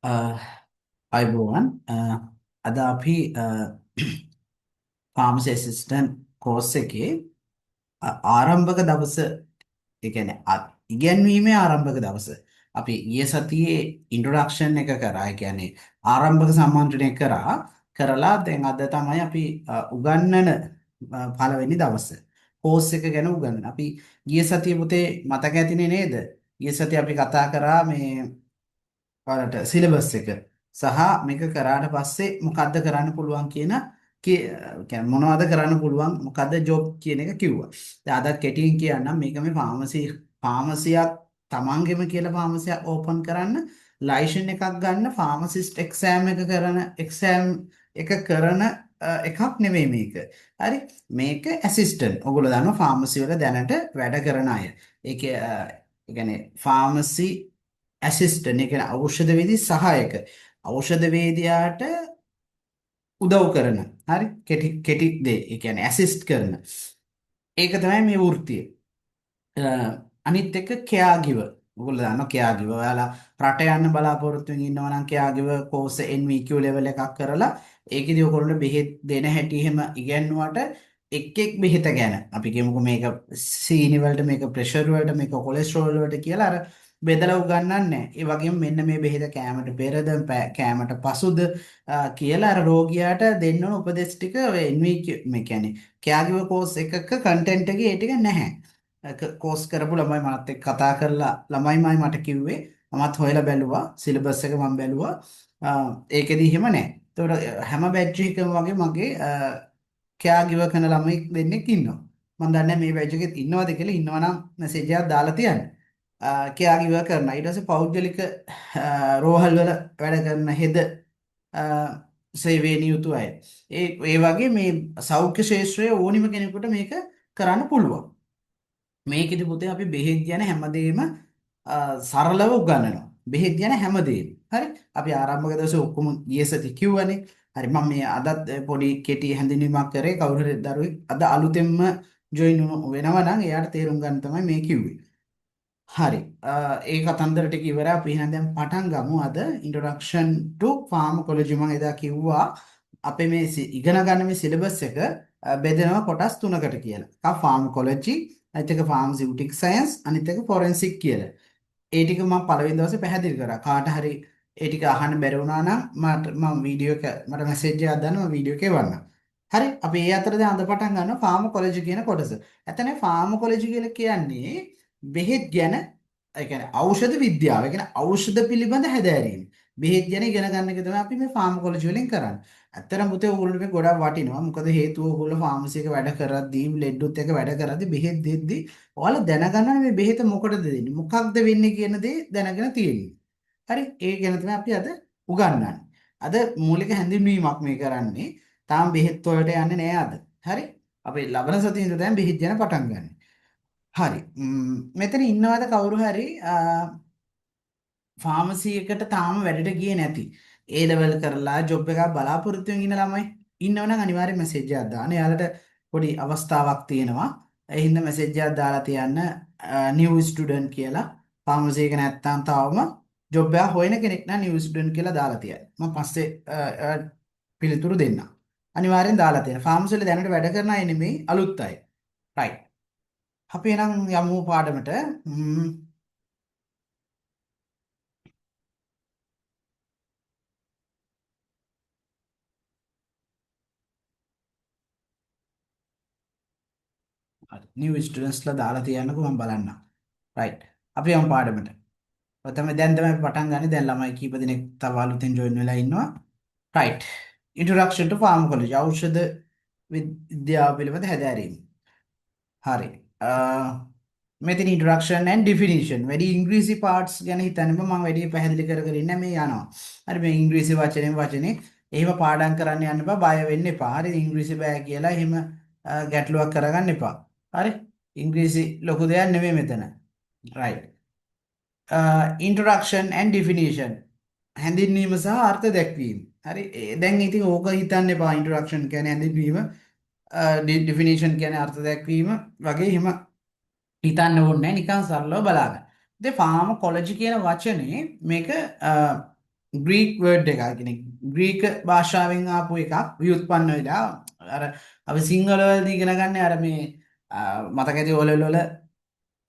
අයිබෝවන් අද අපි ෆාමසි ඇසිස්ටන්ට් කෝස් එකේ ආරම්භක දවස ඒ කියන්නේ ඉගැන්වීමේ ආරම්භක දවස අපි ඊයේ සතියේ ඉන්ට්‍රොඩක්ෂන් එක කරා. ඒ කියන්නේ ආරම්භක සම්මන්ත්‍රණය කරලා දැන් අද තමයි අපි උගන්වන පළවෙනි දවස. කෝස් එක ගැන උගන්වන. අපි ඊයේ සතියේ පුතේ මතක ඇතිනේ නේද? ඊයේ සතියේ අපි කතා කරා මේ ඔයාලට සිලබස් එක සහ මේක කරාට පස්සේ මොකද්ද කරන්න පුළුවන් කියන්නේ මොනවද කරන්න පුළුවන් මොකද්ද ජොබ් කියන එක කිව්වා. දැන් අද කෙටියෙන් කියන්නම් මේක මේ ෆාමසියක් තමන්ගෙම කියලා ෆාමසියක් ඕපන් කරන්න ලයිසන් එකක් ගන්න ෆාමසිස්ට් එක්සෑම් එක කරන එකක් නෙමෙයි මේක. හරි මේක ඇසිස්ටන්ට්. ඔයගොල්ලෝ දන්නවා ෆාමසි වල දැනට වැඩ කරන අය. ඒකේ ඒ කියන්නේ ෆාමසි ඇසිස්ටන්ට් ඒ කියන්නේ ඖෂධ සහායක ඖෂධ උදව් කරන හරි කෙටි දේ ඒ කියන්නේ ඇසිස්ට් කරන ඒක තමයි මේ වෘත්තිය. අනිත් එක කෙයාගිව ඔයගොල්ලෝ දන්නවා කෙයාගිව ඔයාලා රට යන්න බලාපොරොත්තු වෙමින් ඉන්නවා නම් කෙයාගිව කෝස් NVQ ලෙවල් එකක් කරලා ඒකෙදි ඔයගොල්ලෝ බෙහෙත් දෙන හැටි එහෙම ඉගෙනුවට එක් බෙහෙත ගැන අපි කියමුකෝ මේක සීනි වලට මේක ප්‍රෙෂර් වලට මේක කොලෙස්ටරෝල් වලට කියලා අර බෙදලා උගන්වන්නේ නැහැ. ඒ වගේම මෙන්න මේ බෙහෙත කෑමට පෙරද කෑමට පසුද කියලා අර රෝගියාට දෙන්න ඕන උපදෙස් ටික ඔය NVQ මේ කියන්නේ කෙයාගිව කෝස් එකක කන්ටෙන්ට් එකේ ඒ ටික නැහැ. කෝස් කරපු ළමයි මාත් එක්ක කතා කරලා ළමයිමයි මට කිව්වේ මමත් හොයලා බැලුවා සිලබස් එක මම බැලුවා ඒකෙදි එහෙම නැහැ. ඒතකොට හැම බැච් එකකම වගේ මගේ කෙයා ගිව කරන ළමයි දෙන්නෙක් ඉන්නවා. මම දන්නේ මේ බැච් එකෙත් ඉන්නවද කියලා ඉන්නවනම් මැසේජ් එකක් දාලා තියන්න. කෙයා ගිව කරනවා. ඊට පස්සේ පෞද්ගලික රෝහල් වල වැඩ කරන හෙද සේවයේ නියුතු අය. ඒ වගේ මේ සෞඛ්‍ය ශාස්ත්‍රයේ ඕනිම කෙනෙකුට මේක කරන්න පුළුවන්. මේකෙදි පුතේ අපි බෙහෙත් ගැන හැමදේම සරලව උගන්වනවා. බෙහෙත් ගැන හැමදේම. හරි. අපි ආරම්භක දවසේ ඔක්කොම ගිය සති කිව්වනේ. හරි මම මේ අදත් පොඩි කෙටි හැඳින්වීමක් කරේ කවුරු හරි දරුවෙක් අද අලුතෙන්ම ජොයින් වෙනවා නම් එයාට තේරුම් ගන්න තමයි මේ කිව්වේ. හරි. ඒ කතන්දර ටික ඉවරයි. අපි එහෙනම් දැන් පටන් ගමු අද introduction to pharmacology මම එදා කිව්වා අපේ මේ ඉගෙන ගන්න මේ සිලබස් එක බෙදෙනවා කොටස් තුනකට කියලා. එකක් pharmacology අනිත් එක ෆාමසිටික් සයන්ස් අනිත් එක ෆොරෙන්සික් කියලා. ඒ ටික මම පළවෙනි දවසේ පැහැදිලි කරා. කාට හරි ඒ ටික අහන්න බැරි වුණා නම් මම වීඩියෝ එක මට මැසේජ් එකක් දාන්න මම වීඩියෝ එක එවන්නම්. හරි අපි ඒ අතර දැන් අද පටන් ගන්නවා ෆාමකොලොජි කියන කොටස. එතන ෆාමකොලොජි කියලා කියන්නේ බෙහෙත් ගැන ඒ කියන්නේ ඖෂධ විද්‍යාව. ඒ කියන්නේ ඖෂධ පිළිබඳ හැදෑරීම. බෙහෙත් ගැන ඉගෙන ගන්න එක තමයි අපි මේ ෆාමකොලොජි වලින් කරන්නේ. ඇත්තටම පුතේ ඕගොල්ලන්ට මේ ගොඩක් වටිනවා. මොකද හේතුව ඕගොල්ලෝ ෆාමසි එක වැඩ කරද්දී ලෙඩ්ඩුත් එක වැඩ කරද්දී බෙහෙත් දෙද්දී ඔයාලා දැනගන්න මේ බෙහෙත මොකටද දෙන්නේ? මොකක්ද වෙන්නේ කියන දේ දැනගෙන තියෙන්නේ. හරි? ඒ ගැන තමයි අපි අද උගන්වන්නේ. අද මූලික හැඳින්වීමක් මේ කරන්නේ. තාම බෙහෙත් වලට යන්නේ නෑ අද. හරි? අපි ලබන සතියේ ඉඳන් දැන් බෙහෙත් ගැන පටන් ගන්න. හරි. මෙතන ඉන්නවද කවුරු හරි ෆාමසි එකට තාම වැඩට ගියේ නැති ඒ ලෙවල් කරලා ජොබ් එකක් බලාපොරොත්තු වෙන ඉන්න ළමයි ඉන්නවනම් අනිවාර්යෙන් මැසේජ් එකක් දාන්න. එයාලට පොඩි අවස්ථාවක් තියෙනවා. ඒ හින්දා මැසේජ් එකක් දාලා තියන්න නිව් ස්ටුඩන්ට් කියලා. ෆාමසි එක නැත්තම් තාම ජොබ් එකක් හොයන කෙනෙක් නම් නිව් ස්ටුඩන්ට් කියලා දාලා තියන්න. මම පස්සේ පිළිතුරු දෙන්නම්. අනිවාර්යෙන් දාලා තියන්න. ෆාමසි වල දැනට වැඩ කරන අය නෙමෙයි අලුත් අය. රයිට්. අපි එනම් යමු පාඩමට. නිව් ස්ටුඩන්ට්ස්ලා දාලා තියන්නකෝ මම බලන්නම්. රයිට්. අපි යමු පාඩමට. ඔය තමයි දැන් තමයි පටන් ගන්නේ. දැන් ළමයි කීප දෙනෙක් තව අලුතෙන් ජොයින් වෙලා ඉන්නවා. රයිට්. Introduction to Pharmacology. ඖෂධ විද්‍යාව පිළිබඳ හැදෑරීම. හරි. මෙතන introduction and definition. වැඩි ඉංග්‍රීසි parts ගැන හිතන්න මම වැඩි පැහැදිලි කර ඉන්න මේ යනවා. හරි මේ ඉංග්‍රීසි වචනේ එහෙම පාඩම් කරන්න යන්න එපා. බය වෙන්න එපා. හරි ඉංග්‍රීසි බෑ කියලා එහෙම ගැටලුවක් කරගන්න එපා. හරි ඉංග්‍රීසි ලොකු දෙයක් නෙමෙයි මෙතන. right. Introduction and definition. හැඳින්වීම සහ අර්ථ දැක්වීම. හරි දැන් ඉතින් ඕක හිතන්න එපා. introduction කියන්නේ හැඳින්වීම, definition කියන්නේ අර්ථ දැක්වීම වගේ එහෙම හිතන්න ඕනේ නැහැ. නිකන් සරලව බලාගන්න. ඉතින් ෆාමකොලොජි කියන වචනේ මේක ග්‍රීක් වර්ඩ් එකක් කියන්නේ ග්‍රීක භාෂාවෙන් ආපු එකක් ව්‍යුත්පන්න වෙලා අර අපි සිංහල වලදී ඉගෙන ගන්න අර මේ මතක ඇති ඔලවල වල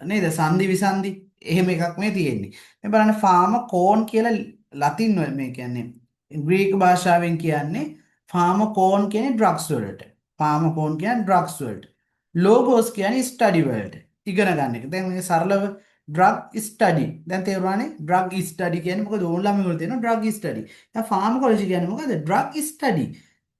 නේද සංදි විසන්දි එහෙම එකක් මේ තියෙන්නේ මේ බලන්න ෆාම කෝන් කියලා ලතින් වල මේ කියන්නේ ග්‍රීක භාෂාවෙන් කියන්නේ ෆාම කෝන් කියන්නේ ඩ්‍රග්ස් වලට ෆාම කෝන් කියන්නේ ඩ්‍රග්ස් වලට ලෝගෝස් කියන්නේ ස්ටඩි වලට ඉගෙන ගන්න එක දැන් මේ සරලව ඩ්‍රග් ස්ටඩි දැන් තේරුණානේ ඩ්‍රග් ස්ටඩි කියන්නේ මොකද ඕන්ලම වල තියෙන ඩ්‍රග් ස්ටඩි දැන් ෆාමකොලොජි කියන්නේ මොකද ඩ්‍රග් ස්ටඩි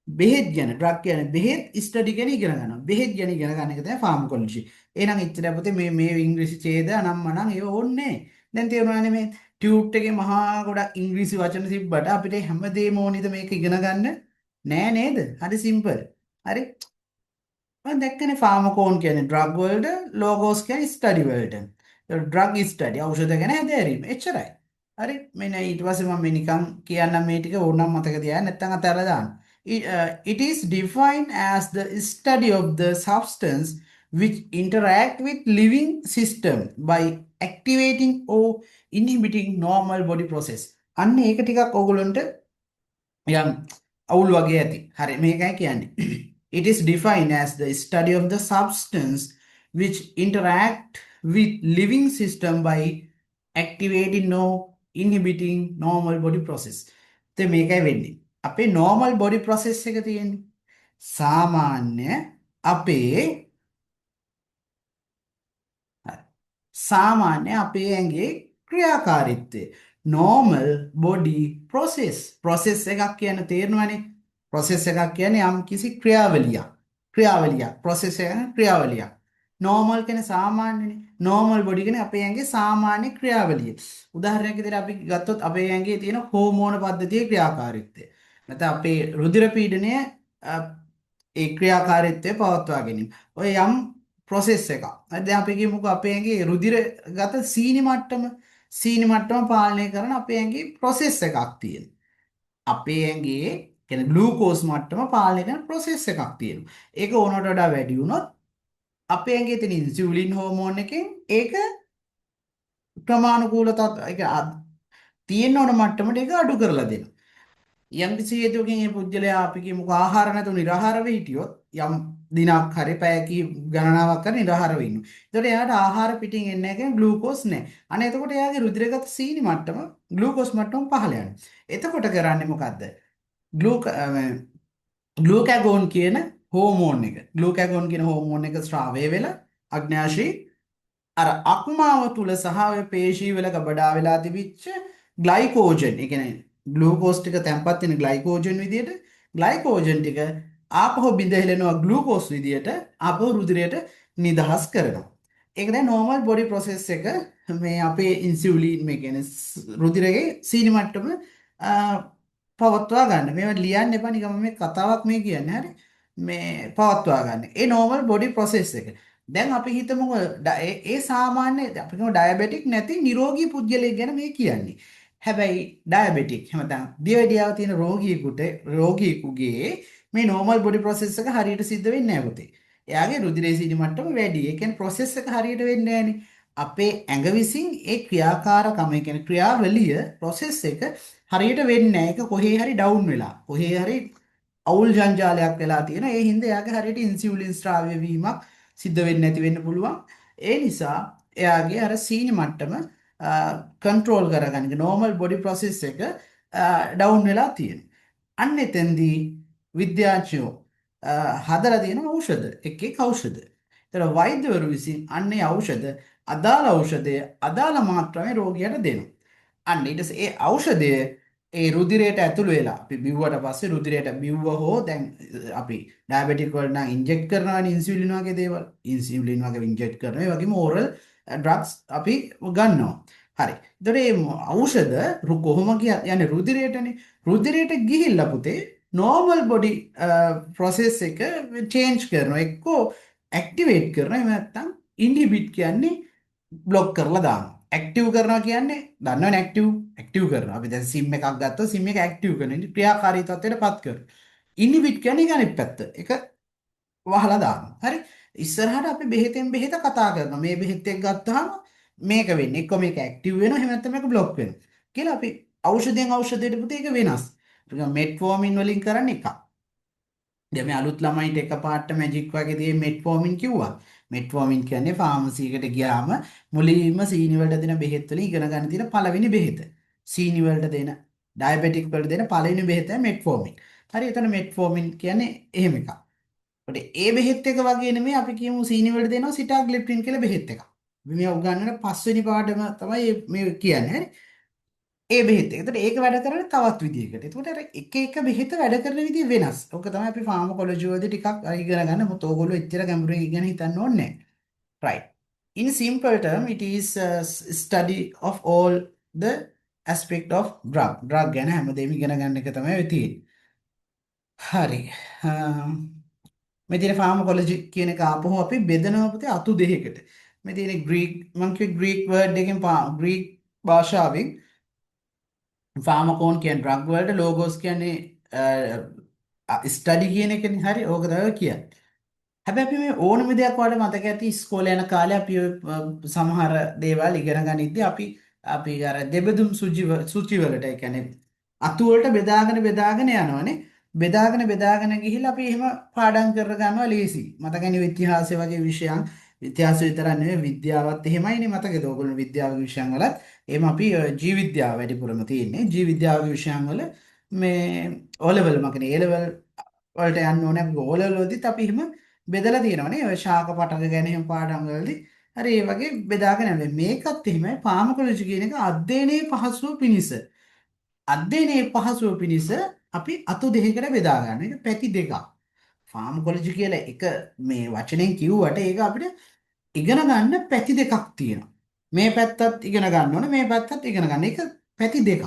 බෙහෙත් ගැන ඩ්‍රග් කියන්නේ බෙහෙත් ස්ටඩි ගැන ඉගෙන ගන්නවා බෙහෙත් ගැන ඉගෙන ගන්න එක තමයි ෆාමකොලොජි එහෙනම් එච්චර අපතේ මේ ඉංග්‍රීසි ඡේද අනම්මනම් ඒව ඕනේ දැන් තේරුණානේ මේ ටියුට් එකේ මහා ගොඩක් ඉංග්‍රීසි වචන තිබ්බට අපිට හැමදේම ඕනිද මේක ඉගෙන ගන්න නෑ නේද හරි සිම්පල් හරි මම දැක්කනේ ෆාමකෝන් කියන්නේ ඩ්‍රග් වලට ලෝගෝස් කියන්නේ ස්ටඩි වලට. ඩ්‍රග් ස්ටඩි ඖෂධ ගැන හැදෑරීම. එච්චරයි. හරි මෙන්න ඊට පස්සේ මම මේ නිකන් කියන්නම් මේ ටික ඕනනම් මතක තියාගන්න නැත්නම් අතහැරලා දාන්න. It is defined as the study of the substance which interact with living system by activating or inhibiting normal body process. අන්න ඒක ටිකක් ඕගොල්ලන්ට යම් අවුල් වගේ ඇති. හරි මේකයි කියන්නේ. It is defined as the study of the substance which interact with living system by activating or inhibiting normal body process. ඉතින් මේකයි වෙන්නේ. අපේ normal body process එක තියෙන්නේ. සාමාන්‍ය අපේ සාමාන්‍ය අපේ ඇඟේ ක්‍රියාකාරීත්වය normal body process එකක් කියන තේරෙනවනේ process එකක් කියන්නේ යම් කිසි ක්‍රියාවලියක් process එක ක්‍රියාවලියක් normal කියන්නේ සාමාන්‍යනේ normal body කියන්නේ අපේ ඇඟේ සාමාන්‍ය ක්‍රියාවලිය උදාහරණයක් විදිහට අපි ගත්තොත් අපේ ඇඟේ තියෙන හෝමෝන පද්ධතියේ ක්‍රියාකාරීත්වය නැත්නම් අපේ රුධිර පීඩනය ඒ ක්‍රියාකාරීත්වය පවත්වා ගැනීම ඔය යම් process එකක්. දැන් අපි කියමුකෝ අපේ ඇඟේ රුධිරගත සීනි මට්ටම පාලනය කරන අපේ ඇඟේ process එකක් තියෙනවා. අපේ ඇඟේ කියන්නේ ග්ලූකෝස් මට්ටම පාලනය කරන process එකක් තියෙනවා. ඒක ඕනට වඩා වැඩි වුණොත් අපේ ඇඟේ තියෙන ඉන්සියුලින් හෝමෝන් එකෙන් ඒක ක්‍රමානුකූල ඒක තියෙන ඕන මට්ටමට ඒක අඩු කරලා දෙනවා. යම් කිසි හේතුවකින් මේ පුජ්‍යලයා අපි කියමුකෝ ආහාර නැතුව නිරාහාරව හිටියොත් යම් දිනක් හරි පැයක ගණනාවක් කර නිරාහාරව ඉන්නවා. ඒතකොට එයාට ආහාර පිටින් එන්නේ නැහැ ග්ලූකෝස් නැහැ. අනේ එතකොට එයාගේ රුධිරගත සීනි මට්ටම ග්ලූකෝස් මට්ටම පහළ යනවා. එතකොට කරන්නේ මොකද්ද? ග්ලූකැගෝන් කියන හෝමෝන් එක. ග්ලූකැගෝන් කියන හෝමෝන් එක ස්‍රාවය වෙලා අග්න්‍යාශී අර අක්මාව තුල සහ ඔය පේශී වල ගබඩා වෙලා තිබිච්ච ග්ලයිකෝජන් ඒ කියන්නේ ග්ලූකෝස් ටික තැම්පත් වෙන ග්ලයිකෝජන් විදියට ග්ලයිකෝජන් ටික ආපහු බිඳ හෙලනවා ග්ලූකෝස් විදියට ආපහු රුධිරයට නිදහස් කරනවා. ඒක දැන් normal body process එක මේ අපේ ඉන්සියුලින් මේ කියන්නේ රුධිරයේ සීනි මට්ටම පවත්වා ගන්න. මේවා ලියන්න එපා නිකන් මේ කතාවක් මේ කියන්නේ හරි. මේ පවත්වා ගන්න. ඒ normal body process එක. දැන් අපි හිතමුකෝ ඒ සාමාන්‍ය අපි කියමු ඩයබටික් නැති නිරෝගී පුද්ගලයෙක් ගැන මේ කියන්නේ. හැබැයි ඩයබටික් හැමදාම දියවැඩියාව තියෙන රෝගියෙකුගේ මේ normal body process එක හරියට සිද්ධ වෙන්නේ නැහැ පුතේ. එයාගේ රුධිරයේ සීනි මට්ටම වැඩි. ඒ කියන්නේ process එක හරියට වෙන්නේ නැහනේ. අපේ ඇඟ විසින් ඒ ක්‍රියාකාරකම ඒ කියන්නේ ක්‍රියාවලිය process එක හරියට වෙන්නේ නැහැ. ඒක කොහේ හරි ඩවුන් වෙලා. කොහේ හරි අවුල් ජංජාලයක් වෙලා තියෙන. ඒ හින්දා එයාගේ හරියට ඉන්සියුලින් ස්‍රාව්‍ය වීමක් සිද්ධ වෙන්නේ නැති වෙන්න පුළුවන්. ඒ නිසා එයාගේ අර සීනි මට්ටම කන්ට්‍රෝල් කරගන්න normal body process එක ඩවුන් වෙලා තියෙනවා. අන්න එතෙන්දී විද්‍යාඥයෝ හදලා තියෙන ඖෂධ එක් ඖෂධ. ඒතර වෛද්‍යවරු විසින් අන්නේ ඖෂධ අදාළ ඖෂධය අදාළ මාත්‍රාවේ රෝගියාට දෙනවා. අන්න ඊට පස්සේ ඒ ඖෂධය ඒ රුධිරයට ඇතුළු වෙලා අපි බිව්වට පස්සේ රුධිරයට බිව්ව හෝ දැන් අපි ඩයබටික් වල නම් ඉන්ජෙක්ට් කරනවානේ ඉන්සියුලින් වගේ දේවල් ඉන්සියුලින් වගේ ඉන්ජෙක්ට් කරනවා ඒ වගේම ඕරල් ඩ්‍රග්ස් අපි ගන්නවා හරි එතකොට මේ ඖෂධ කොහොම යන්නේ රුධිරයටනේ රුධිරයට ගිහිල්ලා පුතේ normal body process එක change කරනවා එක්කෝ activate කරනවා එහෙම නැත්නම් inhibit කියන්නේ block කරලා දානවා ඇක්ටිව් කරනවා කියන්නේ දන්නවනේ ඇක්ටිව් කරනවා. අපි දැන් SIM එකක් ගත්තොත් SIM එක ඇක්ටිව් කරනවා. ක්‍රියාකාරී තත්ත්වයටපත් කරනවා. ඉන්හිබිට් කියන්නේ අනිත් පැත්ත. ඒක වහලා දානවා. හරි. ඉස්සරහට අපි බෙහෙතෙන් බෙහෙත කතා කරනවා. මේ බෙහෙත් එක ගත්තාම මේක වෙන්නේ. එක්ක මේක ඇක්ටිව් වෙනවා. එහෙම නැත්නම් මේක බ්ලොක් වෙනවා. කියලා අපි ඖෂධයෙන් ඖෂධයට පුතේ ඒක වෙනස්. මෙට්ෆෝමින් වලින් කරන්නේ එකක්. දැන් මේ අලුත් ළමයින්ට එකපාරට මැජික් වගේ දේ මෙට්ෆෝමින් කිව්වා. මෙට්ෆෝමින් කියන්නේ ෆාමසි එකට ගියාම මුලින්ම සීනි වලට දෙන බෙහෙත් වලින් ඉගෙන ගන්න තියෙන පළවෙනි බෙහෙත. සීනි වලට දෙන ඩයබටික් වලට දෙන පළවෙනි බෙහෙත මෙට්ෆෝමින්. හරි එතන මෙට්ෆෝමින් කියන්නේ එහෙම එකක්. ඒකට ඒ බෙහෙත් එක වගේ නෙමෙයි අපි කියමු සීනි වලට දෙනවා සිටාග්ලිප්ටින් කියලා බෙහෙත් එකක්. මේ උගන්වන පස්වෙනි පාඩම තමයි මේ කියන්නේ. හරි. ඒ බෙහෙත් එක. එතකොට ඒක වැඩ කරන්නේ තවත් විදිහකට. එතකොට අර එක එක බෙහෙත වැඩ කරන විදිහ වෙනස්. ඕක තමයි අපි ෆාමකොලොජි වලදී ටිකක් ඉගෙන ගන්න. මොකද ඕගොල්ලෝ එච්චර ගැඹුරින් ඉගෙන හිතන්න ඕනේ නැහැ. Right. In simple term, it is a study of all the aspect of drug. drug ගැන හැමදේම ඉගෙන ගන්න එක තමයි ඔය තියෙන්නේ. හරි. මේ තියෙන ෆාමකොලොජි කියන එක ආපහු අපි බෙදනවා පුතේ අතු දෙකකට. මේ තියෙන ග්‍රීක් මම කිව්වේ ග්‍රීක් වර්ඩ් එකෙන් ග්‍රීක් භාෂාවෙන් ෆාමකෝන් කියන ඩ්‍රග් වලට ලෝගෝස් කියන්නේ ස්ටඩි කියන එකනේ. හරි ඕක තමයි කියන්නේ. හැබැයි අපි මේ ඕනම දෙයක් වලට මතක ඇති ඉස්කෝලේ යන කාලේ අපි ඔය, සමහර දේවල් ඉගෙන ගනිද්දී අපි අර දෙබෙදුම් සුචි වලට ඒ කියන්නේ අතු වලට බෙදාගෙන යනවානේ. බෙදාගෙන ගිහිල්ලා අපි එහෙම පාඩම් කර ගන්නවා ලේසි. මතකනේ ඉතිහාසය වගේ විෂයන් ඉතිහාසය විතරක් නෙවෙයි විද්‍යාවත් එහෙමයිනේ මතකද ඔයගොල්ලෝ විද්‍යාව විෂයන් වලත් එහෙම අපි ජීව විද්‍යාව වැඩිපුරම තියෙන්නේ. ජීව විද්‍යාව විෂයන් වල මේ O level මකනේ A level වලට යන්න ඕනේ. අපි O level වලදීත් අපි එහෙම බෙදලා තියෙනවානේ. ඔය ශාක පටක ගැන එහෙම පාඩම් වලදී හරි ඒ වගේ බෙදාගෙන යනවා. මේකත් එහෙමයි ෆාමකොලොජි කියන එක අධ්‍යයනයේ පහසුව පිණිස. අධ්‍යයනයේ පහසුව පිණිස අපි අතු දෙකකට බෙදා ගන්න. ඒක පැති දෙකක්. ෆාමකොලොජි කියලා එක මේ වචනෙන් කිව්වට ඒක අපිට ඉගෙන ගන්න පැති දෙකක් තියෙනවා. මේ පැත්තත් ඉගෙන ගන්න ඕනේ මේ පැත්තත් ඉගෙන ගන්න. ඒක පැති දෙකක්.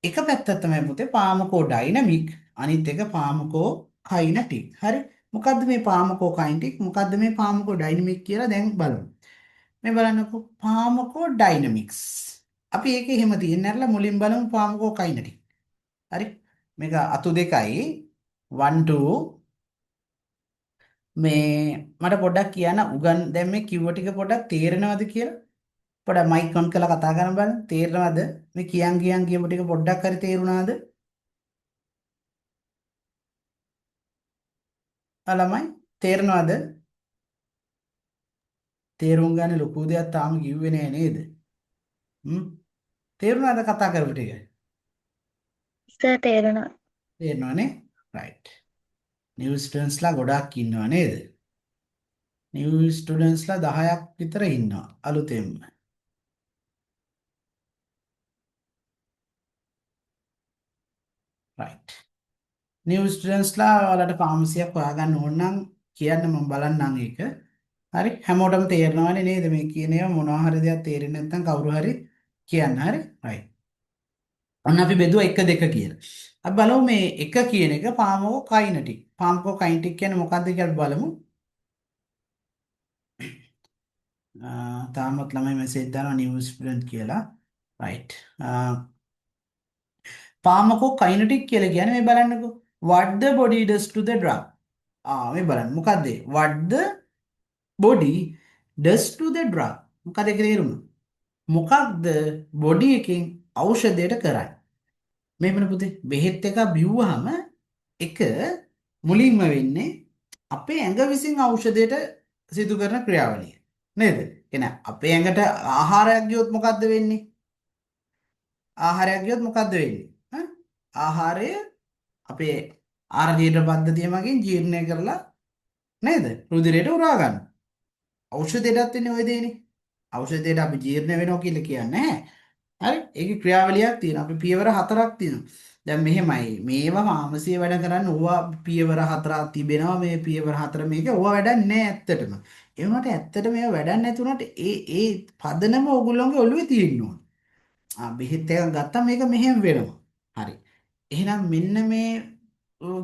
එක පැත්තක් තමයි පුතේ පාමකෝ ඩයිනමික් අනිත් එක පාමකෝ කයිනටික්. හරි. මොකද්ද මේ පාමකෝ කයිනටික් මොකද්ද මේ පාමකෝ ඩයිනමික් කියලා දැන් බලමු. මේ බලන්නකෝ පාමකෝ ඩයිනමික්ස්. අපි ඒක එහෙම තියෙන්නේ නැරලා මුලින් බලමු පාමකෝ කයිනටික්. හරි. මේක අතු දෙකයි 1 2 මේ මට පොඩ්ඩක් කියන්න දැන් මේ කිව්ව ටික පොඩ්ඩක් තේරෙනවද කියලා පොඩ්ඩක් මයික් ඔන් කරලා කතා කරන්න බලන්න තේරෙනවද මේ කියන් කියපු ටික පොඩ්ඩක් හරි තේරුණාද ළමයි තේරෙනවද තේරුම් ගන්න ලොකු දෙයක් තාම කිව්වේ නෑ නේද හ්ම් තේරුණාද කතා කරපු ටික සර් තේරෙනවා. තේරෙනවනේ රයිට් නිව් ස්ටුඩන්ට්ස්ලා ගොඩාක් ඉන්නවා නේද නිව් ස්ටුඩන්ට්ස්ලා 10ක් විතර ඉන්නවා අලුතෙන්ම රයිට් නිව් ස්ටුඩන්ට්ස්ලා ඔයාලට ෆාමසියක් හොයාගන්න ඕන නම් කියන්න මම බලන්නම් ඒක. හරි හැමෝටම තේරෙනවනේ නේද මේ කියන ඒවා මොනවා හරි දෙයක් තේරෙන්නේ නැත්නම් කවුරු හරි කියන්න. හරි රයිට්. ඔන්න අපි බෙදුවා 1 2 කියලා. අපි බලමු මේ 1 කියන එක පාමකෝ කයිනටික්. පාමකෝ කයිනටික් කියන්නේ මොකක්ද කියලා බලමු. තාමත් ළමයි මෙසේජ් දානවා නිව් ස්ටුඩන්ට් කියලා. රයිට්. පාමකෝ කයිනටික් කියලා කියන්නේ මේ බලන්නකෝ. What the body does to the drug. මේ බලන්න මොකද්ද? What the body does to the drug. මොකද ඒකේ තේරුම? මොකක්ද බොඩි එකෙන් ඖෂධයට කරන්නේ? මේවන පුතේ බෙහෙත් එකක් බිව්වහම එක මුලින්ම වෙන්නේ අපේ ඇඟ විසින් ඖෂධයට සිදු කරන ක්‍රියාවලිය. නේද? එහෙනම් අපේ ඇඟට ආහාරයක් ගියොත් මොකද්ද වෙන්නේ? ආහාරයක් ගියොත් මොකද්ද වෙන්නේ? ආහාරය අපේ ආහාර ජීර්ණ පද්ධතිය මගින් ජීර්ණය කරලා නේද? රුධිරයට උරා ගන්න. ඖෂධයටත් වෙන්නේ ওই දේනේ. ඖෂධයට අපි ජීර්ණ වෙනවා කියලා කියන්නේ නැහැ. හරි? ඒකේ ක්‍රියාවලියක් තියෙනවා. අපි පියවර 4ක් තියෙනවා. දැන් මෙහෙමයි. මේවා ෆාමසිය වැඩ කරන්න ඕවා පියවර 4ක් තිබෙනවා. මේ පියවර 4 මේක ඕවා වැඩක් නැහැ ඇත්තටම. ඒ වුණාට ඇත්තටම ඒවා වැඩක් නැති වුණාට ඒ පදනම ඕගොල්ලෝගේ ඔළුවේ තියෙන්න ඕන. බෙහෙත් එකක් ගත්තාම මේක මෙහෙම වෙනවා. හරි. එහෙනම් මෙන්න මේ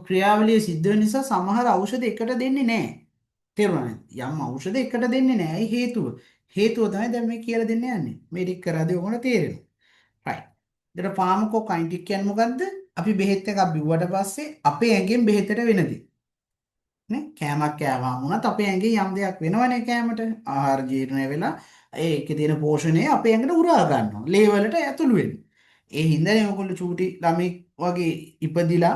ක්‍රියාවලිය සිද්ධ වෙන නිසා සමහර ඖෂධ එකට දෙන්නේ නැහැ. තේරුණාද? යම් ඖෂධ එකට දෙන්නේ නැහැ. ඒ හේතුව. හේතුව තමයි දැන් මේ කියලා දෙන්න යන්නේ. මේ ටික කරාදී ඔයගොල්ලෝ තේරෙනවා. right. ඒතර ෆාමකෝ කයිනටික් කියන්නේ මොකද්ද? අපි බෙහෙත් එකක් බිව්වට පස්සේ අපේ ඇඟෙන් බෙහෙතට වෙනදී. නේ? කෑමක් කෑවම වුණත් අපේ ඇඟේ යම් දෙයක් වෙනවනේ කෑමට. ආහාර ජීර්ණය වෙලා ඒකේ තියෙන පෝෂණය අපේ ඇඟට උරා ගන්නවා. ලේ වලට ඇතුළු වෙන්නේ. ඒ හින්දානේ ඔයගොල්ලෝ චූටි ළමෙක් වගේ ඉපදිලා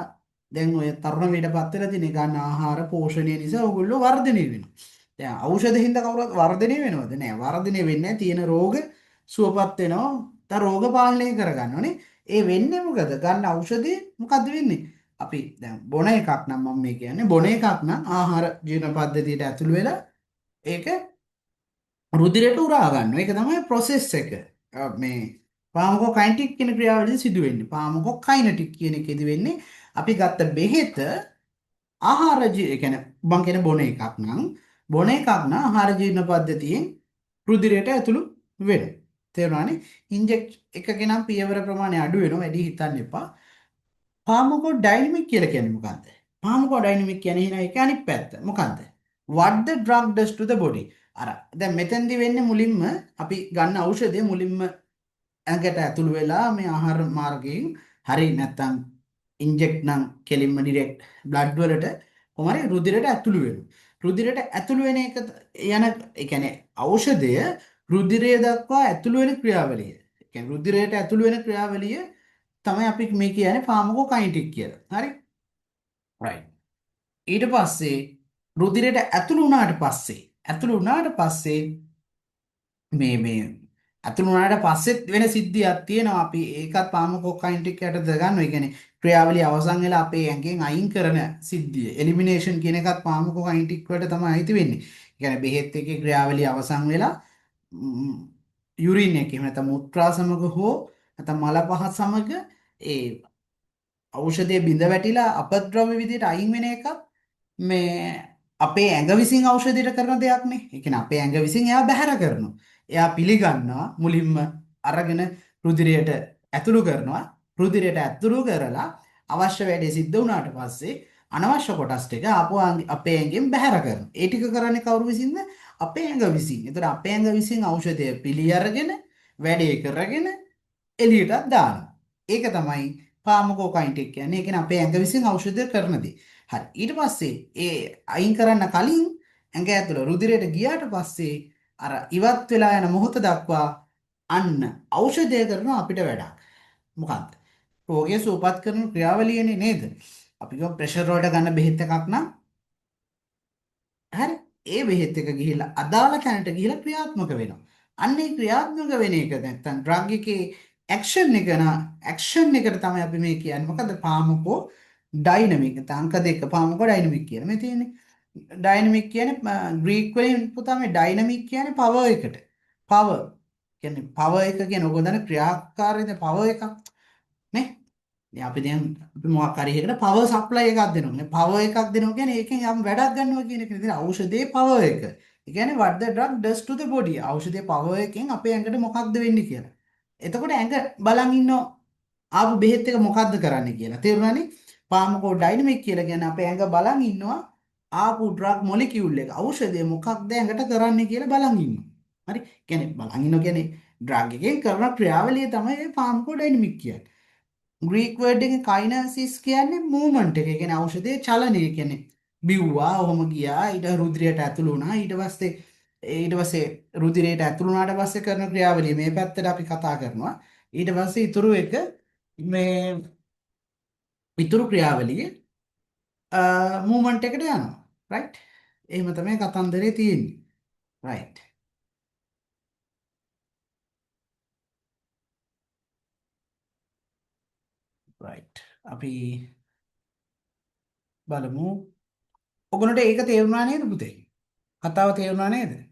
දැන් ඔය තරුණ වේඩපත් වෙලා තියෙන ගන්න ආහාර පෝෂණය නිසා ඔයගොල්ලෝ වර්ධනය වෙනවා. දැන් ඖෂධ හින්දා කවුරුත් වර්ධනය වෙනවද? නෑ. වර්ධනය වෙන්නේ නැහැ. තියෙන රෝග සුවපත් වෙනවා. තව රෝග පාලනය කරගන්නවනේ. ඒ වෙන්නේ මොකද? ගන්න ඖෂධේ මොකද්ද වෙන්නේ? අපි දැන් බොන එකක් නම් මම මේ කියන්නේ බොන එකක් නම් ආහාර ජීර්ණ පද්ධතියට ඇතුළු වෙලා ඒක රුධිරයට උරා ගන්නවා. ඒක තමයි process එක. මේ පාමොකෝකයිනටික් කියන ක්‍රියාවලිය සිදු වෙන්නේ. පාමොකෝකයිනටික් කියන එකේදී වෙන්නේ අපි ගත්ත බෙහෙත ඒ කියන්නේ මං කියන බොන එකක් නම් ආහාර ජීර්ණ පද්ධතියෙන් රුධිරයට ඇතුළු වෙනවා. තේරුණානේ? ඉන්ජෙක්ට් එකක නම් පියවර ප්‍රමාණය අඩු වෙනවා. වැඩි හිතන්න එපා. පාමොකෝ ඩයිනමික් කියලා කියන්නේ මොකද්ද? පාමොකෝ ඩයිනමික් කියන්නේ එහෙනම් ඒක අනිත් පැත්ත. මොකද්ද? What the drug does to the body. අර දැන් මෙතෙන්දි වෙන්නේ මුලින්ම අපි ගන්න ඖෂධය මුලින්ම ඇඟට ඇතුළු වෙලා මේ ආහාර මාර්ගයෙන් හරි නැත්තම් ඉන්ජෙක්ට් නම් කෙලින්ම ඩිරෙක්ට් බ්ලඩ් වලට කොහමරි රුධිරයට ඇතුළු වෙනවා. රුධිරයට ඇතුළු වෙන එක ඒ කියන්නේ ඖෂධය රුධිරය දක්වා ඇතුළු වෙන ක්‍රියාවලිය. ඒ කියන්නේ රුධිරයට ඇතුළු වෙන ක්‍රියාවලිය තමයි අපි මේ කියන්නේ ෆාමකෝකයිනටික් කියලා. හරි? right. ඊට පස්සේ රුධිරයට ඇතුළු වුණාට පස්සේ මේ අතුළු වුණාට පස්සෙත් වෙන සිද්ධියක් තියෙනවා. අපි ඒකත් පාමොකෝකයිනටික් යටතේ ගන්නවා. ඒ කියන්නේ ක්‍රියාවලිය අවසන් වෙලා අපේ ඇඟෙන් අයින් කරන සිද්ධිය. එලිමිනේෂන් කියන එකත් පාමොකෝකයිනටික් වලට තමයි අයිති වෙන්නේ. ඒ කියන්නේ බෙහෙත් එකේ ක්‍රියාවලිය අවසන් වෙලා යුරින් එකේ එහෙම නැත්නම් මුත්‍රා සමග හෝ නැත්නම් මල පහ සමග ඒ ඖෂධයේ බිඳ වැටිලා අපද්‍රව්‍ය විදිහට අයින් වෙන එකත් මේ අපේ ඇඟ විසින් ඖෂධයට කරන දෙයක් නේ. ඒ කියන්නේ අපේ ඇඟ විසින් එයා බැහැර කරනවා. එයා පිළිගන්නවා මුලින්ම අරගෙන රුධිරයට ඇතුළු කරනවා. රුධිරයට ඇතුළු කරලා අවශ්‍ය වැඩේ සිද්ධ වුණාට පස්සේ අනවශ්‍ය කොටස් ටික අපේ ඇඟෙන් බැහැර කරනවා. ඒ ටික කරන්නේ කවුරු විසින්ද? අපේ ඇඟ විසින්. ඒතර අපේ ඇඟ විසින් ඖෂධය පිළි අරගෙන වැඩේ කරගෙන එළියටත් දානවා. ඒක තමයි ෆාමකෝකයිනටික් කියන්නේ. ඒ කියන්නේ අපේ ඇඟ විසින් ඖෂධය කරන දේ. හරි. ඊට පස්සේ ඒ අයින් කරන්න කලින් ඇඟ ඇතුළ රුධිරයට ගියාට පස්සේ අර ඉවත් වෙලා යන මොහොත දක්වා අන්න ඖෂධය කරන අපිට වැඩක්. මොකක්ද? රෝගය සුවපත් කරන ක්‍රියාවලියනේ නේද? අපි කියමු ප්‍රෙෂර් වලට ගන්න බෙහෙත් එකක් නම් හරි. ඒ බෙහෙත් එක ගිහිල්ලා අදාළ තැනට ගිහිල්ලා ක්‍රියාත්මක වෙනවා. අන්න ඒ ක්‍රියාත්මක වෙන එක නැත්තම් ඩ්‍රග් එකේ ඇක්ෂන් එකට තමයි අපි මේ කියන්නේ. මොකද පාමොකෝ ඩයිනමික්. අංක දෙක පාමොකෝ ඩයිනමික් කියලා. මේ තියෙන්නේ. ඩයිනමික් කියන්නේ ග්‍රීක වලින් පුතා මේ ඩයිනමික් කියන්නේ පවර් එකට. පවර් කියන්නේ පවර් එක කියන ඔක දන්න ක්‍රියාකාරීත්වය පවර් එකක් නේ. දැන් අපි මොකක් හරි එකකට පවර් සප්ලයි එකක් දෙනවා. නේ පවර් එකක් දෙනවා කියන්නේ ඒකෙන් යම් වැඩක් ගන්නවා කියන එක. ඉතින් ඖෂධයේ පවර් එක. ඒ කියන්නේ what the drug does to the body. ඖෂධයේ පවර් එකෙන් අපේ ඇඟට මොකක්ද වෙන්නේ කියලා. එතකොට ඇඟ බලන් ඉන්නවා ආපු බෙහෙත් එක මොකද්ද කරන්නේ කියලා. තේරුණානේ? පාමකෝ ඩයිනමික් කියලා කියන්නේ අපේ ඇඟ බලන් ඉන්නවා ආපු ඩ්‍රග් මොලිකියුල් එක ඖෂධය මොකක්ද ඇඟට කරන්නේ කියලා බලන් ඉන්නවා. හරි? කියන්නේ බලන් ඉන්නවා කියන්නේ ඩ්‍රග් එකෙන් කරන ක්‍රියාවලිය තමයි පාමකෝ ඩයිනමික් කියන්නේ. ග්‍රීක් වර්ඩ් එකේ කයිනසිස් කියන්නේ මූවමන්ට් එක. ඒ කියන්නේ ඖෂධයේ චලනය. ඒ කියන්නේ බිව්වා, ඔහොම ගියා, ඊට රුධිරයට ඇතුළු වුණා. ඊට පස්සේ රුධිරයට ඇතුළු වුණාට පස්සේ කරන ක්‍රියාවලිය මේ පැත්තට අපි කතා කරනවා. ඊට පස්සේ මේ ඉතුරු ක්‍රියාවලිය මූවමන්ට් එකට යනවා. රයිට්? එහෙම තමයි කතන්දරේ තියෙන්නේ. රයිට්. රයිට්. අපි බලමු. ඔගොල්ලන්ට ඒක තේරුණා නේද පුතේ? කතාව තේරුණා නේද?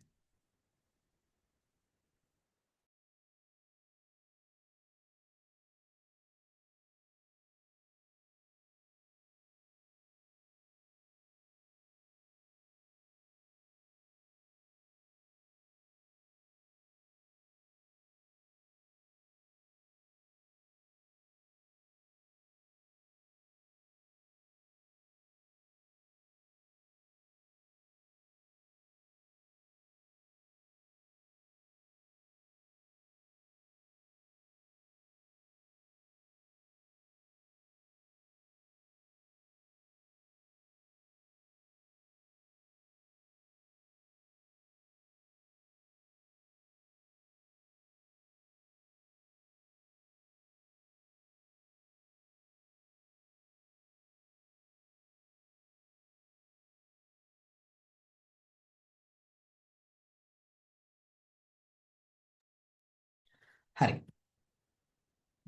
හරි.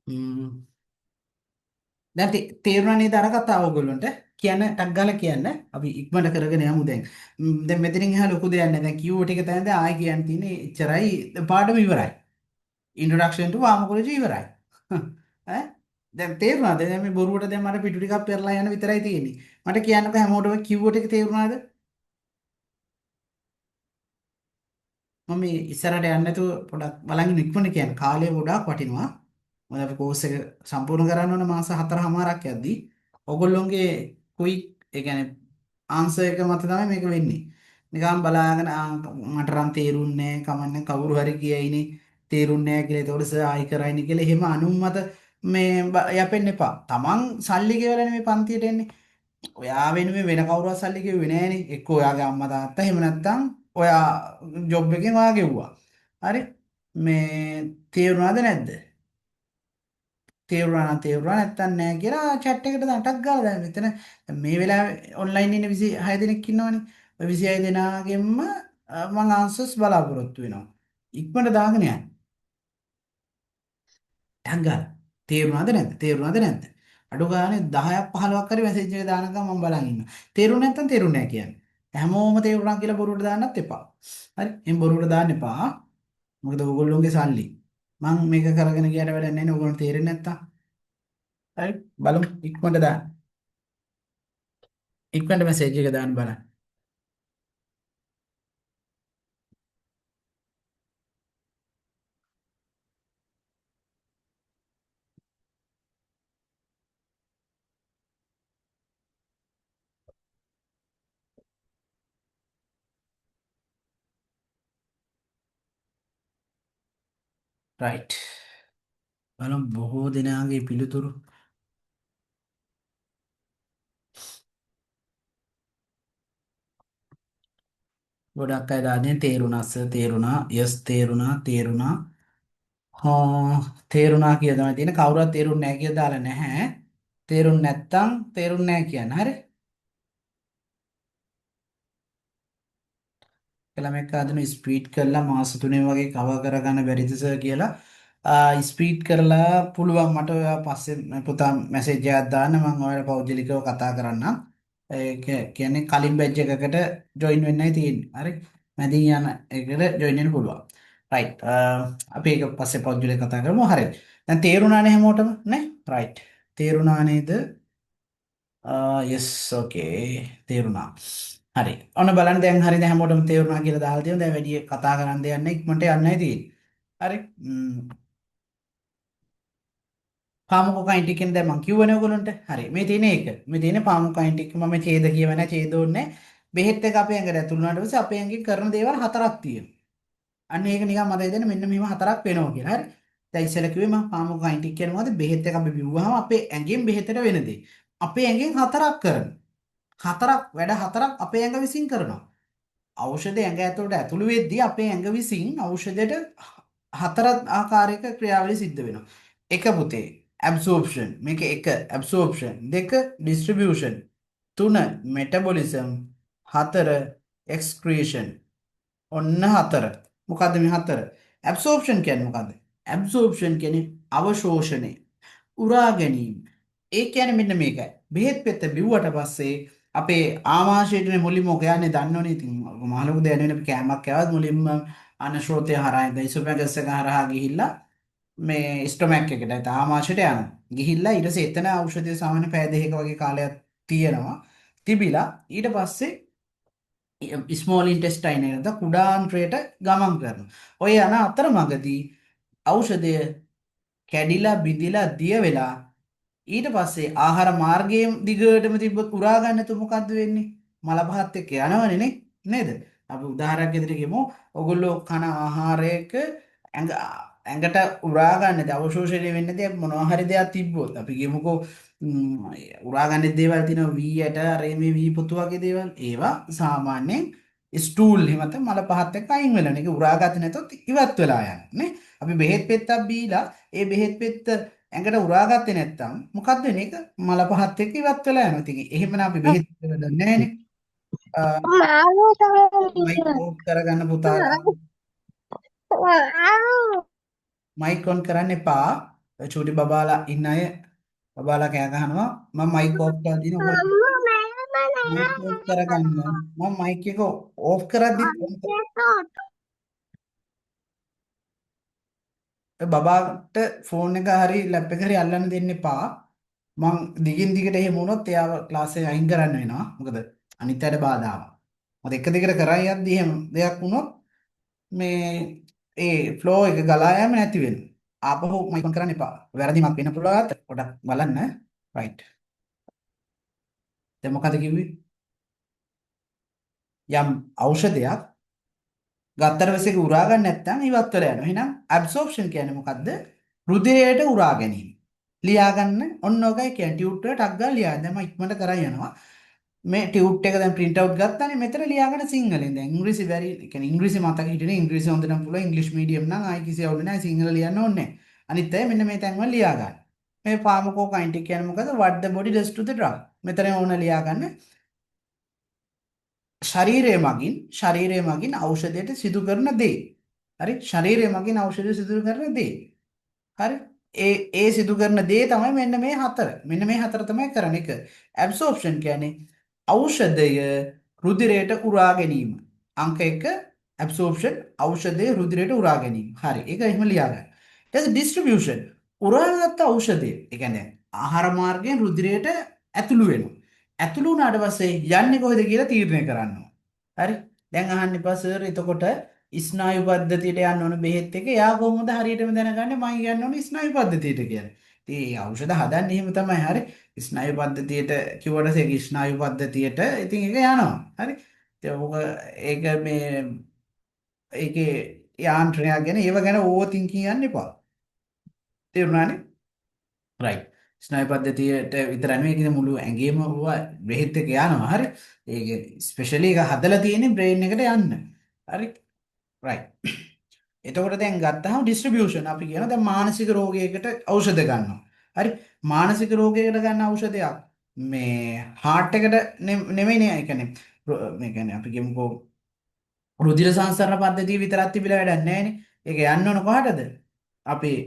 ම්ම්. දැන් තේරුණා නේද අර කතාව ඔයගොල්ලන්ට? කියන්න ටක් ගාලා කියන්න. අපි ඉක්මනට කරගෙන යමු දැන්. දැන් මෙතනින් එහා ලොකු දෙයක් නැහැ. දැන් කිව්ව ටික තමයි දැන් ආයෙ කියන්න තියෙන්නේ. එච්චරයි. පාඩම ඉවරයි. ඉන්ට්‍රොඩක්ෂන් ටු ෆාමකොලොජි ඉවරයි. ඈ දැන් තේරුණාද? දැන් මේ බොරුවට දැන් මට පිටු ටිකක් පෙරලා යන විතරයි තියෙන්නේ. මට කියන්නකෝ හැමෝටම කිව්ව ටික තේරුණාද? මම මේ ඉස්සරහට යන්න නැතුව පොඩක් බලන් ඉක්මනට කියන්න. කාලය ගොඩාක් වටිනවා. මොකද අපි කෝස් එක සම්පූර්ණ කරන්න ඕන මාස 4කමාරක් යද්දී. ඔයගොල්ලෝගේ ක්වික් ඒ කියන්නේ ආන්සර් එක මත තමයි මේක වෙන්නේ. නිකන් බලාගෙන මට නම් තේරුන්නේ නැහැ කමන්නේ කවුරු හරි කියයිනේ තේරුන්නේ නැහැ කියලා. ඒතකොට සර් ආයි කරයිනේ කියලා එහෙම අනුමත මේ යපෙන්න එපා. Taman සල්ලි ගෙවලානේ මේ පන්තියට එන්නේ. ඔයා වෙනුවෙන් වෙන කවුරුවත් සල්ලි ගෙව්වේ නෑනේ. එක්ක ඔයාගේ අම්මා තාත්තා එහෙම නැත්නම් ඔයා ජොබ් එකෙන් ඔයා ගෙව්වා. හරි? මේ තේරුණාද නැද්ද? තේරුණා නම් තේරුණා නැත්නම් නෑ කියලා chat එකට දාටක් ගාලා දැන් මෙතන මේ වෙලාවේ ඔන්ලයින් ඉන්න 26 දෙනෙක් ඉන්නවනේ. ඔය 26 දෙනාගෙන්ම මම ආන්සර්ස් බලාපොරොත්තු වෙනවා. ඉක්මනට දාගෙන යන්න. ටක් ගාලා. තේරුණාද නැද්ද? තේරුණාද නැද්ද? අඩු ගානේ 10ක් 15ක් හරි මැසේජ් එක දානකම් මම බලන් ඉන්නවා. තේරුණ නැත්නම් තේරුන්නේ නැහැ කියන්නේ. හැමෝම තේරුණා කියලා බොරුවට දාන්නත් එපා. හරි? එහෙනම් බොරුවට දාන්න එපා. මොකද ඕගොල්ලෝගේ සල්ලි. මම මේක කරගෙන ගියට වැඩක් නැහැ නේ ඕගොල්ලෝ තේරෙන්නේ නැත්තම්. හරි? බලමු ඉක්මනට දාන්න. ඉක්මනට මැසේජ් එක දාන්න බලන්න. රයිට්. බලමු බොහෝ දෙනාගේ පිළිතුරු ගොඩක් අය දාන්නේ තේරුණා සර් තේරුණා යස් තේරුණා තේරුණා තේරුණා කියලා තමයි තියෙන්නේ කවුරුත් තේරුන්නේ නැහැ කියලා දාලා නැහැ තේරුන්නේ නැත්තම් තේරුන්නේ නැහැ කියන්න හරි ළමෙක් ආදින ස්පීඩ් කරලා මාස 3 වගේ කවර් කරගන්න බැරිද සර් කියලා ස්පීඩ් කරලා පුළුවන් මට ඔයා පස්සේ පුතා මැසේජ් එකක් දාන්න මම ඔයාලට පෞද්ගලිකව කතා කරන්නම් ඒක කියන්නේ කලින් බැච් එකකට ජොයින් වෙන්නයි තියෙන්නේ හරි මැදින් යන එකට ජොයින් වෙන්න පුළුවන් රයිට් අපි ඒක පස්සේ පෞද්ගලිකව කතා කරමු හරි දැන් තේරුණානේ හැමෝටම නේ රයිට් තේරුණා නේද යස් ඕකේ තේරුණා හරි ඔන්න බලන්න දැන් හරිද හැමෝටම තේරුණා කියලා දාලා තියෙනවා දැන් වැඩි කතා කරන්න දෙයක් නැහැ ඉක්මනට යන්නයි තියෙන්නේ හරි පාමුකෝකයින් ටික කියන දැන් මම කිව්වනේ ඔයගොල්ලන්ට හරි මේ තියෙන එක මේ තියෙන පාමුකෝකයින් ටික මම ඡේද කියව නැහැ ඡේදෝන්නේ බෙහෙත් එක අපේ ඇඟට ඇතුළු වුණාට පස්සේ අපේ ඇඟෙන් කරන දේවල් හතරක් තියෙනවා අන්න ඒක නිකන් මතක දෙන්න මෙන්න මෙහෙම හතරක් වෙනවා කියලා හරි දැන් ඉස්සෙල්ලා කිව්වේ මම පාමුකෝකයින් ටික කියන්නේ මොකද බෙහෙත් එක අපි බිව්වහම අපේ ඇඟෙන් බෙහෙතට වෙන දේ අපේ ඇඟෙන් හතරක් කරනවා හතරක් වැඩ හතරක් අපේ ඇඟ විසින් කරනවා ඖෂධය ඇඟ ඇතුළට ඇතුළු වෙද්දී අපේ ඇඟ විසින් ඖෂධයට හතර ආකාරයක ක්‍රියාවලිය සිද්ධ වෙනවා. එක පුතේ absorption මේක එක absorption දෙක distribution තුන metabolism හතර excretion ඔන්න හතර. මොකද්ද මේ හතර? absorption කියන්නේ මොකද්ද? absorption කියන්නේ අවශෝෂණය. උරා ගැනීම. ඒ කියන්නේ මෙන්න මේකයි. බෙහෙත් පෙත්ත බිව්වට පස්සේ අපේ ආමාශයටනේ මුලින්ම ඔක යන්නේ දන්නවනේ. ඉතින් මහලොකු දෙයක් නෙවෙයි අපි කෑමක් කෑවත් මුලින්ම අනශ්‍රෝතය හරහා ඉඳලා ඉසෝෆැගස් එක හරහා ගිහිල්ලා මේ ස්ටොමැක් එකට ආමාශයට යනවා. ගිහිල්ලා ඊට පස්සේ එතන ඖෂධය සාමාන්‍ය පැය දෙකක වගේ කාලයක් තියෙනවා. තිබිලා ඊට පස්සේ ස්මෝල් ඉන්ටෙස්ටයින් එකට කුඩාන්ත්‍රයට ගමන් කරනවා. ඔය යන අතරමඟදී ඖෂධය කැඩිලා බිඳිලා දිය වෙලා ඊට පස්සේ ආහාර මාර්ගයේ දිගටම තිබ්බොත් උරා ගන්න නැතුව මොකද්ද වෙන්නේ? මල පහත් එක්ක යනවනේ නේ නේද? අපි උදාහරණයක් විදිහට කියමු. ඔගොල්ලෝ කන ආහාරයක ඇඟ ඇඟට උරා ගන්න නැති අවශෝෂණය වෙන්නේ නැති මොනවා හරි දෙයක් තිබ්බොත් අපි කියමුකෝ උරා ගන්න දේවල් තියෙනවා වී යට අර මේ වී පොතු වගේ දේවල්. ඒවා සාමාන්‍යයෙන් ස්ටූල් හිමත මල පහත් එක්ක අයින් වෙලා නේ. ඒක උරාගත්තේ නැතොත් ඉවත් වෙලා යන්නේ නේ. අපි බෙහෙත් පෙත්තක් බීලා ඒ බෙහෙත් පෙත්ත ඇඟට උරාගත්තේ නැත්තම් මොකද්ද වෙන්නේ? ඒක මල පහත් එක්ක ඉවත් වෙලා යනවා. ඉතින් එහෙමනම් අපි බෙහෙත් දන්නේ නැහනේ. මාළු මයික් තමයි. ඕෆ් කරගන්න පුතාලා. මයික් ඔන් කරන්න එපා. චූටි බබාලා ඉන්න අය බබාලා කෑ ගහනවා. මම මයික් ඕෆ් කරලා දින ඔයගොල්ලෝ Mama, mana මයික් ඕෆ් කරගන්න. ya? මම මයික් එක ඕෆ් කරද්දිත් Ada බබාට ෆෝන් එක හරි ලැප් එක හරි අල්ලන්න දෙන්න එපා. මං දිගින් දිගට එහෙම වුණොත් එයාව ක්ලාස් එකෙන් අයින් කරන්න වෙනවා. මොකද අනිත් අයට බාධාවක්. මොකද එක දිගට කරන් යද්දි එහෙම දෙයක් වුණොත් මේ ඒ ෆ්ලෝ එක ගලා යෑම නැති වෙනවා. ආපහු මයික් ඔන් කරන්න එපා. වැරදිමක් වෙන්න පුළුවන්. පොඩක් බලන්න. රයිට්. දැන් මොකද කිව්වේ? යම් ඖෂධයක් ගත්තට පස්සේ ඒක උරා ගන්න නැත්නම් ඉවත් වෙලා යනවා. එහෙනම් ඇබ්සෝප්ෂන් කියන්නේ මොකද්ද? රුධිරයට උරා ගැනීම. ලියා ගන්න ඔන්න ඔකයි කියන්නේ ටියුට් එක ටක් ගාලා ලියා. දැන් මම ඉක්මනට කරන් යනවා. මේ ටියුට් එක දැන් print out ගත්තානේ මෙතන ලියාගන්න සිංහලෙන්. දැන් ඉංග්‍රීසි බැරි, ඒ කියන්නේ ඉංග්‍රීසි මතක හිටිනේ ඉංග්‍රීසි හොඳ නම් පුළුවන්. ඉංග්‍රීසි මීඩියම් නම් ආයි කිසි අවුල නැහැ. සිංහල ලියන්න ඕනේ නැහැ. අනිත් අය මෙන්න මේ තැන්වල ලියා ගන්න. මේ ෆාමකෝකයිනෙටික් කියන්නේ මොකද? What the body does to the drug. මෙතන ඕන ලියා ගන්න. ශරීරය මගින් ඖෂධයට සිදු කරන දේ. හරි? ශරීරය මගින් ඖෂධය සිදු කරන දේ. හරි? ඒ සිදු කරන දේ තමයි මෙන්න මේ හතර. මෙන්න මේ හතර තමයි කරන්නේ. එක ඇබ්සෝප්ෂන් කියන්නේ ඖෂධය රුධිරයට උරා ගැනීම. අංක 1 ඇබ්සෝප්ෂන් ඖෂධය රුධිරයට උරා ගැනීම. හරි. ඒක එහෙම ලියා ගන්න. ඊට පස්සේ ඩිස්ට්‍රිබියුෂන් උරාගත් ඖෂධය. ඒ කියන්නේ ආහාර මාර්ගයෙන් රුධිරයට ඇතුළු වෙනවා. ඇතුළු වුණාට පස්සේ යන්නේ කොහෙද කියලා තීරණය කරන්න ඕන. හරි? දැන් අහන්න එපා සර් එතකොට ස්නායු පද්ධතියට යන්න ඕන බෙහෙත් එක. එයා කොහොමද හරියටම දැනගන්නේ මම යන්න ඕන ස්නායු පද්ධතියට කියලා. ඉතින් මේ ඖෂධ හදන්නේ එහෙම තමයි. හරි? ස්නායු පද්ධතියට කිව්වට ඒක ස්නායු පද්ධතියට ඉතින් ඒක යනවා. හරි? ඉතින් ඔක ඒක මේ ඒකේ යාන්ත්‍රණයක් ගැන ඒව ගැන ඕවර් තින්කින් යන්න එපා. තේරුණානේ? රයිට්. ස්නායු පද්ධතියට විතර නෙවෙයි ඒක මුළු ඇඟේම බෙහෙත් එක යනවා. හරි? ඒක ස්පෙෂලි ඒක හදලා තියෙන්නේ බ්‍රේන් එකට යන්න. හරි? රයිට්. එතකොට දැන් ගත්තාම ඩිස්ට්‍රිබියුෂන් අපි කියනවා දැන් මානසික රෝගයකට ඖෂධ ගන්නවා. හරි? මානසික රෝගයකට ගන්න ඖෂධයක් මේ හાર્ට් එකට නෙමෙයිනේ. ඒ කියන්නේ මේ කියන්නේ අපි කියමුකෝ රුධිර සංසරණ පද්ධතිය විතරක් තිබිලා වැඩක් නැහැනේ. ඒක යන්න ඕන කොහටද? අපේ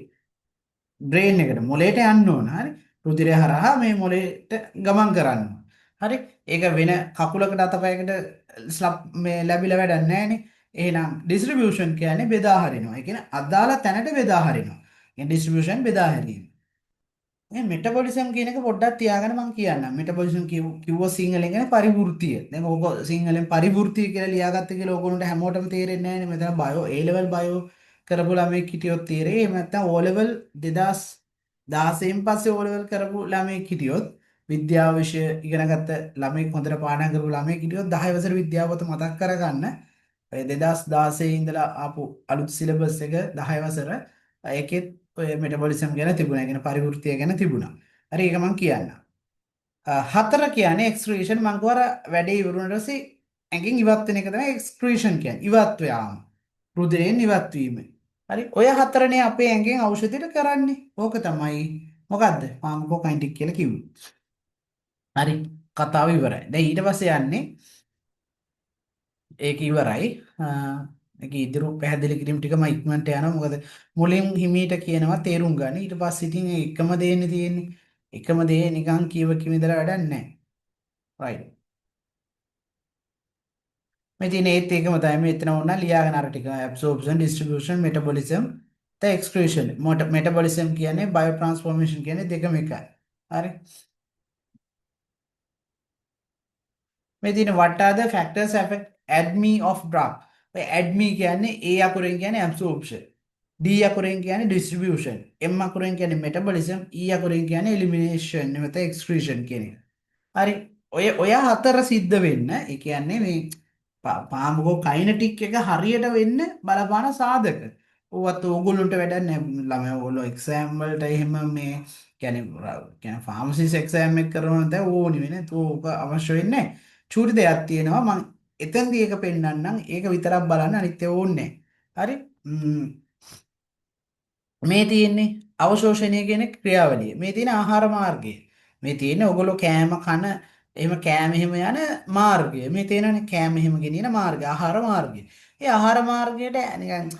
බ්‍රේන් එකට මොලේට යන්න ඕන. හරි? රුධිරය හරහා මේ මොලේට ගමන් කරන්න ඕන. හරි? ඒක වෙන කකුලකට අතපයකට මේ ලැබිලා වැඩක් නැහැනේ. එහෙනම් ඩිස්ට්‍රිබියුෂන් කියන්නේ බෙදා හරිනවා. ඒ කියන්නේ අදාළ තැනට බෙදා හරිනවා. කියන්නේ ඩිස්ට්‍රිබියුෂන් බෙදා හැරීම. මේ මෙටබොලිසම් කියන එක පොඩ්ඩක් තියාගෙන මම කියන්නම්. මෙටබොලිසම් කිව්ව සිංහලෙන් කියන්නේ පරිවෘත්තිය. දැන් ඕක සිංහලෙන් පරිවෘත්තිය කියලා ලියාගත්ත කියලා ඕගොල්ලන්ට හැමෝටම තේරෙන්නේ නැහැ නේ. මෙතන බයෝ A level බයෝ කරපු ළමෙක් හිටියොත් තේරෙයි. එහෙම නැත්නම් O level 2016න් පස්සේ O level කරපු ළමෙක් හිටියොත් විද්‍යාව විෂය ඉගෙනගත්ත ළමෙක් හොඳට පාඩම් කරපු ළමෙක් හිටියොත් 10 වසර විද්‍යාව පොත මතක් කරගන්න. ඔය 2016 ඉඳලා ආපු අලුත් සිලබස් එක 10 වසර ඒකෙත් ඔය මෙටබොලිසම් ගැන තිබුණා. ඒ කියන්නේ පරිවෘත්තිය ගැන තිබුණා. හරි ඒක මම කියන්නම්. හතර කියන්නේ එක්ස්ක්‍රීෂන් මම කවර වැඩේ ඉවරුනට පස්සේ ඇඟෙන් ඉවත් වෙන එක තමයි එක්ස්ක්‍රීෂන් කියන්නේ. ඉවත් යාම. රුධිරයෙන් ඉවත් වීම. හරි. ඔය හතරනේ අපේ ඇඟෙන් ඖෂධයට කරන්නේ. ඕක තමයි මොකද්ද? ෆාමකෝකයිනෙටික් කියලා කිව්වේ. හරි. කතාව ඉවරයි. දැන් ඊට පස්සේ යන්නේ ඒක ඉවරයි. ඒක ඉදිරි පැහැදිලි කිරීම ටික මම ඉක්මනට යනවා. මොකද මුලින් හිමීට කියනවා තේරුම් ගන්න. ඊට පස්සේ ඉතින් ඒ එකම දෙන්නේ තියෙන්නේ. එකම දේ නිකන් කියව කිව ඉඳලා වැඩක් නැහැ. රයිට්. මේ තියෙන ඒත් එකම තමයි මෙතන ඕන ලියාගෙන අර ටික absorption, distribution, metabolism, the excretion. metabolism කියන්නේ bio transformation කියන්නේ දෙකම එකයි. හරි. මේ තියෙන what are the factors affect ADME of drug? ඔය ADME කියන්නේ A අකුරෙන් කියන්නේ absorption. D අකුරෙන් කියන්නේ distribution. M අකුරෙන් කියන්නේ metabolism. E අකුරෙන් කියන්නේ elimination. නැත්නම් excretion කියන එක. හරි. ඔය හතර සිද්ධ වෙන්න. ඒ කියන්නේ මේ පාමකෝ කයිනටික් එක හරියට වෙන්න බලපාන සාධක. ඕවත් ඕගොල්ලන්ට වැඩක් නැහැ. ළමයා ඕගොල්ලෝ එක්සෑම් වලට එහෙම මේ කියන්නේ ෆාමසිස් එක්සෑම් එක කරනවා නැත්නම් ඕනි වෙන්නේ. ඒක අවශ්‍ය වෙන්නේ නැහැ. චූටි දෙයක් තියෙනවා මම එතෙන්දී ඒක පෙන්නන්නම්. ඒක විතරක් බලන්න අනිත් ඒවා ඕනේ නැහැ. හරි? මේ තියෙන්නේ අවශෝෂණය කියන ක්‍රියාවලිය. මේ තියෙන ආහාර මාර්ගය. මේ තියෙන්නේ ඔයගොල්ලෝ කෑම කන එහෙම කෑම එහෙම යන මාර්ගය. මේ තියෙනනේ කෑම එහෙම ගෙනියන මාර්ගය, ආහාර මාර්ගය. ඒ ආහාර මාර්ගයට නිකන්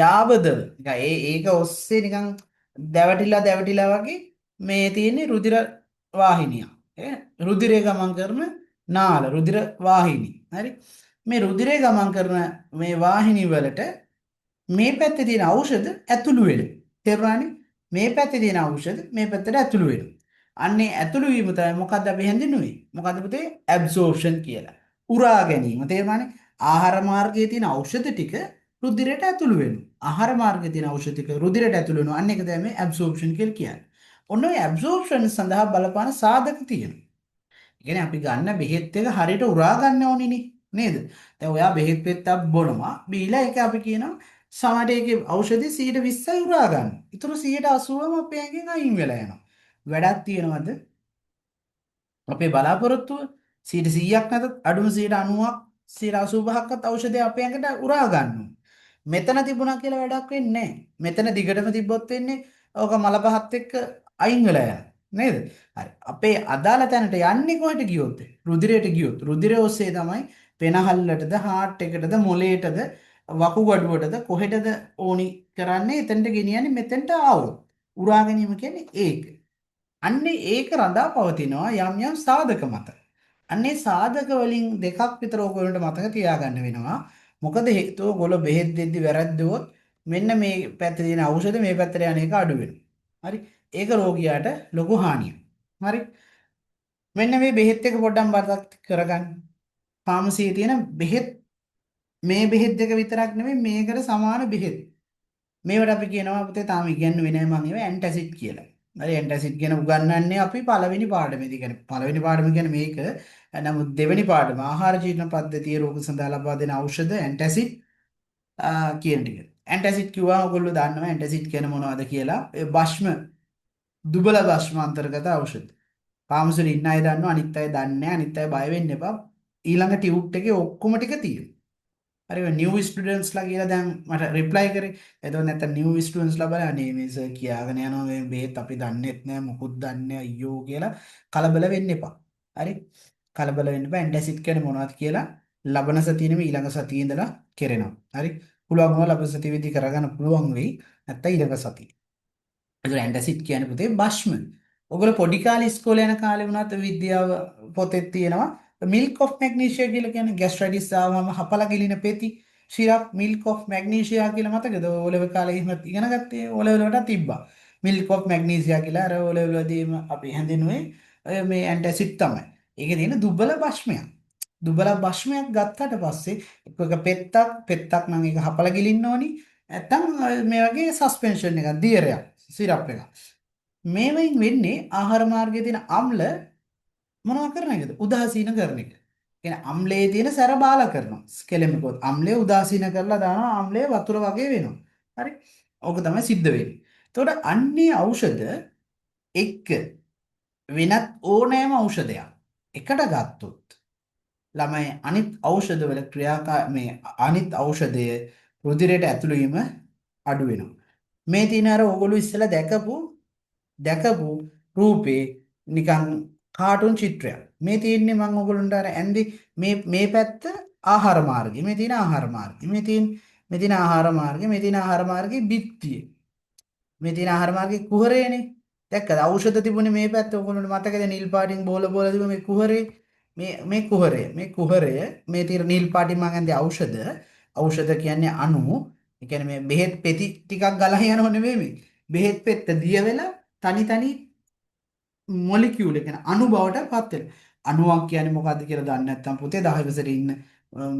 යාබදව නිකන් ඒක ඔස්සේ නිකන් දැවටිලා වගේ මේ තියෙන්නේ රුධිර වාහිනිය. රුධිරය ගමන් කරන නාල රුධිර වාහිනී. හරි. මේ රුධිරය ගමන් කරන මේ වාහිනී වලට මේ පැත්තේ තියෙන ඖෂධ ඇතුළු වෙනවා. තේරුණානේ? මේ පැත්තේ තියෙන ඖෂධ මේ පැත්තට ඇතුළු වෙනවා. අන්නේ ඇතුළු වීම තමයි මොකද්ද අපි හඳුන්වන්නේ? මොකද්ද පුතේ? ඇබ්සෝර්ප්ෂන් කියලා. උරා ගැනීම. තේරුණානේ? ආහාර මාර්ගයේ තියෙන ඖෂධ ටික රුධිරයට ඇතුළු වෙනවා. ආහාර මාර්ගයේ තියෙන ඖෂධ ටික රුධිරයට ඇතුළු වෙනවා. අන්න ඒක තමයි මේ ඇබ්සෝර්ප්ෂන් කියලා කියන්නේ. ඔන්න ඔය ඇබ්සෝර්ප්ෂන් සඳහා බලපාන සාධක තියෙනවා. කියන්නේ අපි ගන්න බෙහෙත් එක හරියට උරා ගන්න ඕනිනේ නේද? දැන් ඔයා බෙහෙත් පෙත්තක් බොනවා. බීලා ඒක අපි කියනවා සමහර ඒකේ ඖෂධي 120යි උරා ගන්න. ඊටු 180ම අපේ ඇඟෙන් අයින් වෙලා යනවා. වැඩක් තියනවද? අපේ බලාපොරොත්තුව 100ක් නැතත් අඩුම 90ක් 85ක්වත් ඖෂධය අපේ ඇඟට උරා ගන්නවා. මෙතන තිබුණා කියලා වැඩක් වෙන්නේ නැහැ. මෙතන දිගටම තිබ්බොත් වෙන්නේ ඕක මල පහත් එක්ක අයින් වෙලා යනවා. නේද? හරි. අපේ අදාළ තැනට යන්නේ කොහෙට ගියොත්? රුධිරයට ගියොත්. රුධිරය ඔස්සේ තමයි පෙනහල්ලටද, හાર્ට් එකටද, මොළේටද, වකුගඩුවටද කොහෙටද ඕනි කරන්නේ එතනට ගෙනියන්නේ මෙතෙන්ට ආවොත්. උරා ගැනීම කියන්නේ ඒක. අන්නේ ඒක රඳා පවතිනවා යම් යම් සාධක මත. අන්නේ සාධක වලින් දෙකක් විතර ඔයගොල්ලන්ට මතක තියාගන්න වෙනවා. මොකද හේතුව ඔයගොල්ලෝ බෙහෙත් දෙද්දි වැරද්දුවොත් මෙන්න මේ පැත්තේ තියෙන ඖෂධ මේ පැත්තට යන එක අඩු වෙනවා. හරි. ඒක රෝගියාට ලොකු හානියක්. හරි. මෙන්න මේ බෙහෙත් එක පොඩ්ඩක් මතක් කරගන්න. ෆාමසියේ තියෙන බෙහෙත් මේ බෙහෙත් දෙක විතරක් නෙමෙයි මේකට සමාන බෙහෙත්. මේවට අපි කියනවා පුතේ තාම ඉගෙනුවේ නෑ මම ඒවා ඇන්ටැසිඩ් කියලා. හරි ඇන්ටැසිඩ් ගැන උගන්වන්නේ අපි පළවෙනි පාඩමේදී. කියන්නේ පළවෙනි පාඩම කියන්නේ මේක. නමුත් දෙවෙනි පාඩම ආහාර ජීර්ණ පද්ධතියේ රෝග සඳහා ලබා දෙන ඖෂධ ඇන්ටැසිඩ් කියන ටික. ඇන්ටැසිඩ් කිව්වම ඔයගොල්ලෝ දන්නවා ඇන්ටැසිඩ් කියන්නේ මොනවද කියලා. ඒ භස්ම දුබල භස්ම අන්තර්ගත ඖෂධ. පාමුසුලි ඉන්න අය දන්නවා අනිත් අය දන්නේ නැහැ. අනිත් අය බය වෙන්න එපා. ඊළඟ ටියුට් එකේ ඔක්කොම ටික තියෙනවා. හරි නිව් ස්ටුඩන්ට්ස්ලා කියලා දැන් මට රිප්ලයි කරේ. එතකොට නැත්තම් නිව් ස්ටුඩන්ට්ස්ලා බලලා අනේ මේ සර් කියාගෙන යනවා මේ බේත් අපි දන්නෙත් නෑ මොකුත් දන්නේ නෑ අයියෝ කියලා කලබල වෙන්න එපා. හරි කලබල වෙන්න එපා. ඇන්ටැසිඩ් කියන්නේ මොනවද කියලා ලබන සතියේ නෙමෙයි ඊළඟ සතියේ ඉඳලා කරනවා. හරි පුළුවන් වුණා ලබන සතියේදී කරගන්න පුළුවන් වෙයි. නැත්තම් ඊළඟ සතියේ. ඒක ඇන්ටැසිඩ් කියන්නේ පුතේ භස්ම. ඔයගොල්ලෝ පොඩි කාලේ ඉස්කෝලේ යන කාලේ වුණත් විද්‍යාව පොතේ තියෙනවා මිල්ක් ඔෆ් මැග්නීෂියා කියලා කියන්නේ ગેස්ට්‍රයිටිස් ආවම හපලා ගිලින පෙති සිරප් මිල්ක් ඔෆ් මැග්නීෂියා කියලා මතකද? ඕලෙවල් කාලේ එහෙම ඉගෙන ගත්තේ ඕලෙවල් වලට තිබ්බා. මිල්ක් ඔෆ් මැග්නීෂියා කියලා අර ඕලෙවල් වලදීම අපි හැඳින්නුවේ මේ ඇන්ටැසිඩ් තමයි. ඒකේ තියෙන දුබල භස්මයක්. දුබල භස්මයක් ගත්තට පස්සේ එක පෙත්තක් නම් ඒක හපලා ගිලින්න ඕනි. නැත්තම් මේ වගේ සස්පෙන්ෂන් එකක් දියරයක් සිරප් එකක්. මේවෙන් වෙන්නේ ආහාර මාර්ගයේ තියෙන අම්ල මොනවා කරන එකද? උදාසීන කරන එක. කියන්නේ අම්ලයේ තියෙන සැර බාල කරනවා. ස්කෙලෙමිකොත් අම්ලය උදාසීන කරලා දානවා අම්ලය වතුර වගේ වෙනවා. හරි? ඕක තමයි සිද්ධ වෙන්නේ. එතකොට අන්නේ ඖෂධ එක්ක වෙනත් ඕනෑම ඖෂධයක් එකට ගත්තොත් ළමයි අනිත් ඖෂධ වල මේ අනිත් ඖෂධය රුධිරයට ඇතුළු වීම අඩු වෙනවා. මේ තියෙන අර ඕගොල්ලෝ ඉස්සෙල්ලා දැකපු රූපේ නිකන් කාටුන් චිත්‍රයක්. මේ තියෙන්නේ මම ඔයගොල්ලන්ට අර ඇන්දි මේ පැත්ත ආහාර මාර්ගය. මේ තියෙන ආහාර මාර්ගය. මේ තියෙන ආහාර මාර්ගය. මේ තියෙන ආහාර මාර්ගයේ බිත්තිය. මේ තියෙන ආහාර මාර්ගයේ කුහරයනේ. දැක්කද? ඖෂධ තිබුණේ මේ පැත්ත ඔයගොල්ලන්ට මතකද? නිල් පාටින් බෝල තිබුණ මේ කුහරේ. මේ කුහරය මේ තියෙන නිල් පාටින් මම ඇන්දි ඖෂධ කියන්නේ අණු. ඒ කියන්නේ මේ බෙහෙත් පෙති ටිකක් ගලහ යනව නෙමෙයි මේ. බෙහෙත් පෙත්ත දිය වෙලා තනි මොලිකියුල් එක අණු බවට පත් වෙනවා. අණුවක් කියන්නේ මොකද්ද කියලා දන්නේ නැත්නම් පුතේ 10 වසරේ ඉන්න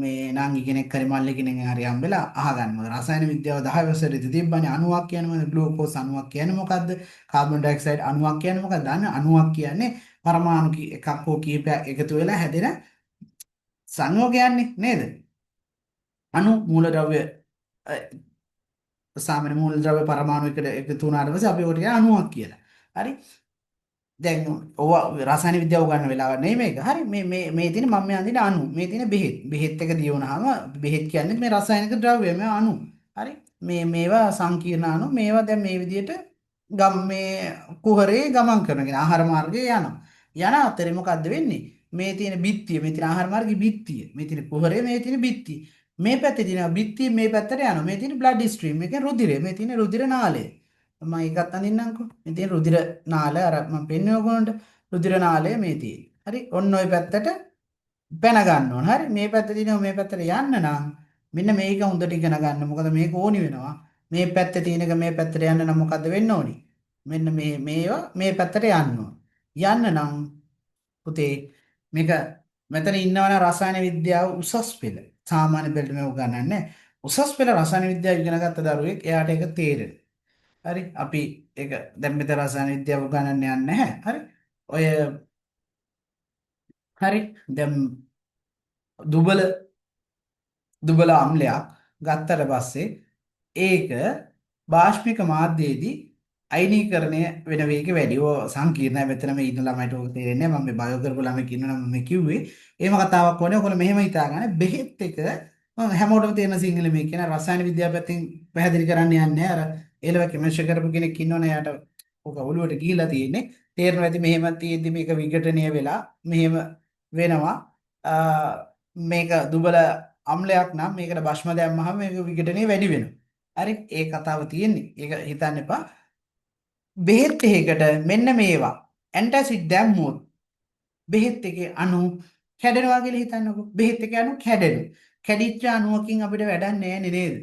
මේ නාංගි කෙනෙක් හරි මල්ලි කෙනෙක් හරි හම්බෙලා අහගන්න. මොකද රසායන විද්‍යාව 10 වසරේදී තිබ්බනේ අණුවක් කියන්නේ මොකද්ද? ග්ලූකෝස් අණුවක් කියන්නේ මොකද්ද? කාබන් ඩයොක්සයිඩ් අණුවක් කියන්නේ මොකද්ද? දන්නේ අණුවක් කියන්නේ පරමාණු එකක් හෝ කීපයක් එකතු වෙලා හැදෙන සංයෝගයන්නේ නේද? අණු මූලද්‍රව්‍ය සාමාන්‍ය මූලද්‍රව්‍ය පරමාණු එකට එකතු වුණාට පස්සේ අපි ඒකට කියන අණුවක් කියලා. හරි? දැන් ඕවා රසායන විද්‍යාව උගන්න වෙලාවක් නෙමෙයි මේක. හරි මේ තියෙන මම මේ අඳින අණු. මේ තියෙන බෙහෙත්. බෙහෙත් එක දියුණාම බෙහෙත් කියන්නේ මේ රසායනික ද්‍රව්‍ය මේ අණු. හරි. මේවා සංකීර්ණ අණු. මේවා දැන් මේ විදිහට මේ කුහරේ ගමන් කරනගෙන ආහාර මාර්ගයේ යනවා. යන අතරේ මොකද්ද වෙන්නේ? මේ තියෙන බිත්තිය, මේ තියෙන ආහාර මාර්ගයේ බිත්තිය, මේ තියෙන කුහරේ, මේ තියෙන බිත්තිය. මේ පැත්තේ තියෙන බිත්තිය මේ පැත්තට යනවා. මේ තියෙන බ්ලඩ් ස්ට්‍රීම් එකේ රුධිරය. මේ තියෙන රුධිර නාලය. මම ඒකත් අඳින්නම්කෝ. මේ තියෙන රුධිර නාලය අර මම පෙන්වන්නේ ඔයගොල්ලන්ට. රුධිර නාලය මේ තියෙන. හරි. ඔන්න ඔය පැත්තට පැන ගන්න ඕන. හරි. මේ පැත්තේ තියෙනවා මේ පැත්තට යන්න නම් මෙන්න මේක හොඳට ඉගෙන ගන්න. මොකද මේක ඕනි වෙනවා. මේ පැත්තේ තියෙන එක මේ පැත්තට යන්න නම් මොකද්ද වෙන්න ඕනි? මෙන්න මේවා මේ පැත්තට යන්න ඕන. යන්න නම් පුතේ මේක මෙතන ඉන්නවනේ රසායන විද්‍යාව උසස් පෙළ. සාමාන්‍ය පෙළට මේක උගන්වන්නේ. උසස් පෙළ රසායන විද්‍යාව ඉගෙන ගත්ත දරුවෙක් එයාට ඒක තේරෙනවා. හරි. අපි ඒක දැන් මෙතන රසායන විද්‍යාව උගන්වන්න යන්නේ නැහැ. හරි. ඔය හරි. දැන් දුබල දුබල අම්ලයක් ගත්තට පස්සේ ඒක බාෂ්මික මාධ්‍යයේදී අයනීකරණය වෙන වේගය වැඩි. ඕ සංකීර්ණයි. මෙතන මේ ඉන්න ළමයිට ඕක තේරෙන්නේ නැහැ. මම මේ බයෝ කරපු ළමයි කියනවා නම් මම කිව්වේ. එහෙම කතාවක් වුණේ. ඔයගොල්ලෝ මෙහෙම හිතාගන්න. බෙහෙත් එක මම හැමෝටම තේරෙන සිංහල මේ කියන රසායන විද්‍යාව පැත්තෙන් පැහැදිලි කරන්න යන්නේ නැහැ. අර ඒලව කෙමිස්ට්‍රි කරපු කෙනෙක් ඉන්නවනේ. එයාට ඕක ඔළුවට ගිහිලා තියෙන්නේ. තේරෙනවා ඇති මෙහෙම තියෙද්දි මේක විඝටනය වෙලා මෙහෙම වෙනවා. මේක දුබල අම්ලයක් නම් මේකට භස්ම දැම්මහම මේක විඝටනය වැඩි වෙනවා. හරි. ඒ කතාව තියෙන්නේ. ඒක හිතන්න එපා. බෙහෙත් එකකට මෙන්න මේවා ඇන්ටැසිඩ් දැම්මොත් බෙහෙත් එකේ අණු කැඩෙනවා කියලා හිතන්නකෝ. බෙහෙත් එකේ අණු කැඩෙනවා. කැඩිච්ච අණුවකින් අපිට වැඩක් නැහැ නේද?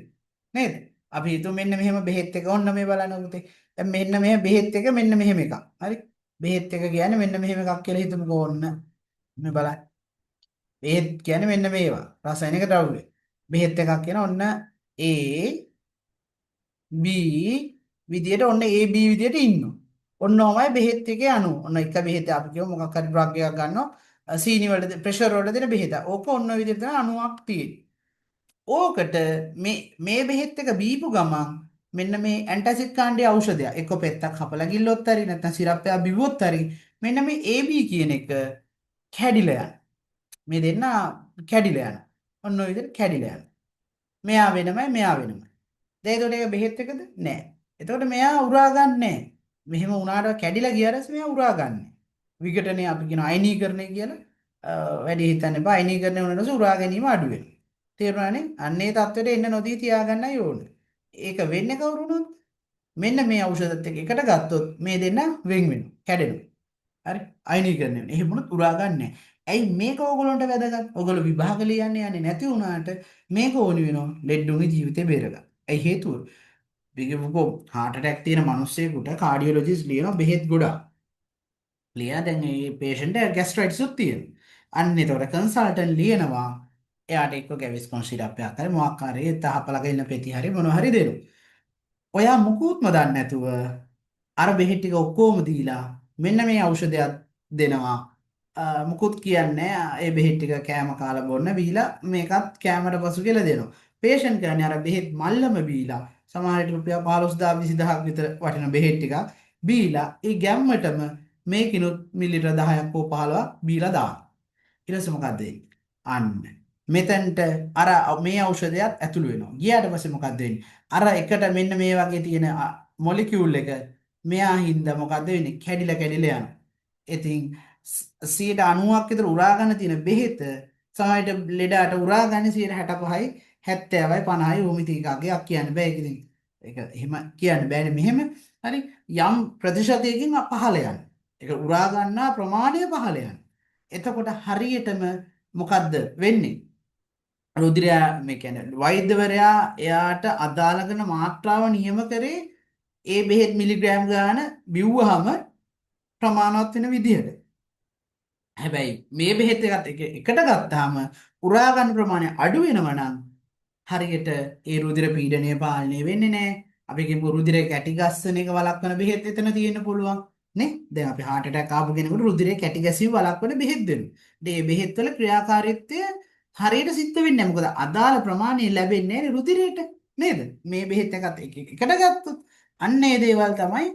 නේද? අපි හිතුව මෙන්න මෙහෙම බෙහෙත් එක ඔන්න මේ බලන්න පුතේ. දැන් මෙන්න මෙහෙම බෙහෙත් එක මෙන්න මෙහෙම එකක්. හරි. බෙහෙත් එක කියන්නේ මෙන්න මෙහෙම එකක් කියලා හිතමුකෝ ඔන්න. මේ බලන්න. බෙහෙත් කියන්නේ මෙන්න මේවා. රසායනික ද්‍රව්‍ය. බෙහෙත් එකක් කියන ඔන්න A B විදියට ඔන්න A B විදියට ඉන්නවා. ඔන්න ඔමයි බෙහෙත් එකේ අණු. ඔන්න එක බෙහෙත අපි කියමු මොකක් හරි ඩ්‍රග් එකක් ගන්නවා. සීනි වල ප්‍රෙෂර් වල දෙන බෙහෙත. ඕක ඔන්න ඔය විදිහට තමයි අණුවක් තියෙන්නේ. ඕකට මේ බෙහෙත් එක බීපු ගමන් මෙන්න මේ ඇන්ටැසිඩ් කාණ්ඩයේ ඖෂධය එක්ක පෙත්තක් හපලා ගිල්ලොත් හරි නැත්නම් සිරප් එකක් බිව්වොත් හරි මෙන්න මේ AB කියන එක කැඩිලා යනවා. මේ දෙන්න කැඩිලා යනවා. ඔන්න ඔය විදිහට කැඩිලා යනවා. මෙයා වෙනමයි මෙයා වෙනමයි. දැන් ඒකට ඒක බෙහෙත් එකද? නෑ. එතකොට මෙයා උරා ගන්නෑ. මෙහෙම වුණාට කැඩිලා ගියාට මෙයා උරා ගන්නෑ. විඝටනය අපි කියන අයනීකරණය කියලා වැඩි හිතන්න එපා. අයනීකරණය වුණාට උරා ගැනීම අඩු වෙනවා. තේරුණානේ? අන්නේ தത്വෙට එන්න නොදී තියාගන්නයි ඕනේ. ඒක වෙන්නේ කවුරු වුණොත්? මෙන්න මේ ඖෂධත් එක්ක එකට ගත්තොත් මේ දෙන්න වෙන් වෙනවා. කැඩෙනවා. හරි? අයනීකරණය වෙනවා. එහෙම වුණොත් උරා ගන්නෑ. ඇයි මේක ඕගොල්ලන්ට වැදගත්? ඕගොල්ලෝ විභාග ලියන්නේ යන්නේ නැති වුණාට මේක ඕනි වෙනවා ලෙඩුන්ගේ ජීවිතේ බේරගන්න. ඇයි හේතුව? විගමුකෝ heart attack තියෙන මිනිස්සෙකුට කාඩියොලොජිස්ට් ලියන බෙහෙත් ගොඩක්. ලියන දැන් මේ patient එක gastritis උත් තියෙනවා. අන්න ඒතකොට කන්සල්ටන්ට් ලියනවා. එයාට එක්ක ගැවිස්කොන් සිරප් එකක් හරි මොකක් හරි තහපලක ඉන්න පෙති හරි මොනවා හරි දෙනවා. ඔයා මුකුත්ම දන්නේ නැතුව අර බෙහෙත් ටික ඔක්කොම දීලා මෙන්න මේ ඖෂධයක් දෙනවා. මුකුත් කියන්නේ ඒ බෙහෙත් ටික කෑම කාලා බොන්න බීලා මේකත් කෑමට පසු කියලා දෙනවා. පේෂන්ට් කියන්නේ අර බෙහෙත් මල්ලම බීලා සමහරට රුපියල් 15000 20000ක් විතර වටින බෙහෙත් ටිකක් බීලා ඒ ගැම්මටම මේකිනුත් මිලිලිටර 10ක් හෝ 15ක් බීලා දානවා. ඊට පස්සේ මොකද වෙන්නේ? අන්න මෙතෙන්ට අර මේ ඖෂධයත් ඇතුළු වෙනවා. ගියාට පස්සේ මොකද වෙන්නේ? අර එකට මෙන්න මේ වගේ තියෙන මොලිකියුල් එක මෙයා හින්දා මොකද වෙන්නේ? කැඩිලා කැඩිලා යනවා. ඉතින් 90ක් විතර උරා ගන්න තියෙන බෙහෙත සමහරට ලෙඩට උරා ගන්න 65යි 70යි 50යි ඕමිතිකාගේක් කියන්න බෑ. ඒක ඉතින් ඒක එහෙම කියන්න බෑනේ මෙහෙම. හරි යම් ප්‍රතිශතයකින් පහළ යන. ඒක උරා ගන්නා ප්‍රමාණය පහළ යන. එතකොට හරියටම මොකද්ද වෙන්නේ? රුධිරය මේ කියන්නේ වෛද්‍යවරයා එයාට අදාළ කරන මාත්‍රාව නියම කරේ ඒ බෙහෙත් මිලිග්‍රෑම් ගාන බිව්වහම ප්‍රමාණවත් වෙන විදිහට. හැබැයි මේ බෙහෙත් එකට ගත්තාම උරා ගන්න ප්‍රමාණය අඩු වෙනවා නම් හරියට ඒ රුධිර පීඩනය පාලනය වෙන්නේ නැහැ. අපි කියමු රුධිරය කැටි ගස්සන එක වළක්වන බෙහෙත් එතන තියෙන්න පුළුවන් නේ. දැන් අපි heart attack ආපු කෙනෙකුට රුධිරය කැටි ගැසීම වළක්වන බෙහෙත් දෙනවා. මේ බෙහෙත් වල ක්‍රියාකාරීත්වය හරියට සිද්ධ වෙන්නේ නැහැ. මොකද අදාළ ප්‍රමාණය ලැබෙන්නේ නැහැ රුධිරයට නේද? මේ බෙහෙත් එකත් එකට ගත්තොත් අන්න ඒ දේවල් තමයි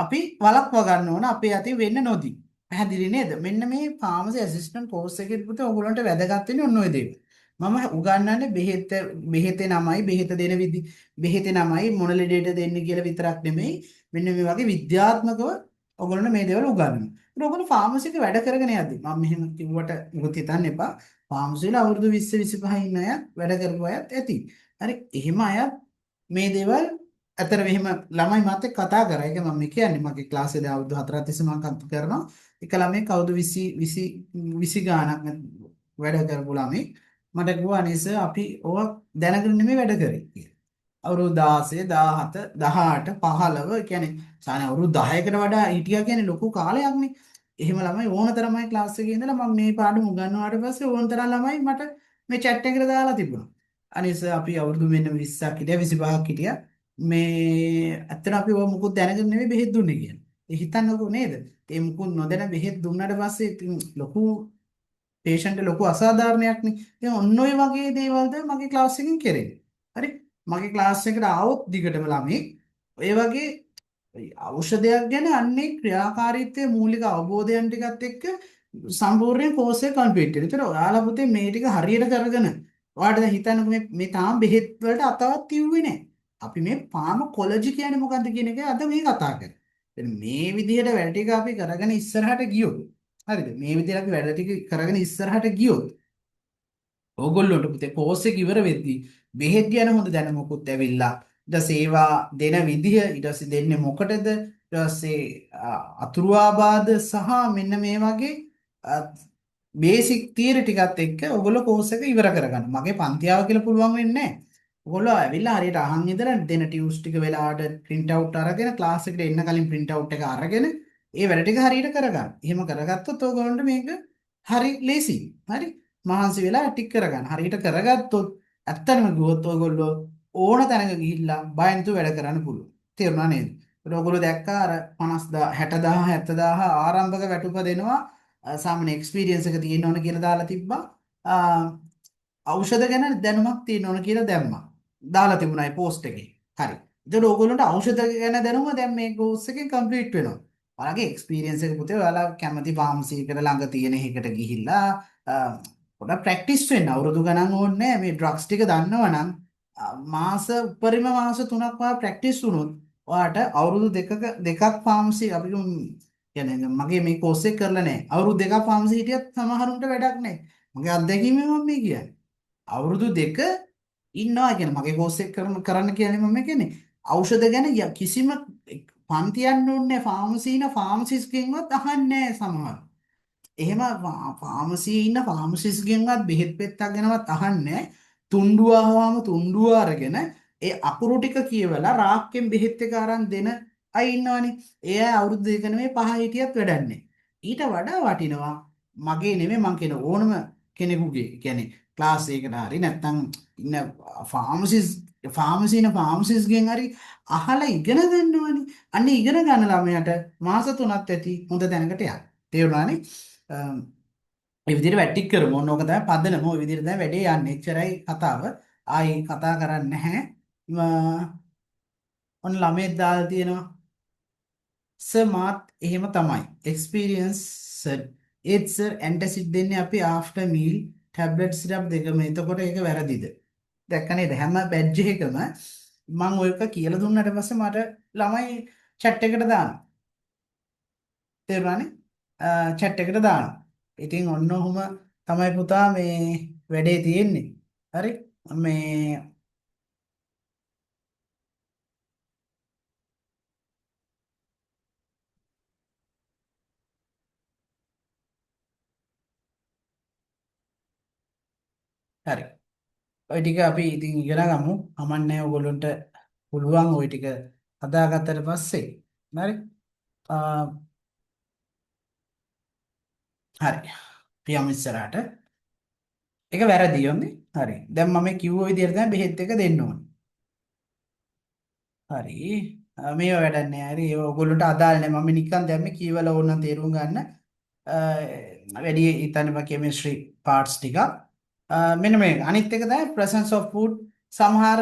අපි වළක්ව ගන්න ඕන අපේ අතින් වෙන්න නොදී. පැහැදිලි නේද? මෙන්න මේ ෆාමසි ඇසිස්ටන්ට් කෝස් එකේ පුතේ ඔයගොල්ලන්ට වැදගත් වෙන්නේ ඔන්න ඔය දේවල්. මම උගන්වන්නේ බෙහෙතේ නමයි බෙහෙත දෙන බෙහෙතේ නමයි මොන ලෙඩේට දෙන්නේ කියලා විතරක් නෙමෙයි. මෙන්න මේ වගේ විද්‍යාත්මකව ඔයගොල්ලන්ට මේ දේවල් උගන්වනවා. ඒත් ඔයගොල්ලෝ ෆාමසි එකේ වැඩ කරගෙන යද්දි මම මෙහෙම කිව්වට මොකද හිතන්න එපා. ෆාමසි වල අවුරුදු 20 25 ඉන්න අය වැඩ කරපු අයත් ඇති. හරි. එහෙම අයත් මේ දේවල් අතර මෙහෙම ළමයි මාත් එක්ක කතා කරා. ඒක මම කියන්නේ මගේ ක්ලාස් එකේ අවුරුදු 4ක් තිස්සේ මම කතා කරනවා. එක ළමෙක් අවුරුදු 20 20 ගාණක් වැඩ කරපු ළමෙක් මට කිව්වා අනේ සර් අපි ඕවා දැනගෙන නෙමෙයි වැඩ කරේ කියලා. අවුරුදු 16 17 18 15 ඒ කියන්නේ සාමාන්‍ය අවුරුදු 10කට වඩා හිටියා කියන්නේ ලොකු කාලයක්නේ. එහෙම ළමයි ඕන තරම්යි ක්ලාස් එකේ ඉඳලා මම මේ පාඩම උගන්වුවාට පස්සේ ඕන තරම් ළමයි මට මේ chat එකට දාලා තිබුණා. අනේ සර් අපි අවුරුදු මෙන්න 20ක් හිටියා 25ක් හිටියා. මේ ඇත්තට අපි ඔය මුකුත් දැනගෙන නෙවෙයි බෙහෙත් දුන්නේ කියලා. ඒ හිතන්නකෝ නේද? ඒ මුකුත් නොදැන බෙහෙත් දුන්නාට පස්සේ ඉතින් ලොකු පේෂන්ට් ලොකු අසාධාරණයක්නේ. ඉතින් ඔන්න ඔය වගේ දේවල්ද මගේ ක්ලාස් එකකින් කෙරෙන්නේ. හරි. මගේ ක්ලාස් එකට ආවොත් දිගටම ළමයි ඔය වගේ ඖෂධයක් ගැන අන්නේ ක්‍රියාකාරීත්වයේ මූලික අවබෝධයන් ටිකත් එක්ක සම්පූර්ණ කෝස් එක කම්ප්ලීට් වෙනවා. ඒතර ඔයාලා පුතේ මේ ටික හරියට කරගෙන ඔයාලට දැන් හිතන්නකෝ මේ තාම බෙහෙත් වලට අතවත් තියුවේ නැහැ. අපි මේ ෆාමකොලොජි කියන්නේ මොකද්ද කියන එක අද මේ කතා කරන්නේ. දැන් මේ විදිහට වැඩ ටික අපි කරගෙන ඉස්සරහට ගියොත් හරිද? මේ විදිහට අපි වැඩ ටික කරගෙන ඉස්සරහට ගියොත් ඕගොල්ලොන්ට පුතේ කෝස් එක ඉවර වෙද්දී බෙහෙත් ගැන හොඳ දැනුමකුත් ඇවිල්ලා ඊට පස්සේ ඒවා දෙන විදිහ ඊට පස්සේ දෙන්නේ මොකටද ඊට පස්සේ අතුරු ආබාධ සහ මෙන්න මේ වගේ බේසික් තියරි ටිකත් එක්ක ඔයගොල්ලෝ කෝස් එක ඉවර කරගන්න. මගේ පන්තියාව කියලා පුළුවන් වෙන්නේ නැහැ. ඔයගොල්ලෝ ඇවිල්ලා හරියට අහන් ඉඳලා දෙන ටියුස් ටික වෙලාවට print out අරගෙන ක්ලාස් එකට එන්න කලින් print out එක අරගෙන ඒ වැඩ ටික හරියට කරගන්න. එහෙම කරගත්තොත් ඔයගොල්ලන්ට මේක හරි ලේසි. හරි. මහන්සි වෙලා ටික කරගන්න. හරියට කරගත්තොත් ඇත්තටම ගියොත් ඔයගොල්ලෝ ඕන තැනක ගිහිල්ලා බයෙන් නැතුව වැඩ කරන්න පුළුවන්. තේරුණා නේද? ඒත් ඔයගොල්ලෝ දැක්කා අර 50000 60000 70000 ආරම්භක වැටුප දෙනවා සාමාන්‍ය එක්ස්පීරියන්ස් එක තියෙන්න ඕන කියලා දාලා තිබ්බා. ඖෂධ ගැන දැනුමක් තියෙන්න ඕන කියලා දැම්මා. දාලා තිබුණා ඒ පෝස්ට් එකේ. හරි. ඒතකොට ඕගොල්ලන්ට ඖෂධ ගැන දැනුම දැන් මේ කෝස් එකෙන් කම්ප්ලීට් වෙනවා. ඔයාලගේ එක්ස්පීරියන්ස් එක පුතේ ඔයාලා කැමති ෆාමසි එකට ළඟ තියෙන එකකට ගිහිල්ලා පොඩක් ප්‍රැක්ටිස් වෙන්න අවුරුදු ගණන් ඕනේ මේ ඩ්‍රග්ස් ටික දන්නවනම් මාස උපරිම මාස 3ක් වා ප්‍රැක්ටිස් වුණොත් ඔයාට අවුරුදු දෙකක් ෆාමසි අපි කියන්නේ මගේ මේ කෝස් එක කරලා නැහැ. අවුරුදු දෙකක් ෆාමසි හිටියත් සමහරුන්ට වැඩක් නැහැ. මගේ අත්දැකීමෙන් මම මේ කියන්නේ. අවුරුදු දෙක ඉන්නවා කියන මගේ කෝස් එක කරන්න කියන්නේ මම කියන්නේ ඖෂධ ගැන කිසිම පන්ති යන්න ඕනේ ෆාමසීන ෆාමසිස්ගෙන්වත් අහන්නේ නැහැ සමහර. එහෙම ෆාමසියේ ඉන්න ෆාමසිස්ගෙන්වත් බෙහෙත් පෙත්තක් ගැනවත් අහන්නේ තුණ්ඩුව ආවම තුණ්ඩුව අරගෙන ඒ අකුරු ටික කියවලා රාක්කෙන් බෙහෙත් එක අරන් දෙන අය ඉන්නවනේ. ඒ අය අවුරුදු දෙක නෙමෙයි පහ හිටියත් වැඩක් නැහැ. ඊට වඩා වටිනවා මගේ නෙමෙයි මං කියන ඕනම කෙනෙකුගේ කියන්නේ ක්ලාස් එකකට හරි නැත්නම් ඉන්න ෆාමසිස්ගෙන් හරි අහලා ඉගෙන ගන්න ඕනේ. අන්න ඉගෙන ගන්න ළමයාට මාස 3ක් ඇති හොඳ තැනකට යන්න. තේරුණානේ? ඒ විදිහට වැටික් කරමු. ඕන ඕක තමයි පදනම. ওই විදිහට තමයි වැඩේ යන්නේ. එච්චරයි කතාව. ආයි කතා කරන්නේ නැහැ. ඔන්න ළමයෙක් දාලා තියෙනවා. සර් මාත් එහෙම තමයි. Experience sir. ඒත් සර් ඇන්ටැසිඩ් දෙන්නේ අපි ආෆ්ටර් මීල් ටැබ්ලට් සිරප් දෙකම. එතකොට ඒක වැරදිද? දැක්ක නේද? හැම බැජ් එකකම මම ඔයක කියලා දුන්නාට පස්සේ මට ළමයි chat එකට දානවා. තේරුණානේ? chat එකට දානවා. ඉතින් ඔන්න ඔහොම තමයි පුතා මේ වැඩේ තියෙන්නේ. හරි? මේ හරි. ওই ටික අපි ඉතින් ඉගෙන ගමු. අමන්නේ ඔයගොල්ලන්ට පුළුවන් ওই ටික හදාගත්තට පස්සේ. හරි? හරි. පියම් ඉස්සරහට. ඒක වැරදි යන්නේ. හරි. දැන් මම කිව්ව විදිහට තමයි බෙහෙත් එක දෙන්න ඕනේ. හරි. මේව වැඩක් නෑ. හරි. ඒව ඔයගොල්ලන්ට අදාළ නෑ. මම නිකන් දැම්මේ කියවලා ඕනනම් තේරුම් ගන්න. වැඩි හිතන්න බෑ කෙමිස්ට්‍රි පාර්ට්ස් ටික. මෙන්න මේ අනිත් එක තමයි presence of food සමහර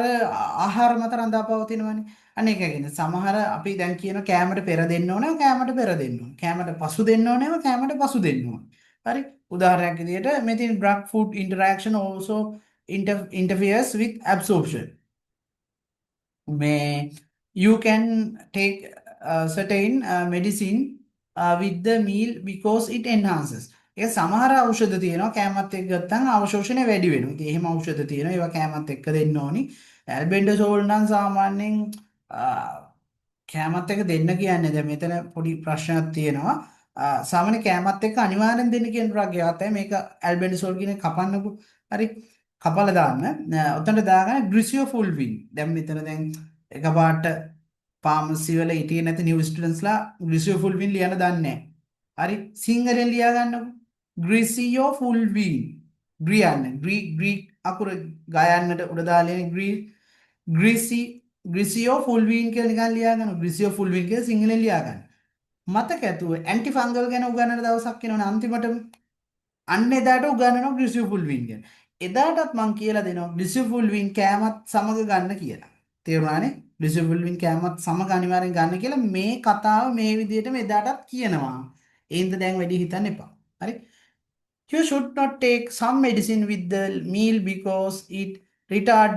ආහාර මත රඳාපවතිනවනේ. අනේක කියන්නේ සමහර අපි දැන් කියන කෑමට පෙර දෙන්න ඕනේ කෑමට පෙර දෙන්න ඕනේ. කෑමට පසු දෙන්න ඕනේම කෑමට පසු දෙන්න ඕනේ. හරි. උදාහරණයක් විදිහට මෙතන drug food interaction also interferes with absorption. May you can take certain medicine with the meal because it enhances. ඒක සමහර ඖෂධ තියෙනවා කෑමත් එක්ක ගත්තම අවශෝෂණය වැඩි වෙනවා. ඉතින් එහෙම ඖෂධ තියෙනවා ඒවා කෑමත් එක්ක දෙන්න ඕනි. ඇල්බෙන්ඩසෝල් නම් සාමාන්‍යයෙන් කෑමත් එක දෙන්න කියන්නේ දැන් මෙතන පොඩි ප්‍රශ්නයක් තියෙනවා. සාමාන්‍ය කෑමත් එක්ක අනිවාර්යෙන් දෙන්න කියන ඩ්‍රග් එකක් තමයි මේක ඇල්බෙන්ඩසෝල් කියන එක කපන්නකෝ. හරි. කපලා දාන්න. ඔතනට දාගන්න ග්‍රිසියෝෆුල්වින්. දැන් මෙතන දැන් එකපාරට ෆාමසි වල හිටියේ නැති නිව් ස්ටුඩන්ට්ස්ලා ග්‍රිසියෝෆුල්වින් ලියන්න දන්නේ නැහැ. හරි. සිංහලෙන් ලියා ගන්නකෝ. ග්‍රිසියෝෆුල්වින්. ග්‍රී අකුර ගයන්නට උඩ දාලා ග්‍රීසි ග්‍රිසියෝ ෆුල්වීන් කියලා නිකන් ලියා ගන්න. ග්‍රිසියෝ ෆුල්වීන් කියලා සිංහලෙන් ලියා ගන්න. මතක ඇතුව ඇන්ටි ෆංගල් ගැන උගන්වන දවසක් එනවනේ අන්තිමටම. අන්න එදාට උගන්වනවා ග්‍රිසියෝ ෆුල්වීන් ගැන. එදාටත් මම කියලා දෙනවා ග්‍රිසියෝ ෆුල්වීන් කෑමත් සමග ගන්න කියලා. තේරුණානේ? ග්‍රිසියෝ ෆුල්වීන් කෑමත් සමග අනිවාර්යෙන් ගන්න කියලා මේ කතාව මේ විදිහටම එදාටත් කියනවා. ඒ හින්දා දැන් වැඩි හිතන්න එපා. හරි? You should not take some medicine with the meal because it retard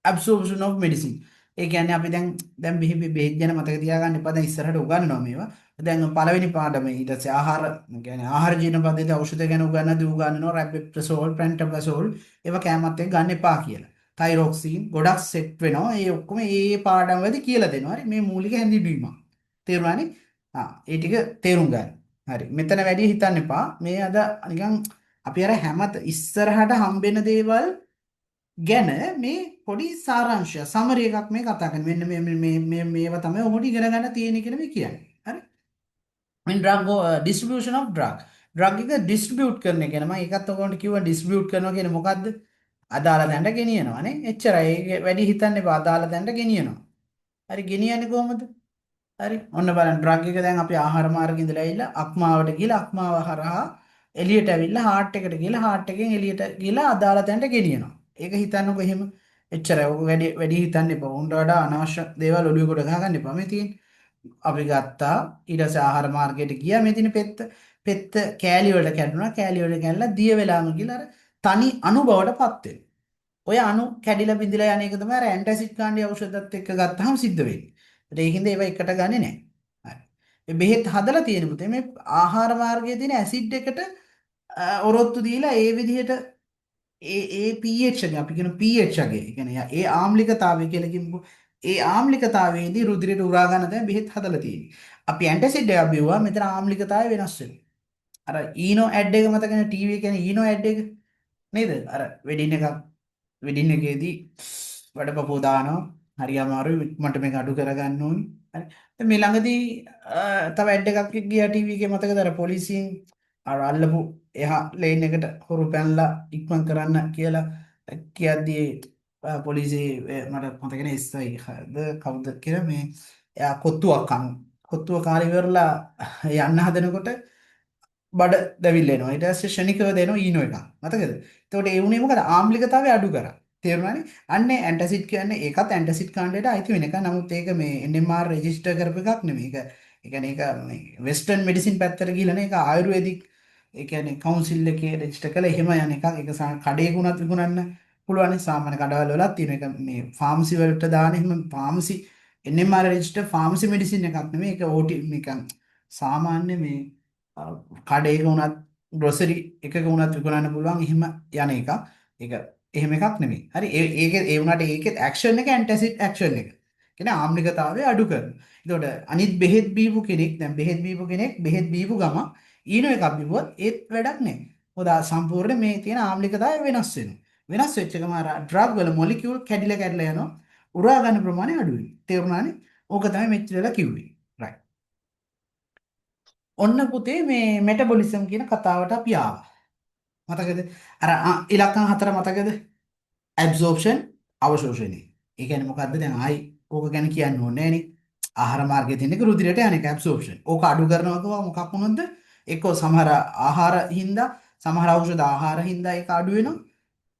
absorption of medicine. ඒ කියන්නේ අපි දැන් බෙහෙත් ගැන මතක තියාගන්න එපා. දැන් ඉස්සරහට උගන්වනවා මේවා. දැන් පළවෙනි පාඩමේ ඊට පස්සේ කියන්නේ ආහාර ජීර්ණ පද්ධති ඖෂධ ගැන උගන්වනවා රැබ්ප්‍රසෝල්, පැන්ටබ්‍රසෝල් ඒවා කැමත් එක්ක ගන්න එපා කියලා. තයිරොක්සින් ගොඩක් සෙට් වෙනවා. ඒ ඔක්කොම ඒ පාඩම් වලදී කියලා දෙනවා. හරි මේ මූලික හැඳින්වීම. තේරුණානේ? ඒ ටික තේරුම් ගන්න. හරි. මෙතන වැඩි හිතන්න එපා. මේ අද නිකන් අපි අර හැමත ඉස්සරහට හම්බෙන දේවල් ගැන මේ පොඩි සාරාංශය සමරි එකක් මේ කතා කරන්නේ. මෙන්න මේවා තමයි ඔහොට ඉගෙන ගන්න තියෙන කියලා මේ කියන්නේ. හරි. when drug distribution of drug එක distribute කරන එක නම ඒකත් ඔයගොල්ලන්ට කිව්වා distribute කරනවා කියන්නේ මොකද්ද? අදාළ තැනට ගෙනියනවා නේ. එච්චරයි. ඒක වැඩි හිතන්න එපා. අදාළ තැනට ගෙනියනවා. හරි ගෙනියන්නේ කොහොමද? හරි ඔන්න බලන්න ඩ්‍රග් එක දැන් අපි ආහාර මාර්ගෙ ඉඳලා ඇවිල්ලා අක්මාවට ගිහලා අක්මාව හරහා එළියට ඇවිල්ලා හાર્ට් එකට ගිහලා හાર્ට් එකෙන් එළියට ගිහලා අදාළ තැනට ගෙනියනවා. ඒක හිතන්නකො එහෙම. එච්චරයි. ඔක වැඩි හිතන්න එපා. උන්ට වඩා අනවශ්‍ය දේවල් ඔළුවේ කොට ගහගන්න එපා. මේ තියෙන්නේ. අපි ගත්තා ඊට පස්සේ ආහාර මාර්ගයට ගියා. මේ තියෙන පෙත්ත කෑලි වලට කැඩුනා. කෑලි වලට කැඩලා දිය වෙලාම ගිහලා අර තනි අණු බවටපත් වෙනවා. ඔය අණු කැඩිලා බිඳිලා යන එක තමයි අර ඇන්ටැසිඩ් කාණ්ඩයේ ඖෂධත් එක්ක ගත්තාම සිද්ධ වෙන්නේ. ඒකින්ද ඒවා එකට ගන්නෙ නැහැ. හරි. මේ බෙහෙත් හදලා තියෙන පුතේ මේ ආහාර මාර්ගයේ තියෙන ඇසිඩ් එකට ඔරොත්තු දීලා ඒ විදිහට ඒ pH එක අපි කියන pH එක. ඒ කියන්නේ ඒ ආම්ලිකතාවය කියලා කියමු. ඒ ආම්ලිකතාවයේදී රුධිරයට උරා ගන්න තමයි බෙහෙත් හදලා තියෙන්නේ. අපි ඇන්ටැසිඩ් එකක් බිව්වා මෙතන ආම්ලිකතාවය වෙනස් වෙනවා. අර ඊනෝ ඇඩ් එක මතකනේ ටීවී එකේ ඊනෝ ඇඩ් එක නේද? අර වෙඩින් එකේදී වැඩපපුව දානවා. හරි අමාරුයි මට මේක අඩු කරගන්න ඕනි. හරි. දැන් මේ ළඟදී තව ඇඩ් එකක් ගියා ටීවී එකේ මතකද අර පොලිසියෙන් අර අල්ලපු එහා ලේන් එකට හොරු පැනලා ඉක්මන් කරන්න කියලා කියද්දී පොලිසිය මට මතක නැහැ SI කවුද කියලා මේ එයා කොත්තුව කාලේ ඉවරලා යන්න හදනකොට බඩ දැවිල්ල එනවා. ඊට පස්සේ ෂණිකව දෙනවා ඊනෝ එකක්. මතකද? එතකොට ඒ උනේ මොකද? ආම්ලිකතාවය අඩු කරා. තේරුණානේ? අන්නේ ඇන්ටැසිඩ් කියන්නේ ඒකත් ඇන්ටැසිඩ් කාණ්ඩයට අයිති වෙන එක. නමුත් ඒක මේ NMR රෙජිස්ටර් කරපු එකක් නෙමෙයි. ඒක ඒ කියන්නේ ඒක මේ වෙස්ටර්න් මෙඩිසින් පැත්තට ගිහලා නේ ඒක ආයුර්වේදික් ඒ කියන්නේ කවුන්සිල් එකේ රෙජිස්ටර් කරලා එහෙම යන එකක්. ඒක කඩේක උනත් විකුණන්න පුළුවන්. සාමාන්‍ය කඩවල වලත් තියෙන එක මේ ෆාමසි වලට දාන එහෙම pharmacy NMR register pharmacy medicine එකක් නෙමෙයි. ඒක OT නිකන් සාමාන්‍ය මේ කඩේක උනත් ග්‍රොසරි එකක උනත් විකුණන්න පුළුවන් එහෙම යන එකක්. ඒක එහෙම එකක් නෙමෙයි. හරි ඒ වුණාට ඒකෙත් ඇක්ෂන් එක ඇන්ටැසිඩ් ඇක්ෂන් එක. කියන්නේ ආම්ලිකතාවය අඩු කරනවා. එතකොට අනිත් බෙහෙත් බීපු කෙනෙක් බෙහෙත් බීපු ගම ඊනෝ එකක් බිව්වොත් ඒත් වැඩක් නැහැ. මොකද සම්පූර්ණ මේ තියෙන ආම්ලිකතාවය වෙනස් වෙනවා. වෙනස් වෙච්ච ගම අර ඩ්‍රග් වල මොලිකියුල් කැඩිලා යනවා. උරා ගන්න ප්‍රමාණය අඩු වෙනවා. තේරුණානේ? ඕක තමයි මෙච්චර වෙලා කිව්වේ. රයිට්. ඔන්න පුතේ මේ මෙටබොලිසම් කියන කතාවට අපි ආවා. මතකද? අර ඉලක්කම් හතර මතකද? ඇබ්සෝප්ෂන් අවශෝෂණය. ඒ කියන්නේ මොකද්ද? දැන් ආයි ඕක ගැන කියන්න ඕනේ නෑනේ. ආහාර මාර්ගයේ තියෙන එක රුධිරයට යන එක ඇබ්සෝප්ෂන්. ඕක අඩු කරනවා කිව්වා මොකක් වුණොත්ද? එක්කෝ සමහර ආහාර හින්දා සමහර ඖෂධ ආහාර හින්දා ඒක අඩු වෙනවා.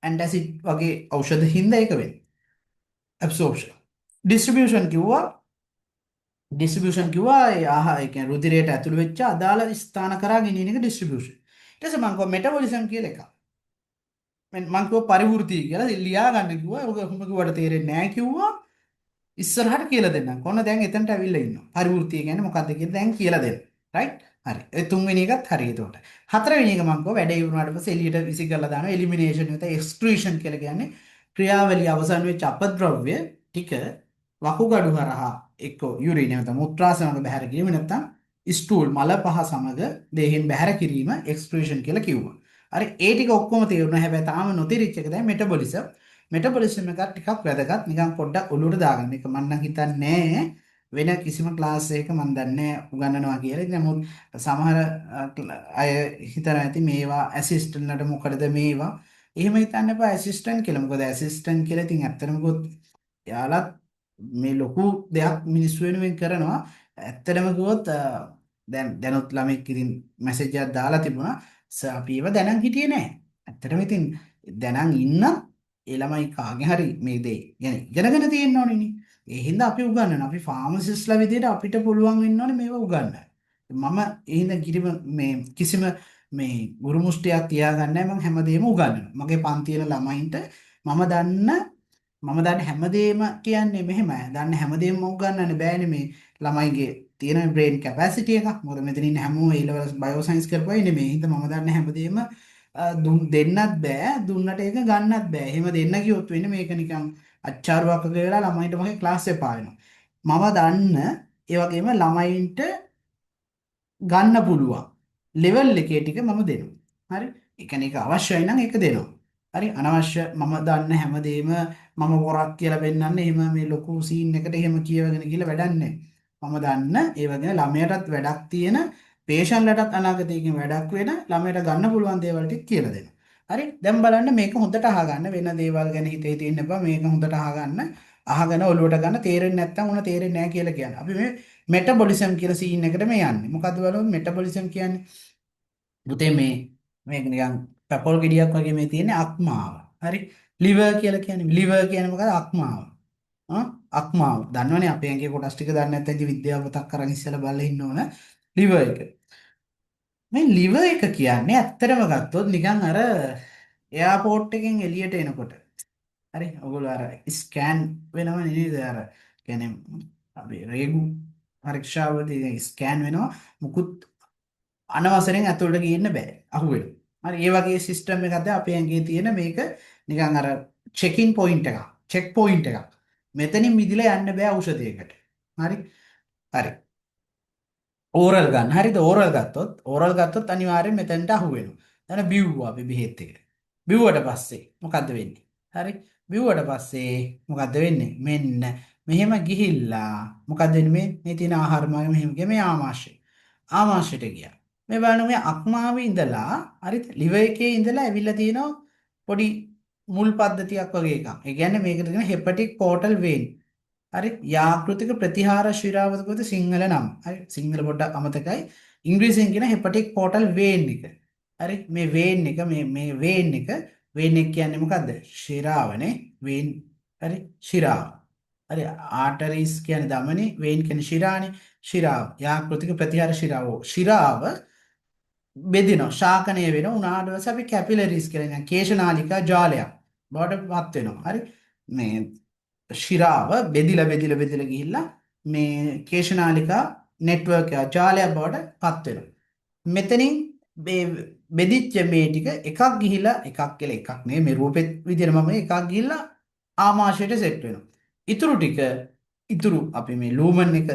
ඇන්ටැසිඩ් වගේ ඖෂධ හින්දා ඒක වෙනවා. ඇබ්සෝප්ෂන්. ඩිස්ට්‍රිබියුෂන් කිව්වා ඒ ආහාර ඒ කියන්නේ රුධිරයට ඇතුළු වෙච්ච අදාළ ස්ථාන කරා ගෙනියන එක ඩිස්ට්‍රිබියුෂන්. ඊට පස්සේ මම කිව්වා මෙටබොලිසම් කියලා එකක්. මම කිව්වා පරිවෘත්ති කියලා ලියා ගන්න කිව්වා. ඔක කොහොම කිව්වට තේරෙන්නේ නැහැ කිව්වා. ඉස්සරහට කියලා දෙන්නම්. කොන්න දැන් එතනට ඇවිල්ලා ඉන්නවා. පරිවෘත්තිය කියන්නේ මොකක්ද කියලා දැන් කියලා දෙන්න. රයිට්? හරි. ඒ තුන්වෙනි එකත් හරි එතකොට. හතරවෙනි එක මම කෝ වැඩේ ඉවරනාට පස්සේ එළියට විසි කරලා දානවා. එලිමිනේෂන් නැත්නම් එක්ස්ක්ලූෂන් කියලා කියන්නේ ක්‍රියාවලිය අවසන් වෙච්ච අපද්‍රව්‍ය ටික වකුගඩු හරහා එක්ක යුරින් නැත්නම් මුත්‍රා සමග බැහැර කිරීම නැත්නම් ස්ටූල් මල පහ සමග දේහෙන් බැහැර කිරීම එක්ස්ක්ලූෂන් කියලා කිව්වා. හරි. ඒ ටික ඔක්කොම තේරුණා. හැබැයි තාම නොතිරිච්ච එක දැන් මෙටබොලිසම්. මෙටබොලිසම් එක ටිකක් වැදගත්. නිකන් පොඩ්ඩක් ඔලුවට දාගන්න. ඒක මම නම් හිතන්නේ වෙන කිසිම ක්ලාස් එකක මම දන්නේ උගන්වනවා කියලා. ඉතින් නමුත් සමහර අය හිතන ඇති මේවා ඇසිස්ටන්ට්ලට මොකටද මේවා. එහෙම හිතන්න එපා ඇසිස්ටන්ට් කියලා. මොකද ඇසිස්ටන්ට් කියලා ඉතින් ඇත්තටම ගොත් යාලත් මේ ලොකු දෙයක් මිනිස්සු වෙනුවෙන් කරනවා. ඇත්තටම කිව්වොත් දැනුත් ළමෙක් ඉතින් මැසේජ් එකක් දාලා තිබුණා. අපි ඒව දැනන් හිටියේ නෑ. ඇත්තටම ඉතින් දැනන් ඉන්න ඒ ළමයි කාගේ හරි මේ දේ يعني ඉගෙනගෙන තියෙන්න ඕනේනේ. ඒ හින්දා අපි උගන්වනවා. අපි ෆාමසිස්ට්ලා විදිහට අපිට පුළුවන් වෙන්න ඕනේ මේව උගන්වන්න. මම ඒ හින්දා මේ කිසිම මේ ගුරු මුස්ටියක් තියාගන්නේ නැහැ. මම හැමදේම උගන්වනවා. මගේ පන්තියේ ළමයින්ට මම දන්න හැමදේම කියන්නේ මෙහෙමයි. දන්න හැමදේම උගන්වන්න බෑනේ මේ ළමයිගේ තියෙන බ්‍රේන් කැපැසිටි එක. මොකද මෙතන ඉන්න හැමෝම A levels බයෝ සයන්ස් කරපුවා ඉන්නේ මේ. හින්දා මම දන්න හැමදේම දෙන්නත් බෑ. දුන්නට ඒක ගන්නත් බෑ. එහෙම දෙන්න කිව්වොත් වෙන්නේ මේක නිකන් අච්චාරුවක් වගේ වෙලා ළමයින්ට මගේ ක්ලාස් එපා වෙනවා. මම දන්න ඒ වගේම ළමයින්ට ගන්න පුළුවන් ලෙවල් එකේ ටික මම දෙනවා. හරි? ඒ කියන්නේ ඒක අවශ්‍යයි නම් ඒක දෙනවා. හරි? අනවශ්‍ය මම දන්න හැමදේම මම වරක් කියලා පෙන්නන්න එහෙම මේ ලොකු සීන් එකට එහෙම කියවගෙන ගිහලා වැඩක් නැහැ. මම දන්න ඒ වගේ ළමයටත් වැඩක් තියෙන පේෂන්ට්ලටත් අනාගතයේකින් වැඩක් වෙන ළමයට ගන්න පුළුවන් දේවල් ටික කියලා දෙනවා. හරි? දැන් බලන්න මේක හොඳට අහගන්න වෙන දේවල් ගැන හිතේ තියෙන්න එපා. මේක හොඳට අහගන්න. අහගෙන ඔලුවට ගන්න තේරෙන්නේ නැත්නම් උන තේරෙන්නේ නැහැ කියලා කියන්නේ. අපි මේ මෙටබොලිසම් කියලා සීන් එකට මේ යන්නේ. මොකද්ද බලමු මෙටබොලිසම් කියන්නේ? පුතේ මේක නිකන් පැපොල් ගෙඩියක් වගේ මේ තියෙන අක්මාව. හරි? liver කියලා කියන්නේ මොකද? අක්මාව. අක්මාව. දන්නවනේ අපේ ඇඟේ කොටස් ටික දන්නේ නැත්නම් ඉතින් විද්‍යාව පොතක් අරන් ඉස්සෙල්ලා බලලා ඉන්න ඕන. liver එක. මේ liver එක කියන්නේ ඇත්තටම ගත්තොත් නිකන් අර එයාපෝට් එකෙන් එළියට එනකොට හරි ඔයගොල්ලෝ අර ස්කෑන් වෙනව නේද අර කියන්නේ අපි රේගු පරීක්ෂාවදී ස්කෑන් වෙනවා මුකුත් අනවසරෙන් ඇතුළට ගින්න බෑ අහුවෙනවා හරි ඒ වගේ සිස්ටම් එකක්ද අපේ ඇඟේ තියෙන මේක නිකන් අර චෙකින් පොයින්ට් එකක් චෙක් පොයින්ට් එකක් මෙතනින් මිදිලා යන්න බෑ ඖෂධයකට හරි හරි ඕරල් ගන්න හරිද ඕරල් ගත්තොත් අනිවාර්යෙන් මෙතනට අහුවෙනවා දැන් බිව්වා අපි බෙහෙත් එක බිව්වට පස්සේ මොකද්ද වෙන්නේ හරි බිව්වට පස්සේ මොකද්ද වෙන්නේ මෙන්න මෙහෙම ගිහිල්ලා මොකද්ද වෙන්නේ මේ තියෙන ආහාර මාර්ග මෙහෙම ගියා මේ ආමාශයට ගියා මේ බලන්න මේ අක්මාවේ ඉඳලා හරිද liver එකේ ඉඳලා ඇවිල්ලා තියෙනවා පොඩි මුල් පද්ධතියක් වගේ එකක් ඒ කියන්නේ මේකට කියන hepatic portal vein හරි යාකෘතික ප්‍රතිහාර ශිරාවතකද සිංහල නම් හරි සිංහල පොඩ්ඩක් අමතකයි ඉංග්‍රීසියෙන් කියන hepatic portal vein එක හරි මේ vein එක මේ vein එක කියන්නේ මොකද්ද ශිරාවනේ vein හරි ශිරාව හරි arteries කියන්නේ ධමනි vein කියන්නේ ශිරානේ ශිරාව යාකෘතික ප්‍රතිහාර ශිරාව බෙදෙනවා ශාකනය වෙන උනාට පස්සේ අපි කැපිලරිස් කියලා කියන කේශනාලිකා ජාලයක් බවට පත් වෙනවා හරි මේ ශිරාව බෙදිලා ගිහිල්ලා මේ කේශනාලිකා නෙට්වර්ක් එක ජාලයක් බවට පත් වෙනවා. මෙතනින් මේ බෙදිච්ච මේ ටික එකක් ගිහිල්ලා එකක් කියලා එකක් නෙමෙයි මේ රූපෙත් විදිහට මම එකක් ගිහිල්ලා ආමාශයට සෙට් වෙනවා. ඉතුරු අපි මේ ලූමන් එක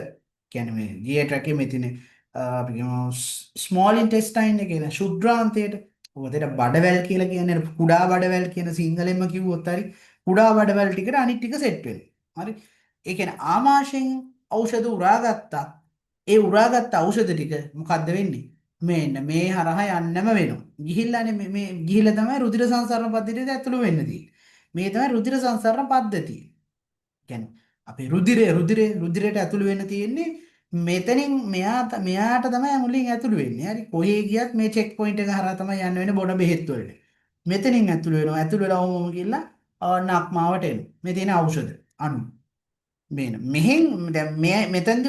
කියන්නේ මේ දියට් එකේ මේ තියෙන අපි කියමු ස්මෝල් ඉන්ටෙස්ටයින් එකේ නේ ශුද්ධාන්තයට ඔතේට බඩවැල් කියලා කියන්නේ කුඩා බඩවැල් කියන සිංහලෙන්ම කිව්වොත් හරි කුඩා බඩවැල් ටිකට අනිත් ටික සෙට් වෙනවා. හරි. ඒ කියන්නේ ආමාශයෙන් ඖෂධ උරාගත්තා. ඒ උරාගත්ත ඖෂධ ටික මොකද්ද වෙන්නේ? මේන්න මේ හරහා යන්නම වෙනවා. ගිහිල්ලානේ මේ ගිහිල්ලා තමයි රුධිර සංසරණ පද්ධතියට ඇතුළු වෙන්න තියෙන්නේ. මේ තමයි රුධිර සංසරණ පද්ධතිය. කියන්නේ අපේ රුධිරයට ඇතුළු වෙන්න තියෙන්නේ මෙතනින් මෙයාට තමයි මුලින් ඇතුළු වෙන්නේ. හරි. කොහේ ගියත් මේ චෙක් පොයින්ට් එක හරහා තමයි යන්න වෙන්නේ බොඩ බෙහෙත් වලට. මෙතනින් ඇතුළු වෙනවා. ඇතුළු වෙලා ඔහොම ගිහිල්ලා නක්මාවට එනවා. මේ තියෙන ඖෂධ අණු. මෙහෙන් දැන් මෙතෙන්දි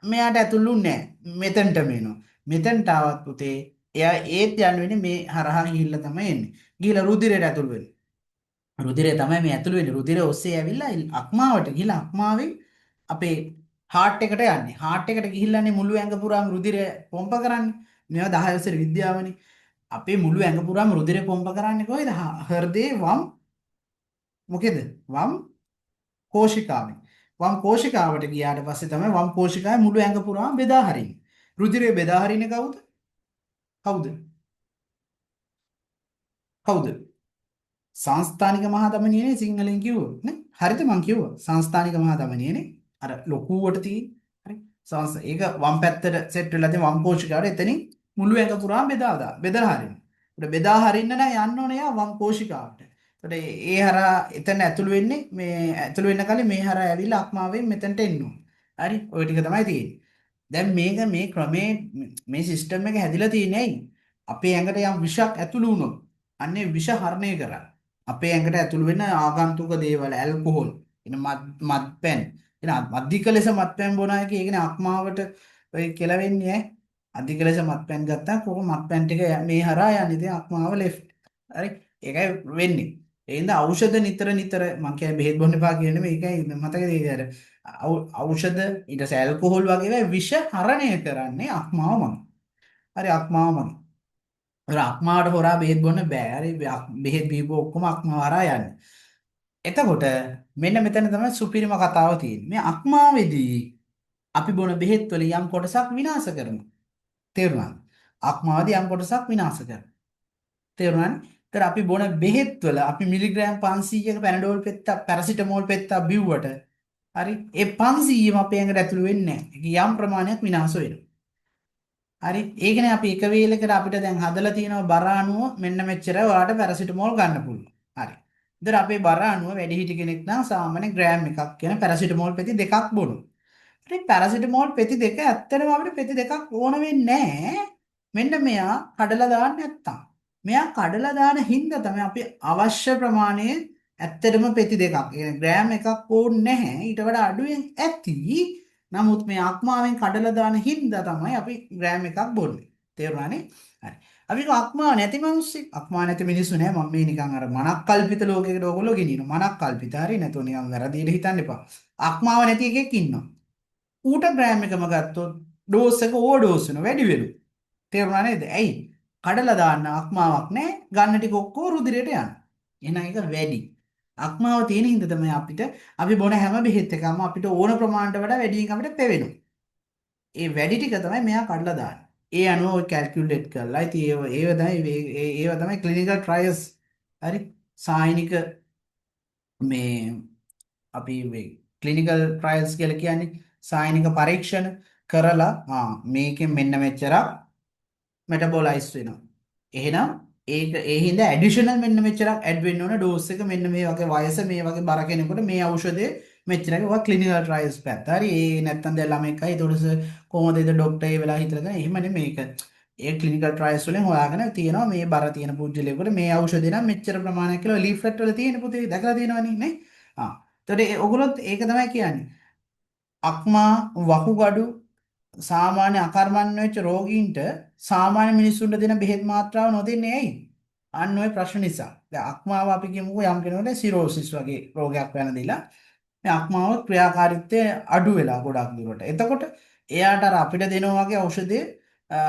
මෙයාට ඇතුළුන්නේ නැහැ. මෙතෙන්ට මේනවා. මෙතෙන්ට ආවත් පුතේ එයා ඒත් යන්න වෙන්නේ මේ හරහා ගිහිල්ලා තමයි එන්නේ. ගිහිල්ලා රුධිරයට ඇතුළු වෙන්නේ. රුධිරය තමයි මේ ඇතුළු වෙන්නේ. රුධිරය ඔස්සේ ඇවිල්ලා අක්මාවට ගිහිල්ලා අක්මාවෙන් අපේ හાર્ට් එකට යන්නේ. හાර්ට් එකට ගිහිල්ලානේ මුළු ඇඟ පුරාම රුධිරය පොම්ප කරන්නේ. මේවා 10 වසර විද්‍යාවනේ. අපේ මුළු ඇඟ පුරාම රුධිරය පොම්ප කරන්නේ කොහෙද? හෘදේ වම් මොකේද? වම් කෝෂිකාවේ. වම් කෝෂිකාවට ගියාට පස්සේ තමයි වම් කෝෂිකාවේ මුළු ඇඟ පුරාම බෙදා හරින්නේ. රුධිරය බෙදා හරින්නේ කවුද? කවුද? කවුද? සංස්ථානික මහා ධමනියනේ සිංහලෙන් කිව්වොත් නේ. හරිද මං කිව්වා? සංස්ථානික මහා ධමනියනේ. අර ලොකුවට තියෙන. හරි. ඒක වම් පැත්තට සෙට් වෙලා තියෙන වම් කෝෂිකාවට එතනින් මුළු ඇඟ පුරාම බෙදලා හරින්න. ඒකට බෙදා හරින්න නම් යන්න ඕනේ යා වම් කෝෂිකාවට. ඒකට ඒ හරහා එතන ඇතුළු වෙන්නේ මේ ඇතුළු වෙන්න කලින් මේ හරහා ඇවිල්ලා අක්මාවෙන් මෙතනට එන්න ඕනේ. හරි. ওই ටික තමයි තියෙන්නේ. දැන් මේ ක්‍රමේ මේ සිස්ටම් එක හැදිලා තියෙන්නේ ඇයි? අපේ ඇඟට යම් විෂක් ඇතුළු වුණොත් අන්නේ විෂ හරණය කරන්න. අපේ ඇඟට ඇතුළු වෙන ආගන්තුක දේවල් ඇල්කොහොල් එන මත්පැන් එන අධික ලෙස මත්පැන් බොන අය කියන්නේ අක්මාවට ඔය කියලා වෙන්නේ ඈ අධික ලෙස මත්පැන් ගත්තා කොහොම මත්පැන් ටික මේ හරහා යන්නේ ඉතින් අක්මාව ලෙෆ්ට් හරි ඒකයි වෙන්නේ ඒ හින්දා ඖෂධ නිතර නිතර මං කියන්නේ බෙහෙත් බොන්න එපා කියන්නේ මේකයි මතකද ඒක ඖෂධ ඊට පස්සේ ඇල්කොහොල් වගේ ඒවා විෂ හරණය කරන්නේ අක්මාවමයි හරි අක්මාවමයි අක්මාවට හොරා බෙහෙත් බොන්න බෑ. හරි බෙහෙත් බීපුව ඔක්කොම අක්මාව හරහා යන්නේ. එතකොට මෙන්න මෙතන තමයි සුපිරිම කතාව තියෙන්නේ. මේ අක්මාවේදී අපි බොන බෙහෙත් වල යම් කොටසක් විනාශ කරනවා. තේරුණාද? අක්මාවදී යම් කොටසක් විනාශ කරනවා. තේරුණානේ? ඒතර අපි බොන බෙහෙත් වල අපි මිලිග්‍රෑම් 500ක පැනඩෝල් පෙත්තක් පැරසිටමෝල් පෙත්තක් බිව්වට හරි ඒ 500ම අපේ ඇඟට ඇතුළු වෙන්නේ නැහැ. ඒක යම් ප්‍රමාණයක් විනාශ වෙනවා. හරි ඒකනේ අපි එක වේලකට අපිට දැන් හදලා තියෙනවා බර අණුව මෙන්න මෙච්චර ඔයාලට පැරසිටමෝල් ගන්න පුළුවන්. හරි. ඉතින් අපේ බර අණුව වැඩි හිටි කෙනෙක් නම් සාමාන්‍ය ග්‍රෑම් එකක් කියන පැරසිටමෝල් පෙති දෙකක් බොනවා. ඉතින් පැරසිටමෝල් පෙති දෙක ඇත්තටම අපිට පෙති දෙකක් ඕන වෙන්නේ නැහැ. මෙන්න මෙයා කඩලා දාන්න නැත්තම්. මෙයා කඩලා දාන හින්දා තමයි අපි අවශ්‍ය ප්‍රමාණය ඇත්තටම පෙති දෙකක්. ඒ ග්‍රෑම් එකක් ඕනේ නැහැ. ඊට වඩා අඩුවෙන් ඇති. නමුත් මේ අක්මාවෙන් කඩලා දාන හින්දා තමයි අපි ග්‍රෑම් එකක් බොන්නේ. තේරුණානේ? හරි. අපි අක්මාව නැති මිනිස්සු අක්මාව නැති මිනිස්සු නෑ මම මේ නිකන් අර මනක් කල්පිත ලෝකයකට ඕගොල්ලෝ ගෙනියනවා. මනක් කල්පිත හරි නැතුව නිකන් වැරදියට හිතන්න එපා. අක්මාව නැති එකෙක් ඉන්නවා. ඌට ග්‍රෑම් එකම ගත්තොත් ඩෝස් එක ඕවර්ඩෝස් වෙනවා වැඩි වෙනවා. තේරුණා නේද? ඇයි? කඩලා දාන්න අක්මාවක් නැහැ. ගන්න ටික ඔක්කොම රුධිරයට යනවා. එහෙනම් ඒක වැඩි. අක්මාව තියෙන හින්දා තමයි අපි බොන හැම බෙහෙත් එකම අපිට ඕන ප්‍රමාණයට වඩා වැඩියෙන් අපිට පෙවෙනවා. ඒ වැඩි ටික තමයි මෙයා කඩලා දාන්නේ. ඒ අනුව ඔය කැල්කියුලේට් කරලා ඉතින් ඒව තමයි ක්ලිනිකල් ට්‍රයල්ස් හරි සායනික මේ අපි මේ ක්ලිනිකල් ට්‍රයල්ස් කියලා කියන්නේ සායනික පරීක්ෂණ කරලා මේකෙන් මෙන්න මෙච්චරක් මෙටබොලයිස් වෙනවා. එහෙනම් ඒක ඒ හින්දා ඇඩිෂනල් මෙන්න මෙච්චරක් ඇඩ් වෙන්න ඕන ඩෝස් එක මෙන්න මේ වගේ වයස මේ වගේ බර කෙනෙකුට මේ ඖෂධය මෙච්චරක ඔය ක්ලිනිකල් ට්‍රයල්ස් පැත්ත. හරි ඒ නැත්තම් දැන් ළමෙක්යි ඒතකොට කොහොමද ඒ ડોක්ටර් ඒ වෙලාව හිතලා ගන්න. එහෙම නෙමෙයි මේක. ඒ ක්ලිනිකල් ට්‍රයල්ස් වලින් හොයාගෙන තියෙනවා මේ බර තියෙන පුද්ගලයෙකුට මේ ඖෂධය නම් මෙච්චර ප්‍රමාණයක් කියලා ලීෆ්ලට් වල තියෙන පුතේ දැකලා තියෙනවනේ නේ. එතකොට ඔයගොල්ලොත් ඒක තමයි කියන්නේ. අක්මා වකුගඩු සාමාන්‍ය අකර්මණ්‍ය වෙච්ච රෝගීන්ට සාමාන්‍ය මිනිස්සුන්ට දෙන බෙහෙත් මාත්‍රාව නොදෙන්නේ ඇයි? අන්න ওই ප්‍රශ්න නිසා. දැන් අක්මාව අපි කියමුකෝ යම් කෙනෙකුට සිරෝසිස් වගේ රෝගයක් වෙනදිලා මේ අක්මාව ක්‍රියාකාරීත්වය අඩු වෙලා ගොඩක් දුරට. එතකොට එයාට අර අපිට දෙනවා වගේ ඖෂධය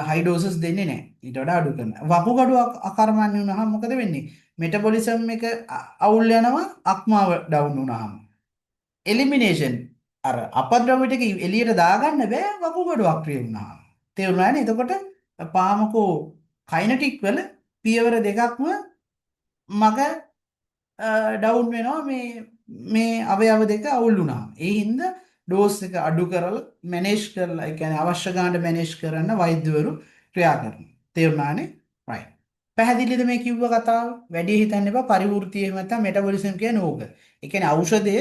හයි ඩෝසස් දෙන්නේ නැහැ. ඊට වඩා අඩු කරනවා. වකුගඩු අකර්මණ්‍ය වුණාම මොකද වෙන්නේ? මෙටබොලිසම් එක අවුල් යනවා අක්මාව ඩවුන් වුණාම. එලිමිනේෂන් අර අපද්‍රව්‍ය ටික එළියට දාගන්න බෑ වකුගඩු අක්‍රිය වුණාම. තේරුණානේ? එතකොට පාමකෝ කයිනටික් වල පියවර දෙකක්ම මග ඩවුන් වෙනවා මේ අවයව දෙක අවුල් වුණාම. ඒ හින්දා ඩෝස් එක අඩු කරලා මැනේජ් කරලා ඒ කියන්නේ අවශ්‍ය ගානට මැනේජ් කරන්න වෛද්‍යවරු ක්‍රියා කරනවා. තේරුණානේ? right. පැහැදිලිද මේ කිව්ව කතාව? වැඩි හිතන්න එපා පරිවෘත්තිය එහෙම නැත්නම් මෙටබොලිසම් කියන්නේ ඕක. ඒ කියන්නේ ඖෂධය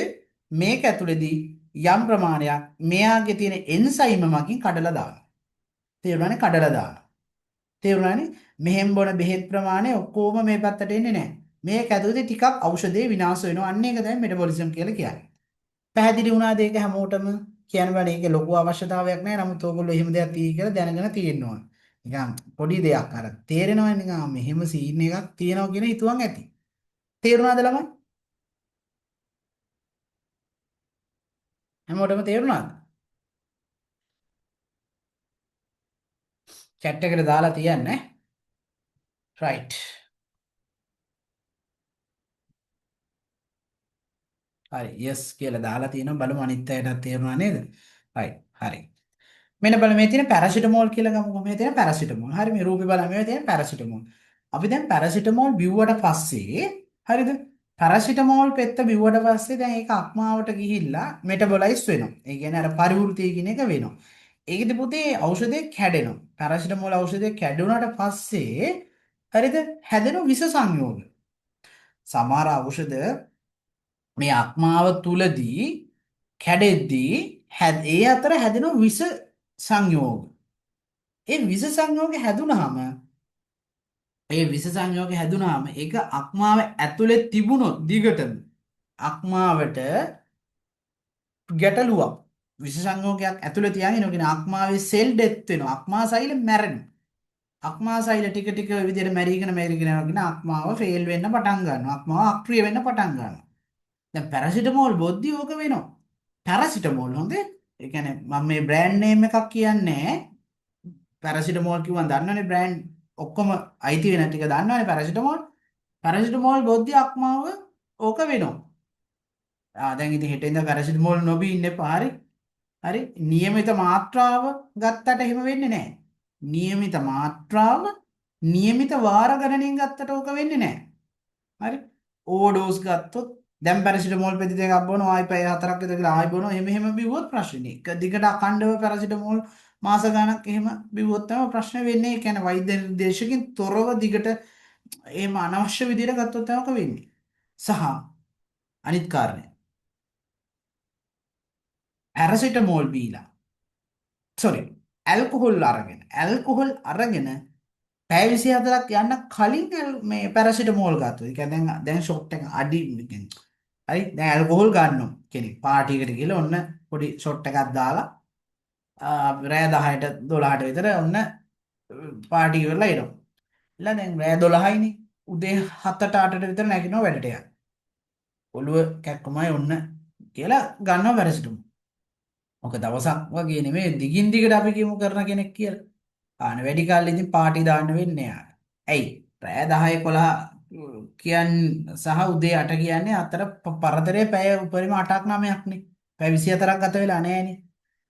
මේක ඇතුළේදී යම් ප්‍රමාණයක් මෙයාගේ තියෙන එන්සයිම මගින් කඩලා දානවා. තේරුණානේ? කඩලා දානවා. තේරුණානේ? මෙහෙන් බොන බෙහෙත් ප්‍රමාණය ඔක්කොම මේ පැත්තට එන්නේ නැහැ. මේක ඇතුළේ ටිකක් ඖෂධේ විනාශ වෙනවා. අන්න ඒක තමයි මෙටබොලිසම් කියලා කියන්නේ. පැහැදිලි වුණාද ඒක හැමෝටම? කියන්න බෑ මේකේ ලොකු අවශ්‍යතාවයක් නැහැ. නමුත් ඕගොල්ලෝ එහෙම දෙයක් තියෙයි කියලා දැනගෙන තියෙන්න ඕන. නිකන් පොඩි දෙයක් අර තේරෙනවනේ නිකන් මෙහෙම සීන් එකක් තියෙනවා කියන හිතුවන් ඇති. තේරුණාද ළමයි? හැමෝටම තේරුණාද? chat එකට දාලා තියන්නේ. right. හරි yes කියලා දාලා තියෙනවා. බලමු අනිත් අයටත් තේරුණා නේද? right. හරි. මෙන්න බලන්න මේ තියෙන පැරසිටමෝල් කියලා ගමුකෝ. මේ තියෙන පැරසිටමෝල්. හරි මේ රූපේ බලන්න මේ තියෙන පැරසිටමෝල්. අපි දැන් පැරසිටමෝල් බිව්වට පස්සේ හරිද? පැරසිටමෝල් පෙත්ත බිව්වට පස්සේ දැන් ඒක අක්මාවට ගිහිල්ලා මෙටබොලයිස් වෙනවා. ඒ කියන්නේ අර පරිවෘතිය කියන එක වෙනවා. ඒකෙදි පුතේ ඖෂධය කැඩෙනවා. පැරසිටමෝල් ඖෂධය කැඩුණාට පස්සේ හරිද? හැදෙන විස සංයෝග. සමහර ඖෂධ මේ අක්මාව තුලදී කැඩෙද්දී ඒ අතර හැදෙන විස සංයෝග. ඒ විස සංයෝග හැදුනහම ඒක අක්මාව ඇතුලේ තිබුණොත් දිගටම අක්මාවට ගැටලුවක් විස සංයෝගයක් ඇතුලේ තියාගෙන ඉනගෙන අක්මාවේ සෙල් ඩෙත් වෙනවා. අක්මා සෛල මැරෙනවා. අක්මා සෛල ටික ටික විදිහට මැරිගෙන යනගෙන අක්මාව ෆේල් වෙන්න පටන් ගන්නවා. අක්මාව අක්‍රිය වෙන්න පටන් ගන්නවා. දැන් පැරසිටමෝල් බොද්දි ඕක වෙනවා. පැරසිටමෝල් හොඳේ. ඒ කියන්නේ මම මේ බ්‍රෑන්ඩ් නේම් එකක් කියන්නේ පැරසිටමෝල් කිව්වන් දන්නවනේ බ්‍රෑන්ඩ් ඔක්කොම අයිති වෙන ටික දන්නවනේ පැරසිටමෝල් බොද්දි අක්මාව ඕක වෙනවා. දැන් ඉතින් හෙට ඉඳන් පැරසිටමෝල් නොබී ඉන්න එපා. හරි නියමිත මාත්‍රාව ගත්තට එහෙම වෙන්නේ නැහැ. නියමිත මාත්‍රාව නියමිත වාර ගණනෙන් ගත්තට ඕක වෙන්නේ නැහැ. හරි ඕවර්ඩෝස් ගත්තොත් දැන් පැරසිටමෝල් පෙති දෙකක් බොනවා ආයි පැය 4ක් විතර කියලා ආයි බොනවා එහෙම බිව්වොත් ප්‍රශ්නේ. එක දිගට අඛණ්ඩව පැරසිටමෝල් මාස ගණනක් එහෙම බිව්වොත් තමයි ප්‍රශ්න වෙන්නේ. ඒ කියන්නේ වෛද්‍ය නිර්දේශකින් තොරව දිගට එහෙම අනවශ්‍ය විදිහට ගත්තොත් තමයි ඔක වෙන්නේ. සහ අනිත් කාරණය පැරසිටමෝල් බීලා ඇල්කොහොල් අරගෙන පැය 24ක් යන්න කලින් මේ පැරසිටමෝල් ගත්තොත් ඒ කියන්නේ දැන් ෂොට් එක අඩි හරි දැන් ඇල්කොහොල් ගන්නවා කෙනෙක් පාටි එකට ගිහලා ඔන්න පොඩි ෂොට් එකක් දාලා රෑ 10ට 12ට විතර ඔන්න පාටි ඉවරලා එනවා. එලා දැන් රෑ 12යිනේ උදේ 7ට 8ට විතර නැගිටිනවා වැඩට යන්න. ඔළුව කැක්කමයි ඔන්න කියලා ගන්නවා පැරසිටමෝල්. ඔක දවසක් වගේ නෙමෙයි දිගින් දිගට අපි කියමු කරන කෙනෙක් කියලා. වැඩි කාලෙ ඉතින් පාටි දාන්න වෙන්නේ යාර. ඇයි? රෑ 10 11 කියන්නේ සහ උදේ 8 කියන්නේ අතර පරතරය පැය උපරිම 8ක් 9ක් නේ. පැය 24ක් ගත වෙලා නැහැනේ.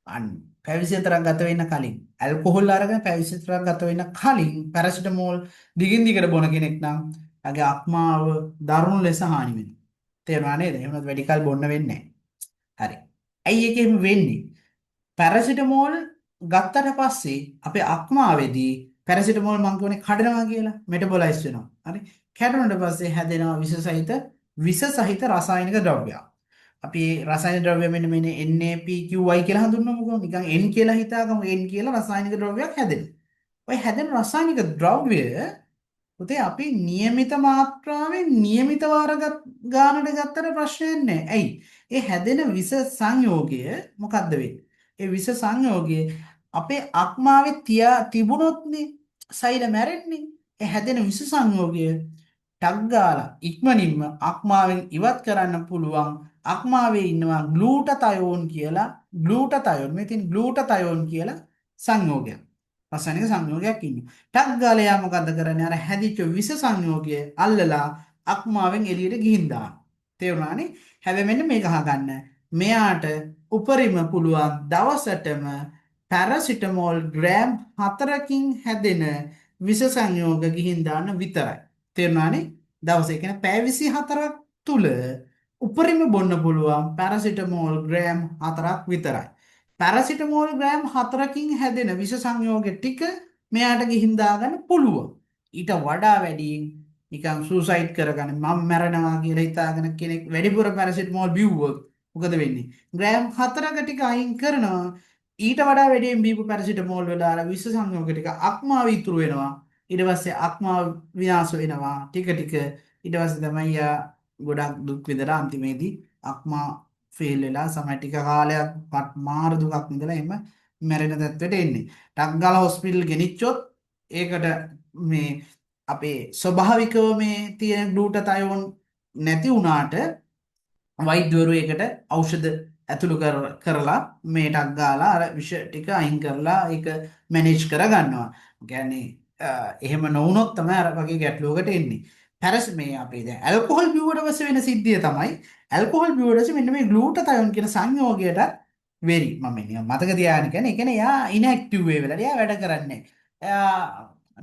අන්න පැය 24ක් ගත වෙන්න කලින් ඇල්කොහොල් අරගෙන පැය 24ක් ගත වෙන්න කලින් පැරසිටමෝල් දිගින් දිගට බොන කෙනෙක් නම් එයාගේ අක්මාව දරුණු ලෙස හානි වෙනවා. තේරුණා නේද? එහෙමත් වැඩි කල් බොන්න වෙන්නේ නැහැ. හරි. ඇයි ඒක එහෙම වෙන්නේ? පැරසිටමෝල් ගත්තට පස්සේ අපේ අක්මාවේදී පැරසිටමෝල් මං කියන්නේ කඩනවා කියලා මෙටබොලයිස් වෙනවා. හරි. කැඩුණාට පස්සේ හැදෙනවා විස සහිත රසායනික ද්‍රව්‍යයක්. අපි රසායනික ද්‍රව්‍ය මෙන්න NaPQI කියලා හඳුන්වමුකෝ. නිකන් N කියලා හිතාගමු. N කියලා රසායනික ද්‍රව්‍යයක් හැදෙනවා. ඔය හැදෙන රසායනික ද්‍රව්‍ය පුතේ අපි નિયમિત මාත්‍රාවෙන් નિયમિત වාර ගානට ගත්තට ප්‍රශ්නයක් නැහැ. ඇයි? ඒ හැදෙන විස සංයෝගය මොකද්ද වෙන්නේ? ඒ විස සංයෝගය අපේ අක්මාවේ තිබුණොත්නේ සෛල මැරෙන්නේ. ඒ හැදෙන විස සංයෝගය ටක් ගාලා ඉක්මනින්ම අක්මාවෙන් ඉවත් කරන්න පුළුවන්. අක්මාවේ ඉන්නවා ග්ලූටතයෝන් මේ තියෙන ග්ලූටතයෝන් කියලා සංයෝගයක්. රසායනික සංයෝගයක් ඉන්නවා. ටක් ගාලා යා මොකද කරන්නේ? අර හැදිච්ච විස සංයෝගය අල්ලලා අක්මාවෙන් එළියට ගිහින් දානවා. තේරුණානේ? හැබැයි මෙන්න මේක අහගන්න. මෙයාට උපරිම පුළුවන් දවසටම පැරසිටමෝල් ග්‍රෑම් 4කින් හැදෙන විස සංයෝග ගිහින් දාන්න විතරයි. තේරුණානේ? දවසේ කියන්නේ පැය 24ක් තුල උපරිම බොන්න පුළුවන් පැරසිටමෝල් ග්‍රෑම් 4ක් විතරයි. පැරසිටමෝල් ග්‍රෑම් 4කින් හැදෙන විස සංයෝග ටික මෙයාට ගිහින් දාගන්න පුළුවන්. ඊට වඩා වැඩියෙන් නිකන් සූසයිඩ් කරගන්න මම මැරෙනවා කියලා හිතාගෙන කෙනෙක් වැඩිපුර පැරසිටමෝල් බිව්වොත් මොකද වෙන්නේ? ග්‍රෑම් 4ක ටික අයින් කරනවා. ඊට වඩා වැඩියෙන් බීපු පැරසිටමෝල් වල අර විස සංයෝග ටික අක්මාව ඉතුරු වෙනවා. ඊට පස්සේ අක්මාව විනාශ වෙනවා ටික ටික. ඊට පස්සේ තමයි ගොඩක් දුක් විඳලා අන්තිමේදී අක්මා ෆේල් වෙලා සමහර ටික කාලයක් මාර දුකක් විඳලා එහෙම මැරෙන තත්ත්වයට එන්නේ. ටක් ගාලා හොස්පිටල් ගෙනිච්චොත් ඒකට මේ අපේ ස්වභාවිකව මේ තියෙන ග්ලූටතයෝන් නැති වුණාට වෛද්‍යවරු ඒකට ඖෂධ ඇතුළු කරලා මේටක් ගාලා අර විෂ ටික අයින් කරලා ඒක මැනේජ් කරගන්නවා. කියන්නේ එහෙම නොවුනොත් තමයි අර වගේ ගැටලුවකට එන්නේ. පැරස් මේ අපේ දැන් ඇල්කොහොල් බිව්වට පස්සේ වෙන සිද්ධිය තමයි ඇල්කොහොල් බිව්වට පස්සේ මෙන්න මේ ග්ලූටතයෝන් කියන සංයෝගයට වෙරි මම නිකන් මතක තියාගන්න කියන්නේ. ඒ කියන්නේ එයා ඉන්ඇක්ටිව් වේ වෙලා එයා වැඩ කරන්නේ. එයා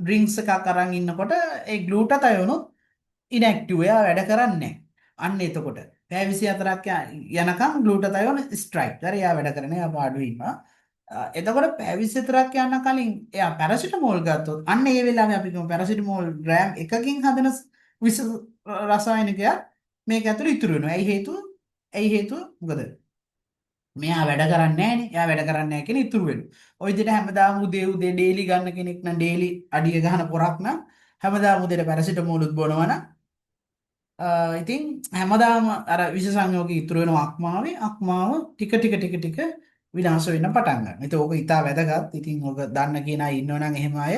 ඩ්‍රින්ක්ස් එකක් අරන් ඉන්නකොට ඒ ග්ලූටතයෝනුත් ඉනැක්ටිව් එයා වැඩ කරන්නේ. අන්න එතකොට පැය 24ක් යනකම් ග්ලූටතයෝන් ස්ට්‍රයික්. හරි එයා වැඩ කරන්නේ එයා පාඩුවේ ඉන්නවා. එතකොට පැය 24ක් යන කලින් එයා පැරසිටමෝල් ගත්තොත් අන්න ඒ වෙලාවේ අපි කියමු පැරසිටමෝල් ග්‍රෑම් එකකින් හදන විස රසායනිකයක් මේක ඇතුළේ ඉතුරු වෙනවා. ඇයි හේතුව? මොකද? මෙයා වැඩ කරන්නේ නැහනේ. එයා වැඩ කරන්නේ නැහැ කියන ඉතුරු වෙනවා. ওই විදිහට හැමදාම උදේ උදේ ඩේලි ගන්න කෙනෙක් නම් ඩේලි අඩිය ගන්න පොරක් නම් හැමදාම උදේට පැරසිටමෝලුත් බොනවා නම් ඉතින් හැමදාම අර විෂ සංයෝගී ඉතුරු වෙන අක්මාව ටික ටික විනාශ වෙන්න පටන් ගන්නවා. ඉතින් ඕක ඉතා වැදගත්. ඉතින් ඕක දන්න කෙනා ඉන්නවනම් එහෙම අය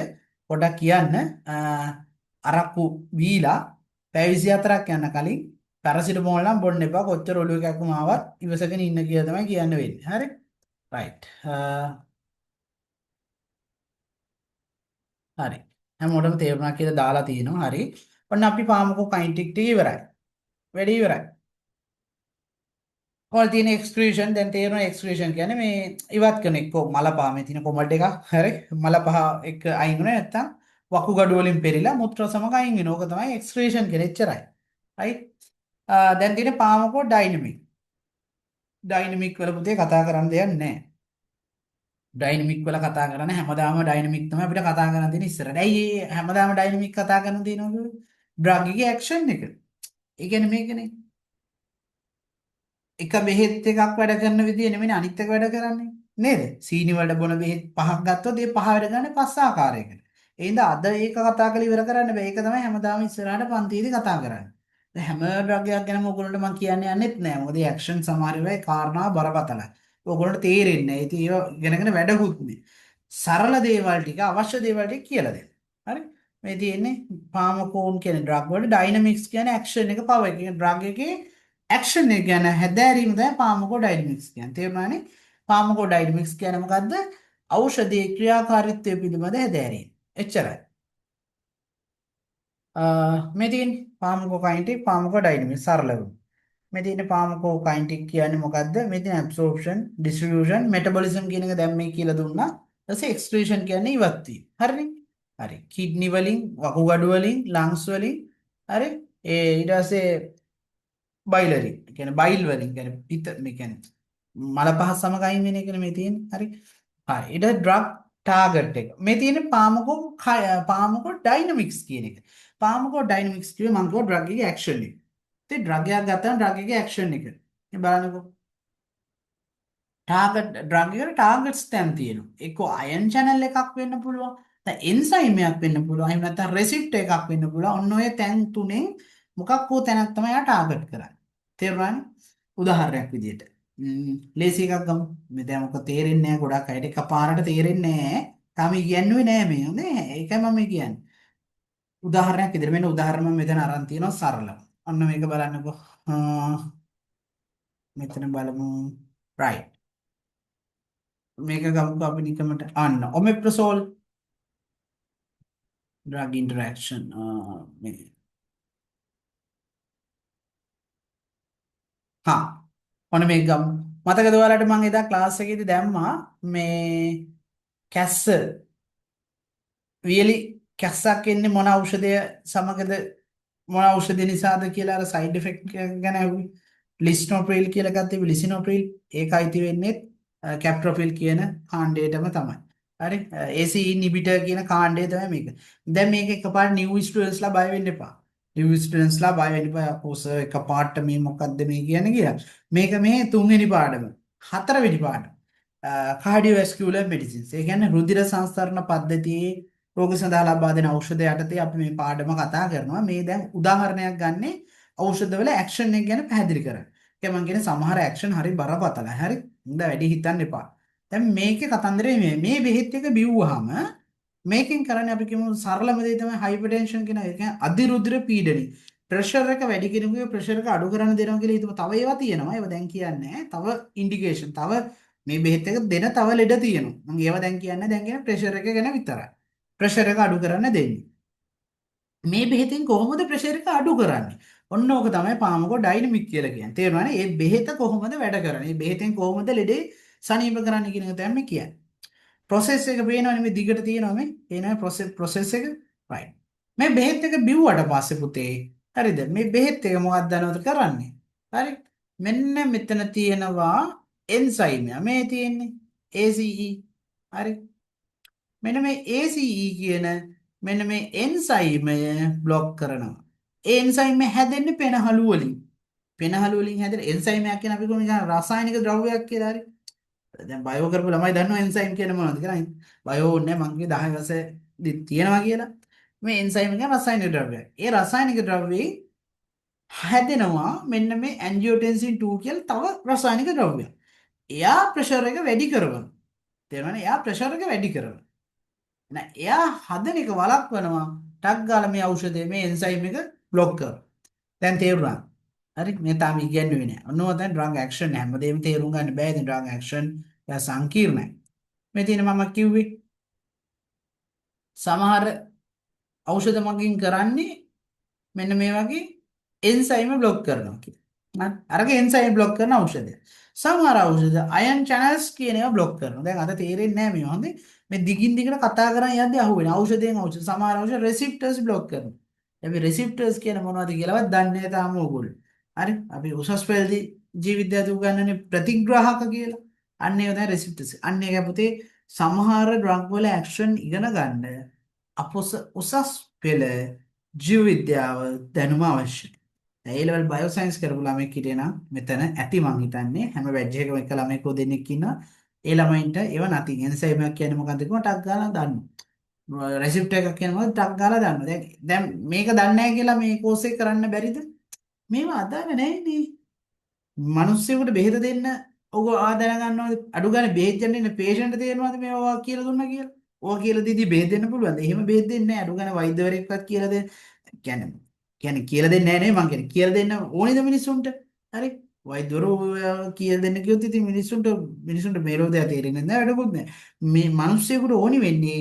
පොඩක් කියන්න අරක්කු බීලා පැය 24ක් යන කලින් පැරසිටමෝල් නම් බොන්න එපා. කොච්චර ඔළුව කැක්කුම ආවත් ඉවසගෙන ඉන්න කියලා තමයි කියන්න වෙන්නේ. හරි? රයිට්. හරි. හැමෝටම තේරුණා කියලා දාලා තියෙනවා. හරි. ඔන්න අපි පාමුකෝ කයින්ටික් ටික ඉවරයි. වැඩි ඉවරයි. කොල් තියෙන එක්ස්ක්‍රීෂන් දැන් තේරෙනවා එක්ස්ක්‍රීෂන් කියන්නේ මේ ඉවත් කරන එක්ක මල පහ මේ තියෙන කොමඩ් එකක් හරි මල පහ එක අයින් වෙනවා නැත්තම් වකුගඩු වලින් පෙරිලා මුත්‍රා සමග අයින් වෙනවා. ඕක තමයි එක්ස්ක්‍රීෂන් කියන්නේ එච්චරයි. රයිට්. දැන් තියෙන පාමකෝ ඩයිනමික්. ඩයිනමික් වල පුතේ කතා කරන්න දෙයක් නැහැ. ඩයිනමික් වල කතා කරන්නේ හැමදාම ඩයිනමික් තමයි අපිට කතා කරන්න තියෙන ඉස්සරහට. ඇයි හැමදාම ඩයිනමික් කතා කරන්න තියෙනවද? ඩ්‍රග් එකේ ඇක්ෂන් එක. ඒ කියන්නේ මේකනේ. එක බෙහෙත් එකක් වැඩ කරන විදිය නෙමෙයි අනිත් එක වැඩ කරන්නේ නේද? සීනි වලට බොන බෙහෙත් පහක් ගත්තොත් ඒ පහ වැඩ කරන්නේ පස් ආකාරයකට. ඒ හින්දා අද ඒක කතා කරලා ඉවර කරන්න බෑ. ඒක තමයි හැමදාම ඉස්සරහට පන්තියේදී කතා කරන්නේ. දැන් හැම ඩ්‍රග් එකක් ගැනම ඔයගොල්ලන්ට මම කියන්න යන්නෙත් නෑ. මොකද ඒ ඇක්ෂන් සමහර වෙලාවේ කාරණා බරපතලයි. ඔයගොල්ලන්ට තේරෙන්නේ නෑ. ඉතින් ඒව ඉගෙනගෙන වැඩකුත් නෑ. සරල දේවල් ටික අවශ්‍ය දේවල් ටික කියලා දෙන්න. හරි? මේ තියෙන්නේ පාමකෝන් කියන ඩ්‍රග් වල ඩයිනමික්ස් කියන්නේ ඇක්ෂන් එක පවර් එක. ඩ්‍රග් එකේ ඇක්ෂන් එක ගැන හැදෑරීම තමයි පාමකෝ ඩයිනමික්ස් කියන්නේ. තේරුණානේ? පාමකෝ ඩයිනමික්ස් කියන්නේ මොකද්ද? ඖෂධයේ ක්‍රියාකාරීත්වය පිළිබඳ හැදෑරීම. එච්චරයි. මේ තියෙන පාමකෝ කයින්ටික් පාමකෝ ඩයිනමික්ස් සරලව. මේ තියෙන පාමකෝ කයින්ටික් කියන්නේ මොකද්ද? මේ තියෙන ඇබ්සෝර්ප්ෂන්, ඩිස්ට්‍රිබියුෂන්, මෙටබොලිසම් කියන එක දැන් මේ කියලා දුන්නා. ඊටසේ එක්ස්ක්‍රීෂන් කියන්නේ ඉවත් වීම. හරිනේ? හරි. කිඩ්නි වලින්, වකුගඩු වලින්, ලංස් වලින් හරි? ඊට පස්සේ බයිලරි කියන්නේ බයිල් වලින් කියන්නේ පිත මේ කියන්නේ මල පහ සමග අයින් වෙන එකනේ මේ තියෙන්නේ. හරි. හරි. ඊට ඩ්‍රග් ටාගට් එක. මේ තියෙන්නේ පාමකෝ ඩයිනමික්ස් කියන එක. පාමකෝ ඩයිනමික්ස් කිව්වේ මම කිව්වා ඩ්‍රග් එකේ ඇක්ෂන් එක. ඉතින් ඩ්‍රග් එකක් ගත්තාම ඩ්‍රග් එකේ ඇක්ෂන් එක. මේ බලන්නකෝ. ඩ්‍රග් එකට ටාගට්ස් තැන් තියෙනවා. එක්ක අයන් channel එකක් වෙන්න පුළුවන්. නැත්නම් එන්සයිම් එකක් වෙන්න පුළුවන්. එහෙම නැත්නම් රෙසිප්ටර් එකක් වෙන්න පුළුවන්. ඔන්න ඔය තැන් තුනෙන් මොකක් හෝ තැනක් තමයි යා ටාගට් කරන්නේ. තේරුණානේ? උදාහරණයක් විදිහට. ලේසි එකක් ගමු. මේ දැන් මොකද තේරෙන්නේ නැහැ ගොඩක් අයට එකපාරට තේරෙන්නේ නැහැ. තාම කියන්නේ නැහැ මේ. නේ ඒකයි මම කියන්නේ. උදාහරණයක් විදිහට මෙන්න උදාහරණ මම මෙතන අරන් තියෙනවා සරලව. අන්න මේක බලන්නකෝ. මෙතන බලමු. right. මේක ගමුකෝ අපි නිකමට අන්න ඔමෙප්‍රසෝල් drug interaction මේ ඔන්න මේක ගමු. මතකද ඔයාලට මම එදා ක්ලාස් එකේදී දැම්මා මේ කැස්ස වියලි කැස්සක් එන්නේ මොන ඖෂධය සමගද මොන ඖෂධය නිසාද කියලා අර සයිඩ් ඉෆෙක්ට් ගැන ඇහුවේ. ලිස්නෝප්‍රිල් කියලා ගත්තේ ලිසිනෝප්‍රිල් ඒක අයිති වෙන්නේ කැප්ටොප්‍රිල් කියන කාණ්ඩයටම තමයි. හරි ACE ඉන්හිබිටර් කියන කාණ්ඩය තමයි මේක. දැන් මේක එකපාරට නිව් ස්ටුඩන්ට්ස්ලා බය වෙන්න එපා. නිව් ස්ටුඩන්ට්ස්ලා බය වෙන්න එපා. අපෝස එකපාරට මේ මොකද්ද මේ කියන්නේ කියලා. මේක මේ තුන්වෙනි පාඩම. හතරවෙනි පාඩම. කාඩියෝවැස්කියුලර් මෙඩිසින්ස්. ඒ කියන්නේ රුධිර සංස්කරණ පද්ධතියේ රෝග සඳහා ලබා දෙන ඖෂධ යටතේ අපි මේ පාඩම කතා කරනවා. මේ දැන් උදාහරණයක් ගන්නේ ඖෂධවල ඇක්ෂන් එක ගැන පැහැදිලි කරන්න. ඒක මම කියන්නේ සමහර ඇක්ෂන් හරි බරපතලයි. හරි. හොඳ වැඩි හිතන්න එපා. දැන් මේකේ කතන්දරේ මේ බෙහෙත් එක බිව්වහම මේකෙන් කරන්නේ අපි කියමු සරලම දේ තමයි හයිපර්ටෙන්ෂන් කියන එක. අධිරුධිර පීඩනය. ප්‍රෙෂර් එක වැඩි කෙනෙකුගේ ප්‍රෙෂර් එක අඩු කරන්න දෙනවා කියලා හිතමු. තව ඒවා තියෙනවා. ඒවා දැන් කියන්නේ නැහැ. තව ඉන්ඩිකේෂන්. තව මේ බෙහෙත් එක දෙන තව ලෙඩ තියෙනවා. මම ඒවා දැන් කියන්නේ දැන් කියන ප්‍රෙෂර් එක ගැන විතරයි. ප්‍රෙෂර් එක අඩු කරන්න දෙන්නේ. මේ බෙහෙතෙන් කොහොමද ප්‍රෙෂර් එක අඩු කරන්නේ? ඔන්න ඕක තමයි පාමකෝ ඩයිනමික් කියලා කියන්නේ. තේරුණානේ? මේ බෙහෙත කොහොමද වැඩ කරන්නේ? මේ බෙහෙතෙන් කොහොමද ලෙඩේ සනීප කරන්නේ කියන එක තමයි මේ කියන්නේ. ප්‍රොසෙස් එක පේනවනේ මේ දිගට තියෙනවා මේ. පේනවනේ ප්‍රොසෙස් එක. right. මේ බෙහෙත් එක බිව්වට පස්සේ පුතේ හරිද? මේ බෙහෙත් එක මොකක්ද දන්නවද කරන්නේ? හරි. මෙන්න මෙතන තියෙනවා එන්සයිම් එක. මේ තියෙන්නේ ACE. හරි. මෙන්න මේ ACE කියන මෙන්න මේ එන්සයිමය બ્લોක් කරනවා. ඒ එන්සයිම හැදෙන්නේ පෙනහළු වලින්. පෙනහළු වලින් හැදෙන එන්සයිමයක් කියන අපි කොහොමද කියන්නේ රසායනික ද්‍රව්‍යයක් කියලා හරි. දැන් බයෝ කරපු ළමයි දන්නවා එන්සයිම් කියන්නේ මොනවද කියලා. බයෝ ඕනේ මං කිව්වේ 10 වසරේ තියෙනවා කියලා. මේ එන්සයිම් කියන්නේ රසායනික ද්‍රව්‍යයක්. ඒ රසායනික ද්‍රව්‍යයේ හැදෙනවා මෙන්න මේ ඇන්ජියෝටෙන්සින් 2 කියලා තව රසායනික ද්‍රව්‍යයක්. එයා ප්‍රෙෂර් එක වැඩි කරනවා. තේරුණානේ? එයා ප්‍රෙෂර් එක වැඩි කරනවා. නෑ එයා හදන එක වළක්වනවා ටක් ගාලා මේ ඖෂධය මේ එන්සයිම් එක બ્લોක් කරනවා. දැන් තේරුණා. හරි මේ තාම ඉගෙනුවේ නෑ. ඔන්නෝ දැන් ඩ්‍රග් ඇක්ෂන් හැමදේම තේරුම් ගන්න බෑ. ඉතින් ඩ්‍රග් ඇක්ෂන් යා සංකීර්ණයි. මේ තියෙන මම කිව්වේ සමහර ඖෂධ මගින් කරන්නේ මෙන්න මේ වගේ එන්සයිම બ્લોක් කරනවා කියලා. හරි. අරගේ එන්සයිම બ્લોක් කරන ඖෂධය. සමහර ඖෂධ අයන් චැනල්ස් කියන ඒවා બ્લોක් කරනවා. දැන් අද තේරෙන්නේ නැහැ මේ හොඳේ. මේ දිගින් දිගට කතා කරන් යද්දී අහුවෙන ඖෂධයෙන් ඖෂධ සමහර ඖෂධ රෙසිප්ටර්ස් બ્લોක් කරනවා. අපි රෙසිප්ටර්ස් කියන මොනවද කියලාවත් දන්නේ නැහැ තාම ඕගොල්ලෝ. හරි. අපි උසස් පෙළදී ජීව විද්‍යාවේ උගන්වන්නේ ප්‍රතිග්‍රාහක කියලා. අන්න ඒවා තමයි රෙසිප්ටර්ස්. අන්න ඒක පුතේ සමහර ඩ්‍රග් වල ඇක්ෂන් ඉගෙන ගන්න උසස් පෙළ ජීව විද්‍යාව දැනුම අවශ්‍යයි. ඒ ලෙවල් බයෝ සයන්ස් කරපු ළමෙක් හිටියේ නම් මෙතන ඇති මං හිතන්නේ හැම බැච් එකකම එක ළමෙක් හෝ දෙන්නෙක් ඉන්නවා. ඒ ළමයින්ට ඒව නැති එන්සයිම් එකක් කියන්නේ මොකක්ද කියලා ටක් ගාලා දන්නවා. රෙසිප්ට් එකක් කියන්නේ මොකක්ද ටක් ගාලා දන්නවා. දැන් මේක දන්නේ නැහැ කියලා මේ කෝස් එක කරන්න බැරිද? මේවා අදාළ නැහැ නේ. මිනිස්සුන්ට බෙහෙත දෙන්න ඔග ආදාන ගන්නවද? අඩු ගානේ බෙහෙත් දෙන්න පේෂන්ට් තේරෙනවද මේවා කියලා දුන්නා කියලා? ඕවා කියලා දීදී බෙහෙත් දෙන්න පුළුවන්ද? එහෙම බෙහෙත් දෙන්නේ නැහැ. අඩු ගානේ වෛද්‍යවරයෙක්වත් කියලා දෙන්න. කියන්නේ කියන්නේ කියලා දෙන්නේ නැහැ නේ මං කියන්නේ. කියලා දෙන්න ඕනේද මිනිස්සුන්ට? හරි. වෛද්‍යවරු කියලා දෙන්න කිව්වොත් ඉතින් මිනිස්සුන්ට මේලෝදයා තේරෙන්නේ නැහැ වැඩකුත් නැහැ. මේ මිනිස්සුන්ට ඕනි වෙන්නේ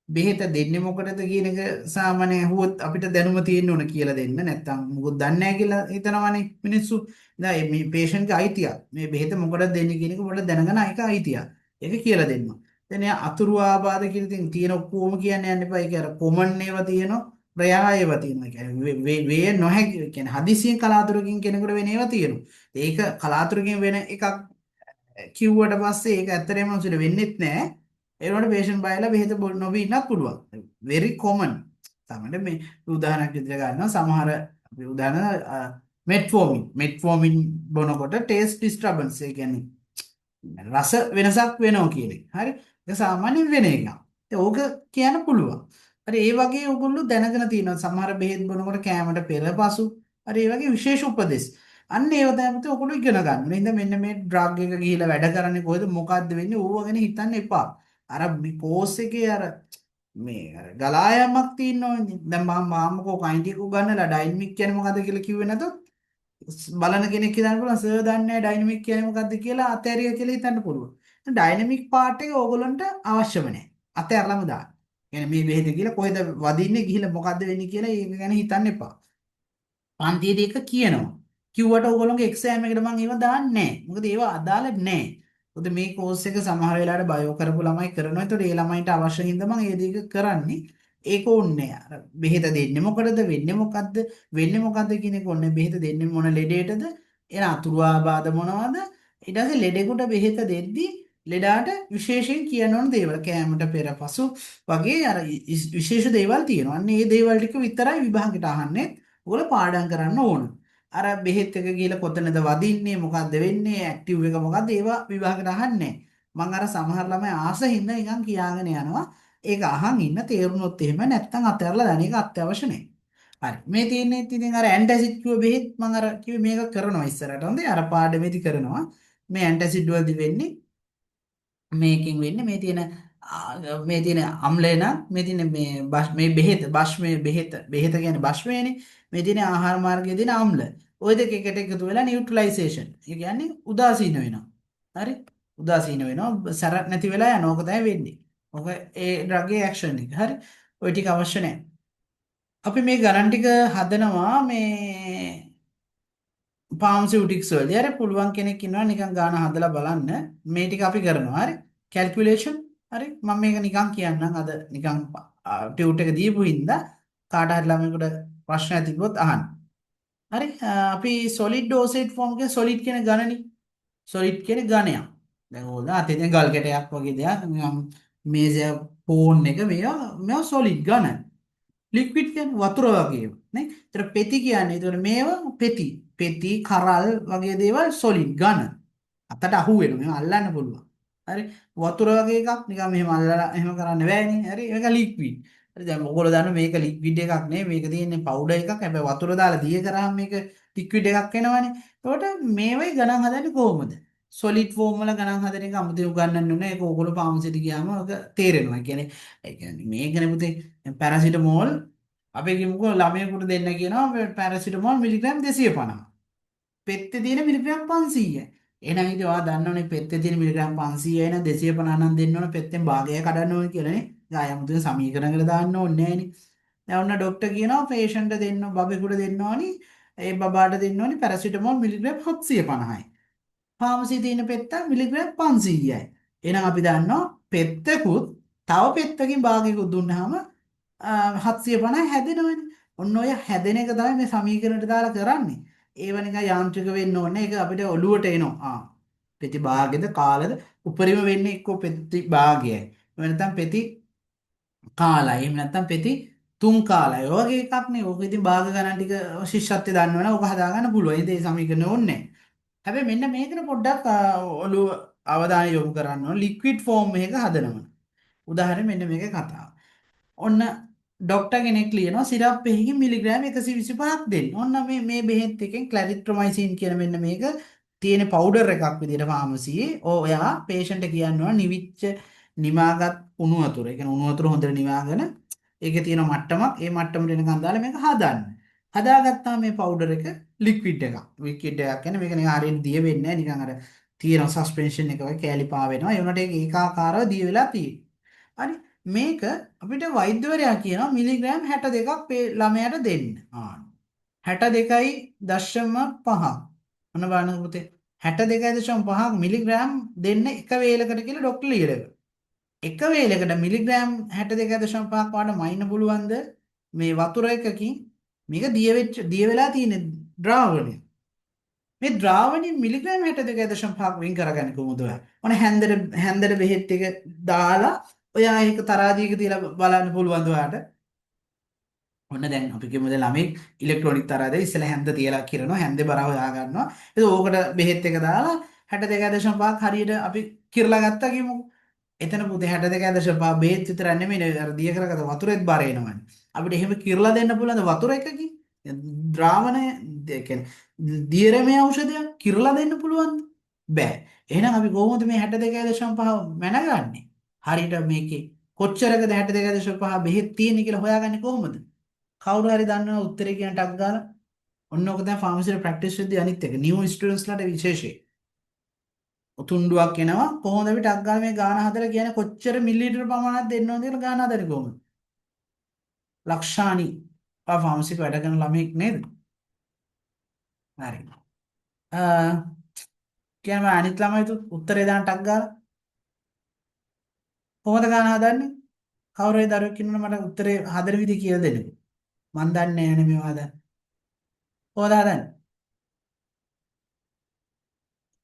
බෙහෙත දෙන්නේ මොකටද කියන එක සාමාන්‍ය ඇහුවොත් අපිට දැනුම තියෙන්න ඕන කියලා දෙන්න. නැත්තම් මොකද දන්නේ නැහැ කියලා හිතනවනේ මිනිස්සු. දැන් මේ පේෂන්ට්ගේ අයිතිය. මේ බෙහෙත මොකටද දෙන්නේ කියන එක පොඩ්ඩක් දැනගන්න ඒක අයිතිය. ඒක කියලා දෙන්න. දැන් එයා අතුරු ආබාධ කියලා ඉතින් තියෙන ඔක්කොම කියන්න යන්න එපා. ඒක අර කොමන් ඒවා තියෙනවා. ප්‍රයා ඒවා තියෙනවා. කියන්නේ වේ නොහැකි කියන්නේ හදිසියෙන් කලාතුරකින් කෙනෙකුට වෙන ඒවා තියෙනවා. ඒක කලාතුරකින් වෙන එකක් කිව්වට පස්සේ ඒක ඇත්තටම උන්ට වෙන්නේත් නැහැ. ඒ වුණාට පේෂන්ට් බයලා බෙහෙත නොබී ඉන්නත් පුළුවන්. very common. තමයි මේ උදාහරණයක් විදිහට ගන්නවා සමහර අපි උදාහරණ මෙට්ෆෝමින් බොනකොට ටේස්ට් ඩිස්ටර්බන්ස් ඒ කියන්නේ රස වෙනසක් වෙනවා කියන එක. හරි. ඒක සාමාන්‍යයෙන් වෙන එකක්. ඒක කියන්න පුළුවන්. හරි ඒ වගේ ඔයගොල්ලෝ දැනගෙන තියෙනවා සමහර බෙහෙත් බොනකොට කෑමට පෙර පසු හරි ඒ වගේ විශේෂ උපදෙස්. අන්න ඒව තමයි ඔයගොල්ලෝ ඉගෙන ගන්න. නේද මෙන්න මේ ඩ්‍රග් එක ගිහිලා වැඩ කරන්නේ කොහෙද මොකද්ද වෙන්නේ ඕව ගැන හිතන්න එපා. අර මේ කෝස් එකේ අර මේ අර ගලායමක් තියෙනවනේ. දැන් මම මාමකෝ කයින්ටික් උගන්නලා ඩයිනමික් කියන්නේ මොකද්ද කියලා කිව්වේ නැතොත් බලන කෙනෙක් හිතන්න පුළුවන් සර් දන්නේ නැහැ ඩයිනමික් කියන්නේ මොකද්ද කියලා අතෑරිය කියලා හිතන්න පුළුවන්. ඩයිනමික් පාර්ට් එක ඕගොල්ලන්ට අවශ්‍යම නැහැ. අතෑරලම දාන්න. يعني මේ බෙහෙත කියලා කොහෙද වදින්නේ ගිහිල්ලා මොකද්ද වෙන්නේ කියලා ඒක ගැන හිතන්න එපා. පන්තියේදී එක කියනවා. කිව්වට ඕගොල්ලෝගේ එක්සෑම් එකට මම ඒව දාන්නේ නැහැ. මොකද ඒව අදාළ නැහැ. මොකද මේ කෝස් එක සමහර වෙලාවට බයෝ කරපු ළමයි කරනවා. ඒතකොට ඒ ළමයින්ට අවශ්‍ය හින්දා මම ඒ දෙක කරන්නේ. ඒක ඕනේ අර බෙහෙත දෙන්නේ මොකටද වෙන්නේ මොකද්ද කියන එක ඕනේ. බෙහෙත දෙන්නේ මොන ලෙඩේටද? එන අතුරු ආබාධ මොනවද? ඊට පස්සේ ලෙඩෙකුට බෙහෙත දෙද්දී ලෙඩාට විශේෂයෙන් කියන්න ඕන දේවල් කෑමට පෙර පසු වගේ අර විශේෂ දේවල් තියෙනවා. අන්න ඒ දේවල් ටික විතරයි විභාගෙට අහන්නේ. ඔයගොල්ලෝ පාඩම් කරන්න ඕන. අර බෙහෙත් එක ගිහලා කොතනද වදින්නේ මොකද්ද වෙන්නේ ඇක්ටිව් එක මොකද්ද ඒවා විභාගෙට අහන්නේ. මම අර සමහර ළමයි ආස හින්දා නිකන් කියාගෙන යනවා. ඒක අහන් ඉන්න තේරුනොත් එහෙම නැත්තම් අතහැරලා දාන එක අත්‍යවශ්‍ය නැහැ. හරි. මේ තියෙන්නේ ඉතින් අර ඇන්ටැසිඩ් කිව්ව බෙහෙත් මම අර කිව්වේ මේක කරනවා ඉස්සරහට. හොඳේ අර පාඩමේදී කරනවා. මේ ඇන්ටැසිඩ් වලදී වෙන්නේ මේකෙන් වෙන්නේ මේ තියෙන මේ තියෙන අම්ලය නම් මේ තියෙන මේ බෙහෙත බෂ්මේ බෙහෙත කියන්නේ බෂ්මේනේ. මේ තියෙන ආහාර මාර්ගයේ තියෙන අම්ල. ওই දෙක එකට එකතු වෙලා නියුට්‍රලයිසේෂන්. ඒ කියන්නේ උදාසීන වෙනවා. හරි? උදාසීන වෙනවා. සරත් නැති වෙලා යනවා. ඕක තමයි වෙන්නේ. ඕක ඒ ඩ්‍රග් එකේ ඇක්ෂන් එක. හරි? ওই ටික අවශ්‍ය නැහැ. අපි මේ ගණන් ටික හදනවා මේ ෆාමසිටික්ස් වලදී. අර පුළුවන් කෙනෙක් ඉන්නවා නිකන් ගාන හදලා බලන්න. මේ ටික අපි කරනවා. හරි? කැල්කියුලේෂන්. හරි? මම මේක නිකන් කියන්නම් අද නිකන් ටියුට් එක දීපු හින්දා කාට හරි ළමයෙකුට ප්‍රශ්නයක් තිබ්බොත් අහන්න. හරි? අපි solid dosage form කියන solid කියන ගණනේ. solid කියන ගණයක්. දැන් ඕක අතේ දැන් ගල් කැටයක් වගේ දෙයක් නිකන් මේසය ෆෝන් එක මේවා solid ගණන. ලික්විඩ් කියන්නේ වතුර වගේ නේ. ඒතර පෙති කියන්නේ ඒතර මේවා පෙති. පෙති කරල් වගේ දේවල් සොලිඩ් ඝන. අතට අහු වෙනවා. මේවා අල්ලන්න පුළුවන්. හරි. වතුර වගේ එකක් නිකන් මෙහෙම අල්ලලා එහෙම කරන්න බෑනේ. හරි. මේක ලික්විඩ්. හරි. දැන් ඔයගොල්ලෝ දන්න මේක ලික්විඩ් එකක් නෙවෙයි. මේක තියෙන්නේ පවුඩර් එකක්. හැබැයි වතුර දාලා දිය කරාම මේක ලික්විඩ් එකක් වෙනවනේ. එතකොට මේවයි ගණන් හදන්නේ කොහොමද? සොලිඩ් ෆෝම් වල ගණන් හදන එක අමුතුවෙන් උගන්වන්න ඕනේ. ඒක ඕගොල්ලෝ ෆාමසියට ගියාම ඔක තේරෙනවා. ඒ කියන්නේ මේකනේ පුතේ පැරසිටමෝල් අපි කිව්වො ළමයෙකුට දෙන්න කියනවා පැරසිටමෝල් මිලිග්‍රෑම් 250. පෙත්තේ තියෙන මිලිග්‍රෑම් 500යි. එහෙනම් ඉතින් ඔයා දන්නවනේ පෙත්තේ තියෙන මිලිග්‍රෑම් 500යි නම් 250 නම් දෙන්න ඕන පෙත්තෙන් භාගය කඩන්න ඕන කියලානේ. ආය 아무튼 සමීකරණයකට දාන්න ඕනේ නෑනේ. දැන් ඔන්න ડોක්ටර් කියනවා පේෂන්ට් දෙන්න බබෙකුට දෙන්න ඕනි ඒ බබාට දෙන්න ඕනි පැරසිටමෝල් මිලිග්‍රෑම් 750යි. ෆාමසි තියෙන පෙත්ත මිලිග්‍රෑම් 500යි. එහෙනම් අපි දන්නවා පෙත්තකුත් තව පෙත්තකින් භාගයකුත් දුන්නාම 750 හැදෙනවනේ. ඔන්න ඔය හැදෙන එක තමයි මේ සමීකරණයට දාලා කරන්නේ. ඒව නිකන් යාන්ත්‍රික වෙන්න ඕනේ. ඒක අපිට ඔලුවට එනවා. පෙති භාගෙද කාලද උපරිම වෙන්නේ එක්ක පෙති භාගයයි. එහෙම නැත්නම් පෙති කාලයි. එහෙම නැත්නම් පෙති තුන් කාලයි. ඔය වගේ එකක් නේ. ඕක ඉතින් භාග ගණන් ටික ශිෂ්‍යත්වය දන්නවනේ ඕක හදාගන්න පුළුවන්. ඉතින් මේ සමීකරණ ඕනේ නැහැ. හැබැයි මෙන්න මේකට පොඩ්ඩක් ඔළුව අවධානය යොමු කරන්න ඕන ලික්විඩ් ෆෝම් එකක හදනවා. උදාහරණ මෙන්න මේකේ කතාව. ඔන්න ඩොක්ටර් කෙනෙක් ලියනවා සිරප් එකකින් මිලිග්‍රෑම් 125ක් දෙන්න. ඔන්න මේ බෙහෙත් එකෙන් ක්ලැරිට්‍රොමයිසින් කියන මෙන්න මේක තියෙන පවුඩර් එකක් විදිහට ෆාමසියේ ඔයා පේෂන්ට් කියනවා නිවිච්ච නිමාගත් උණු වතුර. ඒ කියන්නේ උණු වතුර හොඳට නිවාගෙන ඒකේ තියෙන මට්ටමක් ඒ මට්ටමට එනකන් දාලා මේක හදන්න. හදාගත්තාම මේ පවුඩර් එක ලික්විඩ් එකක්. ලික්විඩ් එකක් කියන්නේ මේක නිකන් හරියට දිය වෙන්නේ නැහැ. නිකන් අර තියෙන සස්පෙන්ෂන් එක වගේ කෑලි පා වෙනවා. ඒ වුණාට ඒක ඒකාකාරව දිය වෙලා තියෙනවා. හරි මේක අපිට වෛද්‍යවරයා කියනවා මිලිග්‍රෑම් 62ක් ළමයාට දෙන්න. 62.5. මොන බලන්න පුතේ 62.5 මිලිග්‍රෑම් දෙන්න එක වේලකට කියලා ඩොක්ටර් ලියලා. එක වේලකට මිලිග්‍රෑම් 62.5ක් වාට මයින්න පුළුවන්ද? මේ වතුර එකකින් මේක දිය වෙලා තියෙන ද්‍රාවණය. මේ ද්‍රාවණයේ මිලිග්‍රෑම් 62.5ක් වෙන් කරගන්නේ කොහොමද ඔයා? ඔන්න හැන්දට බෙහෙත් එක දාලා ඔයා ඒක තරාදියක තියලා බලන්න පුළුවන්ද ඔයාට? ඔන්න දැන් අපි කියමු දැන් ළමෙක් ඉලෙක්ට්‍රොනික තරාදිය ඉස්සෙල්ලා හැන්ද තියලා කිරනවා හැන්දේ බර හොයා ගන්නවා. ඒක ඕකට බෙහෙත් එක දාලා 62.5ක් හරියට අපි කිරලා ගත්තා කියමුකෝ. එතන පුතේ 62.5 බෙහෙත් විතරක් නෙමෙයි අර දිය කරගත වතුරෙත් බර එනවනේ. අපිට එහෙම කිරලා දෙන්න පුළුවන්ද වතුර එකකින්? ද්‍රාවණය ඒ කියන්නේ දියරමේ ඖෂධයක් කිරලා දෙන්න පුළුවන්ද? බෑ. එහෙනම් අපි කොහොමද මේ 62.5 මැනගන්නේ? හරියට මේකේ කොච්චරකද 62.5 බෙහෙත් තියෙන්නේ කියලා හොයාගන්නේ කොහොමද? කවුරු හරි දන්නව උත්තරේ කියන ටක් ගාලා? ඔන්න ඔක තමයි ෆාමසියට ප්‍රැක්ටිස් වෙද්දී අනිත් එක. නියු ස්ටුඩන්ට්ස්ලාට විශේෂයි. තුණ්ඩුවක් එනවා කොහොමද අපි ටක් ගාලා මේ ගාන හදලා කියන්නේ කොච්චර මිලිලීටර ප්‍රමාණයක් දෙන්න ඕනද කියලා ගාන හදන්නේ කොහොමද? ලක්ෂානි ෆාමසික වැඩ කරන ළමෙක් නේද? හරි. කියනවා අනිත් ළමයිට උත්තරේ දාන්න ටක් ගාලා කොහොමද ගාන හදන්නේ? කවුරු හරි දරුවෙක් ඉන්නවනම් මට උත්තරේ හදන විදිහ කියලා දෙන්නකෝ. මන් දන්නේ නැහැ මේවා හදන්න. කොහොමද හදන්නේ?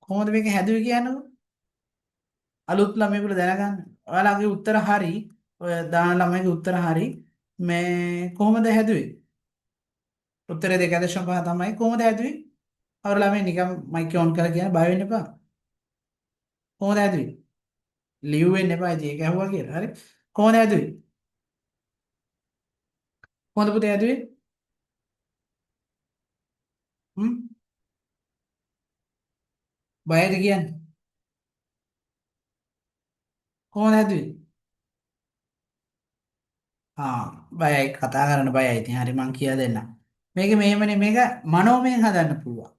කොහොමද මේක හැදුවේ කියන්නකෝ. අලුත් ළමයෙකුට දැනගන්න. ඔයාලගේ උත්තර හරි. ඔය දාන ළමයිගේ උත්තර හරි. මේ කොහොමද හැදුවේ? උත්තරේ 2.5 තමයි. කොහොමද හැදුවේ? කවුරු ළමයි නිකන් මයික් ඔන් කරලා කියන බය වෙන්න එපා. කොහොමද හැදුවේ? ලියුවෙන්න එපා ඉතින් ඒක ඇහුවා කියලා. හරි. කොහොමද හැදුවේ? කොහොමද පුතේ හැදුවේ? හ්ම්? බයද කියන්නේ? කොහොමද හැදුවේ? බයයි කතා කරන්න බයයි. ඉතින් හරි මං කියලා දෙන්නම්. මේක මෙහෙමනේ මේක මනෝමයෙන් හදන්න පුළුවන්.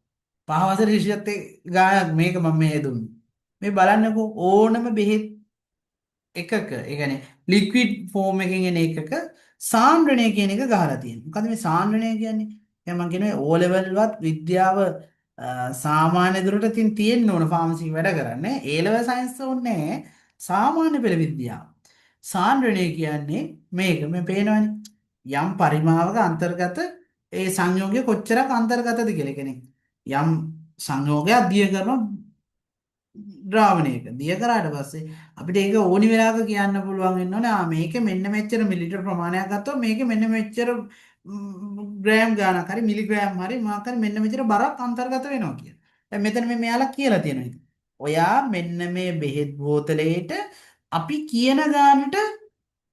පහවසර ශිෂ්‍යත් ගානක් මේක මම මේ දුන්නේ. මේ බලන්නකෝ ඕනම බෙහෙත් එකක ඒ කියන්නේ ලික්විඩ් ෆෝම් එකකින් එන එකක සාන්ද්‍රණය කියන එක ගහලා තියෙනවා. මොකද මේ සාන්ද්‍රණය කියන්නේ? දැන් මම කියනවා ඕ ලෙවල් වත් විද්‍යාව සාමාන්‍ය දුරට තියෙන්න ඕන ෆාමසි වැඩ කරන්නේ. ඒ ලෙවල් සයන්ස් ඕනේ නැහැ. සාමාන්‍ය පෙළ විද්‍යාව. සාන්ද්‍රණය කියන්නේ මේක මේ පේනවනේ. යම් පරිමාවක අන්තර්ගත ඒ සංයෝගය කොච්චරක් අන්තර්ගතද කියලා. ඒ කියන්නේ යම් සංයෝගයක් දිය කරන ද්‍රාවණයක දිය කරාට පස්සේ අපිට ඒක ඕනි වෙලාවක කියන්න පුළුවන් වෙන්න ඕනේ මේක මෙන්න මෙච්චර මිලිලීටර් ප්‍රමාණයක් ගත්තොත් මේක මෙන්න මෙච්චර ග්‍රෑම් ගාණක් හරි මිලිග්‍රෑම් හරි මොකක් හරි මෙන්න මෙච්චර බරක් අන්තර්ගත වෙනවා කියලා. දැන් මෙතන මේ මෙයාලා කියලා තියෙනවා ඉතින්. ඔයා මෙන්න මේ බෙහෙත් බෝතලයට අපි කියන ගානට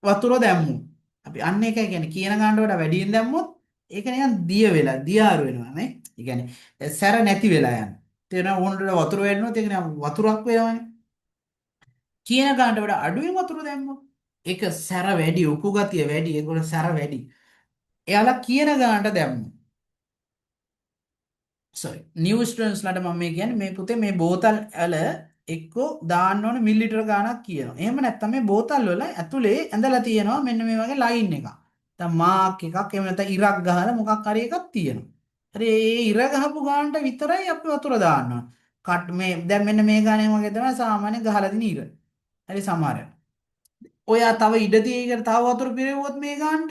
වතුර දැම්මු. අපි අන්න එකයි කියන්නේ කියන ගානට වඩා වැඩියෙන් දැම්මොත් ඒක නිකන් දිය වෙලා දියාරු වෙනවා නේ. ඒ කියන්නේ සැර නැති වෙලා යනවා. තේරෙනවද? ඕනට වතුර වැටෙනොත් ඒක නිකන් වතුරක් වෙනවනේ. කියන ගානට වඩා අඩුවෙන් වතුර දැම්මොත් ඒක සැර වැඩි, උකු ගතිය වැඩි, ඒගොල්ලෝ සැර වැඩි. එයාලා කියන ගානට දැම්මොත් සෝරි නිව් ස්ටුඩන්ට්ස්ලාට මම මේ කියන්නේ මේ පුතේ මේ බෝතල් වල එක්කෝ දාන්න ඕනේ මිලිලිටර ගාණක් කියනවා. එහෙම නැත්නම් මේ බෝතල් වල ඇතුලේ ඇඳලා තියෙනවා මෙන්න මේ වගේ ලයින් එකක්. දැන් මාක් එකක් එහෙම නැත්නම් ඉරක් ගහලා මොකක් හරි එකක් තියෙනවා. හරි ඒ ඉර ගහපු ගානට විතරයි අපි වතුර දාන්න ඕනේ. කට් මේ දැන් මෙන්න මේ ගානේ වගේ තමයි සාමාන්‍ය ගහලා දින ඉර. හරි සමහර. ඔයා තව ඉඩ තියෙකට තව වතුර පිරෙව්වොත් මේ ගානට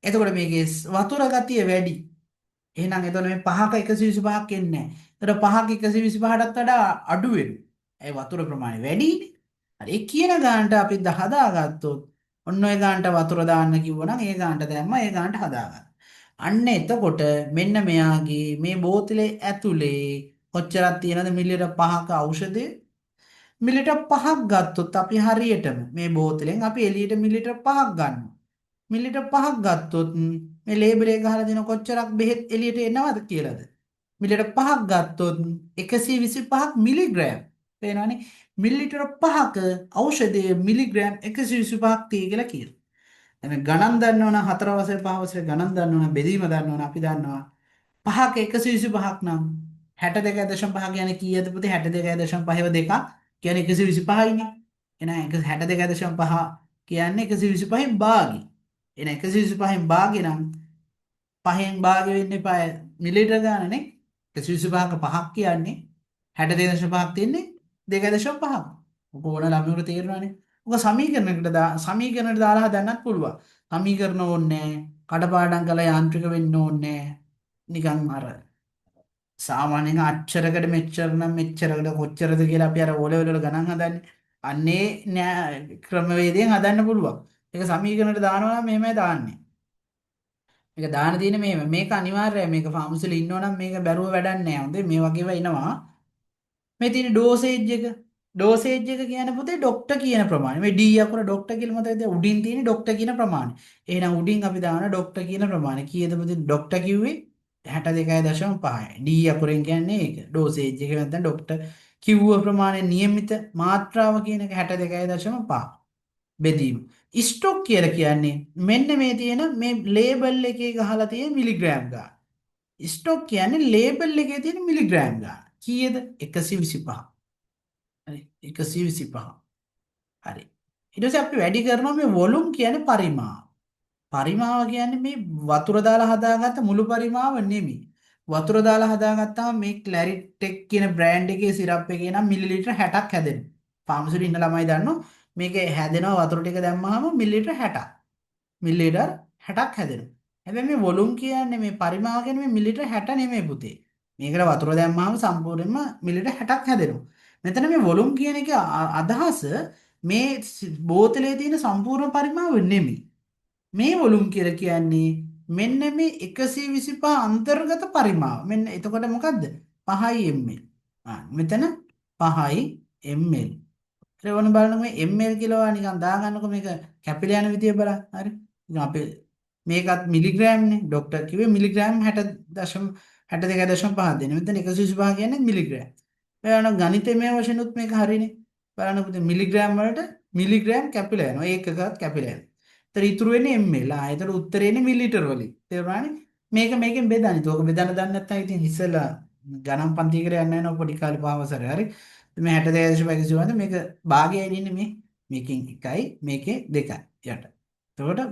එතකොට මේකේ වතුර ගතිය වැඩි. එහෙනම් එතකොට මේ 5ක 125ක් එන්නේ නැහැ. එතකොට 5ක 125ටත් වඩා අඩු වෙනවා. ඒ වතුර ප්‍රමාණය වැඩිනේ. හරි ඒ කියන ගානට අපි හදාගත්තොත් ඔන්න ඔය ගානට වතුර දාන්න කිව්වනම් ඒ ගානට දැම්මා ඒ ගානට හදාගන්න. අන්න එතකොට මෙන්න මෙයාගේ මේ බෝතලේ ඇතුලේ කොච්චරක් තියෙනවද මිලිලිටර් 5ක ඖෂධය මිලිලිටර් 5ක් ගත්තොත් අපි හරියටම මේ බෝතලෙන් අපි එළියට මිලිලිටර් 5ක් ගන්නවා. මිලිලිටර් 5ක් ගත්තොත් මේ ලේබල් එක ගහලා දෙන කොච්චරක් බෙහෙත් එළියට එනවද කියලාද? මිලිලිටර් 5ක් ගත්තොත් 125ක් මිලිග්‍රෑම්. පේනවනේ මිලිලිටර් 5ක ඖෂධයේ මිලිග්‍රෑම් 125ක් තියෙයි කියලා කියනවා. දැන් ගණන් දන්නවනම් 4 වසරේ 5 වසරේ ගණන් දන්නවනම් බෙදීම දන්නවනම් අපි දන්නවා 5ක 125ක් නම් 62.5 කියන්නේ කීයද පුතේ 62.5 දෙකක් කියන්නේ 125යිනේ. එහෙනම් 62.5 කියන්නේ 125න් භාගි. එහෙනම් 125න් භාගි නම් 5න් භාගි වෙන්න එපා මිලිලිටර ගානනේ 125ක 5ක් කියන්නේ 62.5ක් තියෙන්නේ 2.5ක්. ඔක ඕන ළමයින්ට තේරෙනවානේ. ඔක සමීකරණයකට දාලා හදන්නත් පුළුවන්. සමීකරණ ඕනේ නැහැ. කඩපාඩම් කරලා යාන්ත්‍රික වෙන්න ඕනේ නැහැ. නිකන් අර සාමාන්‍යයෙන් අච්චරකට මෙච්චර නම් මෙච්චරකට කොච්චරද කියලා අපි අර ඕලෙවල් වල ගණන් හදන්නේ. අන්නේ ක්‍රමවේදයෙන් හදන්න පුළුවන්. ඒක සමීකරණයට දානවා නම් මෙහෙමයි දාන්නේ. මේක දාන තියෙන්නේ මෙහෙම. මේක අනිවාර්යයි. මේක ෆාමසිල ඉන්නවනම් මේක බැරුව වැඩක් නැහැ. හොඳේ මේ වගේව එනවා. මේ තියෙන ඩෝසේජ් එක. ඩෝසේජ් එක කියන්නේ පුතේ ඩොක්ටර් කියන ප්‍රමාණය. මේ D අකුර ඩොක්ටර් කියලා මතකද? උඩින් තියෙන ඩොක්ටර් කියන ප්‍රමාණය. එහෙනම් උඩින් අපි දාන ඩොක්ටර් කියන ප්‍රමාණය. කීයද පුතේ ඩොක්ටර් කිව්වේ? 62.5. D අකුරෙන් කියන්නේ ඒක. ඩෝසේජ් එක නැත්නම් ඩොක්ටර් කිව්ව ප්‍රමාණය නියමිත මාත්‍රාව කියන එක 62.5. බෙදීම. ස්ටොක් කියලා කියන්නේ මෙන්න මේ තියෙන මේ ලේබල් එකේ ගහලා තියෙන මිලිග්‍රෑම් ගාන. ස්ටොක් කියන්නේ ලේබල් එකේ තියෙන මිලිග්‍රෑම් ගාන. කීයද? 125. හරි 125. හරි. ඊට පස්සේ අපි වැඩි කරනවා මේ වොලුම් කියන්නේ පරිමාව. පරිමාව කියන්නේ මේ වතුර දාලා හදාගත්ත මුළු පරිමාව නෙමෙයි. වතුර දාලා හදාගත්තාම මේ ක්ලැරිටෙක් කියන බ්‍රෑන්ඩ් එකේ සිරප් එකේ නම් මිලිලිටර් 60ක් හැදෙනවා. ෆාමසිලි ඉන්න ළමයි දන්නවා මේකේ හැදෙනවා වතුර ටික දැම්මහම මිලිලිටර් 60ක්. මිලිලිටර් 60ක් හැදෙනවා. හැබැයි මේ වොලුම් කියන්නේ මේ පරිමාව කියන්නේ මේ මිලිලිටර් 60 නෙමෙයි පුතේ. මේකට වතුර දැම්මහම සම්පූර්ණයෙන්ම මිලිලිටර් 60ක් හැදෙනවා. මෙතන මේ වොලුම් කියන එක අදහස මේ බෝතලේ තියෙන සම්පූර්ණ පරිමාව නෙමෙයි. මේ වොලුම් කියලා කියන්නේ මෙන්න මේ 125 අන්තර්ගත පරිමාව. මෙන්න එතකොට මොකද්ද? 5යි ml. මෙතන 5යි ml. ඊට වොන බලන්න මේ ml කියලා නිකන් දාගන්නකො මේක කැපිලා යන විදිය බලන්න. හරි. ඉතින් අපි මේකත් මිලිග්‍රෑම්නේ. ડોක්ටර් කිව්වේ මිලිග්‍රෑම් 62.5 දෙන්න. මෙතන 125 කියන්නේ මිලිග්‍රෑම්. බලන්න ගණිතමය වශයෙන්ුත් මේක හරිනේ. බලන්න පුතේ මිලිග්‍රෑම් වලට මිලිග්‍රෑම් කැපිලා යනවා. ඒකකත් කැපිලා යනවා. ඒතර ඉතුරු වෙන්නේ ml. ඒතර උත්තරේ එන්නේ මිලිලීටර වලින්. තේරුණානේ? මේකෙන් බෙදන්නේ. ඒක බෙදන්න දන්නේ නැත්නම් ඉතින් ඉස්සෙල්ලා ගණන් පන්තියකට යන්න යනවා පොඩි කාලේ පහවසරේ. හරි. මේ 62.5 වන්ද මේක භාගයයි ඉන්නේ මේ. මේකෙන් 1යි මේකේ 2යි යට. එතකොට